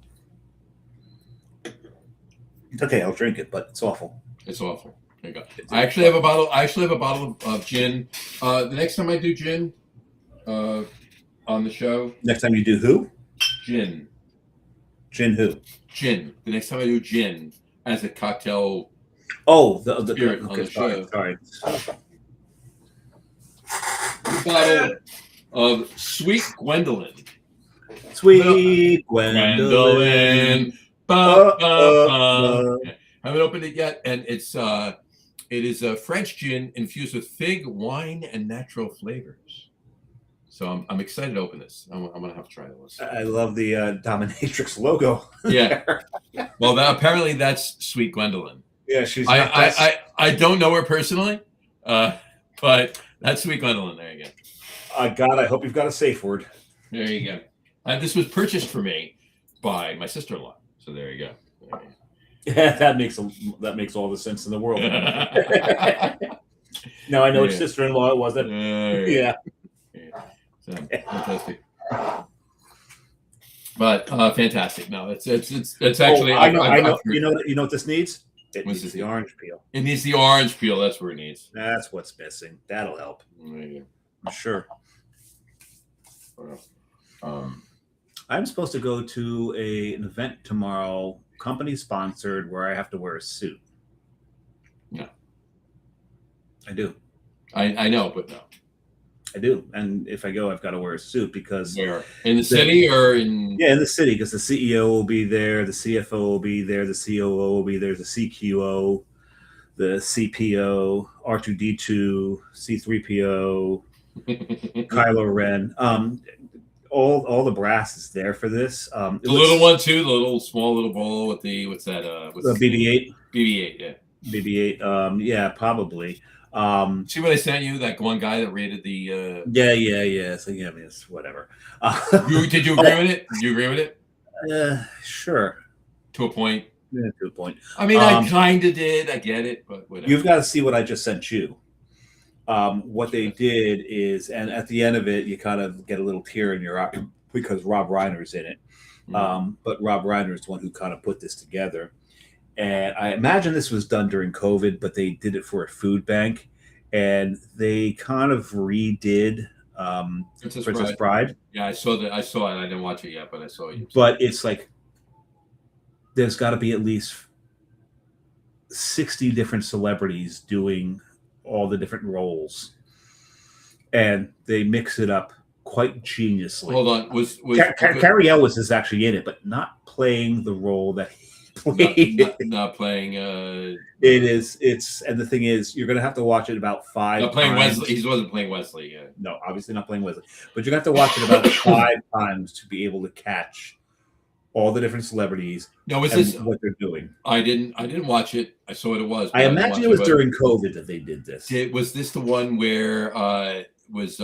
[SPEAKER 2] It's okay, I'll drink it, but it's awful.
[SPEAKER 1] It's awful. There you go. I actually have a bottle of gin. The next time I do gin on the show.
[SPEAKER 2] Next time you do who?
[SPEAKER 1] Gin.
[SPEAKER 2] Gin who?
[SPEAKER 1] Gin. The next time I do gin as a cocktail.
[SPEAKER 2] Oh, the
[SPEAKER 1] spirit on the show.
[SPEAKER 2] Sorry.
[SPEAKER 1] Bottle of Sweet Gwendolyn.
[SPEAKER 2] Sweet Gwendolyn.
[SPEAKER 1] Haven't opened it yet, and it is a French gin infused with fig, wine, and natural flavors. So I'm excited to open this. I'm gonna have to try this.
[SPEAKER 2] I love the dominatrix logo.
[SPEAKER 1] Yeah. Well, apparently that's Sweet Gwendolyn.
[SPEAKER 2] Yeah, she's.
[SPEAKER 1] I don't know her personally, but that's Sweet Gwendolyn. There you go.
[SPEAKER 2] God, I hope you've got a safe word.
[SPEAKER 1] There you go. This was purchased for me by my sister-in-law. So there you go.
[SPEAKER 2] Yeah, that makes all the sense in the world. Now I know which sister-in-law it was. Yeah.
[SPEAKER 1] So, fantastic. But fantastic. No, it's actually.
[SPEAKER 2] I know. You know what this needs? It needs the orange peel.
[SPEAKER 1] It needs the orange peel. That's where it needs.
[SPEAKER 2] That's what's missing. That'll help. I'm sure. I'm supposed to go to an event tomorrow, company sponsored, where I have to wear a suit.
[SPEAKER 1] No.
[SPEAKER 2] I do.
[SPEAKER 1] I know, but no.
[SPEAKER 2] I do. And if I go, I've got to wear a suit because...
[SPEAKER 1] Where? In the city or in...
[SPEAKER 2] Yeah, in the city, because the CEO will be there, the CFO will be there, the COO will be there, the CQO, the CPO, R2D2, C3PO, Kylo Ren. All the brass is there for this.
[SPEAKER 1] The little one too, the small little ball with the what's that? What's
[SPEAKER 2] the BB-8.
[SPEAKER 1] BB-8, yeah.
[SPEAKER 2] BB-8. Yeah, probably.
[SPEAKER 1] See what I sent you? That one guy that rated the.
[SPEAKER 2] Yeah. So yeah, I mean, it's whatever.
[SPEAKER 1] Did you agree with it? Did you agree with it?
[SPEAKER 2] Sure.
[SPEAKER 1] To a point.
[SPEAKER 2] Yeah, to a point.
[SPEAKER 1] I mean, I kind of did. I get it, but whatever.
[SPEAKER 2] You've got to see what I just sent you. What they did is, and at the end of it, you kind of get a little tear in your eye because Rob Reiner's in it. But Rob Reiner is the one who kind of put this together. And I imagine this was done during COVID, but they did it for a food bank, and they kind of redid Princess Bride.
[SPEAKER 1] Yeah, I saw that. I saw it. I didn't watch it yet, but I saw you.
[SPEAKER 2] But it's like there's got to be at least 60 different celebrities doing all the different roles, and they mix it up quite geniusly.
[SPEAKER 1] Hold on, was
[SPEAKER 2] Carrie Ellis is actually in it, but not playing the role that he played.
[SPEAKER 1] Not playing.
[SPEAKER 2] It's and the thing is, you're gonna have to watch it about 5
[SPEAKER 1] Not playing
[SPEAKER 2] times.
[SPEAKER 1] Wesley. He wasn't playing Wesley. Yeah.
[SPEAKER 2] No, obviously not playing Wesley, but you're gonna have to watch it about 5 times to be able to catch all the different celebrities.
[SPEAKER 1] No, was
[SPEAKER 2] and
[SPEAKER 1] this
[SPEAKER 2] what they're doing?
[SPEAKER 1] I didn't watch it. I saw what it was.
[SPEAKER 2] I imagine it was during COVID that they did this.
[SPEAKER 1] Was this the one where was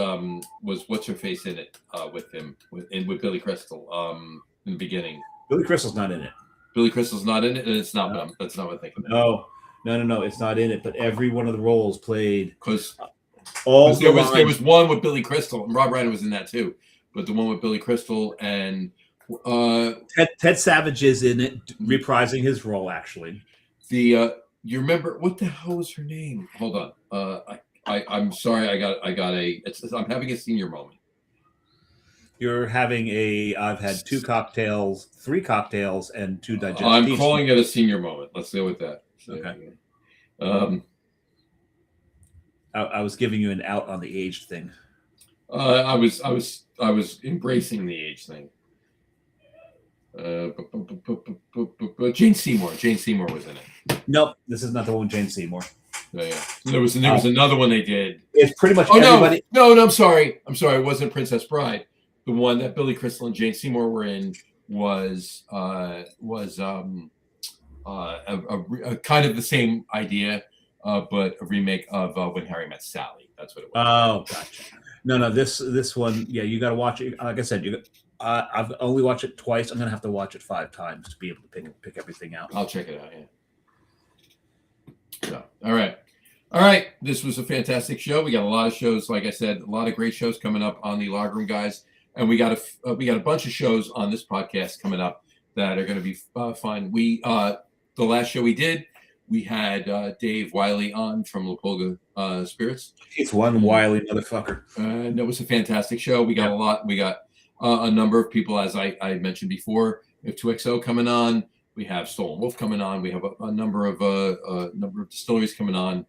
[SPEAKER 1] what's her face in it with him with Billy Crystal in the beginning?
[SPEAKER 2] Billy Crystal's not in it.
[SPEAKER 1] Billy Crystal's not in it, and it's not. No. That's not what I'm thinking.
[SPEAKER 2] No, it's not in it. But every one of the roles played
[SPEAKER 1] because
[SPEAKER 2] there
[SPEAKER 1] was one with Billy Crystal, and Rob Reiner was in that too. But the one with Billy Crystal and
[SPEAKER 2] Ted Savage is in it, reprising his role. Actually,
[SPEAKER 1] you remember what the hell was her name? Hold on. I'm sorry. I'm having a senior moment.
[SPEAKER 2] You're having I've had 3 cocktails, and 2 digestifs.
[SPEAKER 1] I'm calling it a senior moment. Let's go with that.
[SPEAKER 2] Okay. I was giving you an out on the age thing.
[SPEAKER 1] I was embracing the age thing. Jane Seymour. Jane Seymour was in it.
[SPEAKER 2] Nope, this is not the one with Jane Seymour.
[SPEAKER 1] Yeah. There was another one they did.
[SPEAKER 2] It's pretty much everybody.
[SPEAKER 1] No, I'm sorry. It wasn't Princess Bride. The one that Billy Crystal and Jane Seymour were in was a kind of the same idea, but a remake of When Harry Met Sally. That's what it was.
[SPEAKER 2] Oh, gotcha. No, this one, yeah, you got to watch it. Like I said, I've only watched it twice. I'm gonna have to watch it 5 times to be able to pick everything out.
[SPEAKER 1] I'll check it out. Yeah. So, all right. This was a fantastic show. We got a lot of shows, like I said, a lot of great shows coming up on the Log Room Guys, and we got a bunch of shows on this podcast coming up that are going to be fun. We the last show we did, we had Dave Wiley on from La Pulga Spirits.
[SPEAKER 2] It's one wily motherfucker.
[SPEAKER 1] And it was a fantastic show. We got a lot. We got a number of people, as I mentioned before. We have 2XO coming on. We have Stolen Wolf coming on. We have a number of distilleries coming on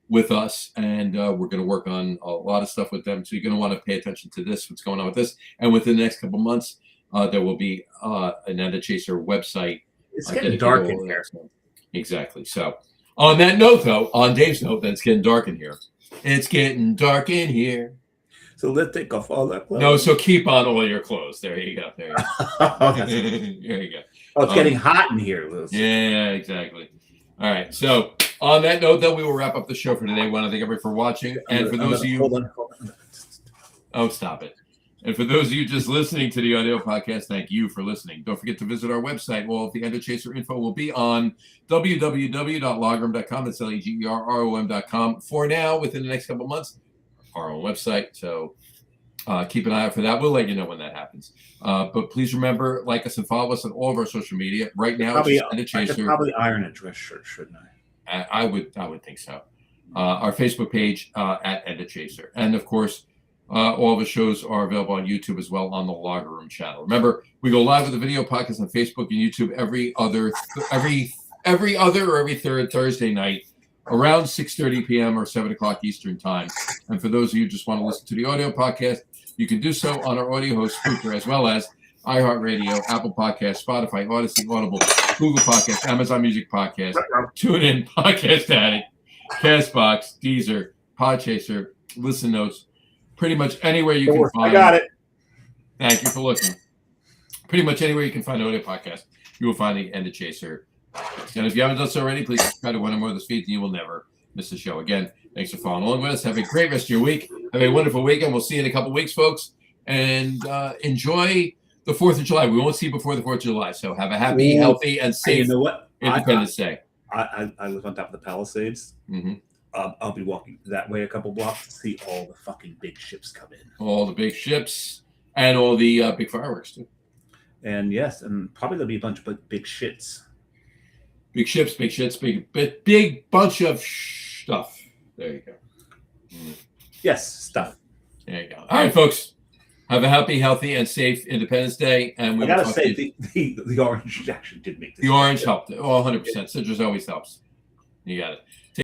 [SPEAKER 1] with us, and we're going to work on a lot of stuff with them. So you're going to want to pay attention to this, what's going on with this. And within the next couple of months, there will be an End of Chaser website.
[SPEAKER 2] It's getting dark in here.
[SPEAKER 1] Exactly. So on that note, though, on Dave's note, that it's getting dark in here. It's getting dark in here.
[SPEAKER 2] So let's take off all that clothes.
[SPEAKER 1] No, so keep on all your clothes. There you go. There you go. There you go.
[SPEAKER 2] Oh, it's getting hot in here, Liz.
[SPEAKER 1] Yeah, exactly. All right. So on that note, though, we will wrap up the show for today. I want to thank everybody for watching. And for those of you...
[SPEAKER 2] Hold on.
[SPEAKER 1] Oh, stop it. And for those of you just listening to the audio podcast, thank you for listening. Don't forget to visit our website. Well, the End of Chaser info will be on www.logram.com. That's LEGERROM.com. For now, within the next couple of months, our own website. So keep an eye out for that. We'll let you know when that happens. But please remember, like us and follow us on all of our social media. Right now, it's End of Chaser.
[SPEAKER 2] I could probably iron a dress shirt, shouldn't I?
[SPEAKER 1] I would think so. Our Facebook page at End of Chaser. And of course, all of the shows are available on YouTube as well on the Logger Room channel. Remember, we go live with the video podcast on Facebook and YouTube every other or every third Thursday night around 6:30 p.m. or 7 o'clock Eastern time. And for those of you who just want to listen to the audio podcast, you can do so on our audio host Spreaker, as well as iHeartRadio, Apple Podcasts, Spotify, Odyssey, Audible, Google Podcasts, Amazon Music Podcast, TuneIn, Podcast Addict, Castbox, Deezer, Podchaser, Listen Notes. Pretty much anywhere you can find.
[SPEAKER 2] I got it.
[SPEAKER 1] Thank you for looking. Pretty much anywhere you can find an audio podcast, you will find the End of Chaser. And if you haven't done so already, please subscribe to one or more of those feeds, and you will never miss a show. Again, thanks for following along with us. Have a great rest of your week. Have a wonderful weekend. We'll see you in a couple weeks, folks. And enjoy the 4th of July. We won't see you before the 4th of July. So have a happy, healthy, and safe Independence Day.
[SPEAKER 2] I live on top of the Palisades.
[SPEAKER 1] Mm-hmm.
[SPEAKER 2] I'll be walking that way a couple blocks to see all the fucking big ships come in.
[SPEAKER 1] All the big ships and all the big fireworks, too.
[SPEAKER 2] And yes, and probably there'll be a bunch of big shits.
[SPEAKER 1] big ships, big shits, big bunch of stuff. There you go.
[SPEAKER 2] Yes, stuff.
[SPEAKER 1] There you go. All right, folks. Have a happy, healthy, and safe Independence Day. And we
[SPEAKER 2] I gotta say, the orange actually did make this.
[SPEAKER 1] the orange helped. Oh, 100%. Citrus always helps. You got it.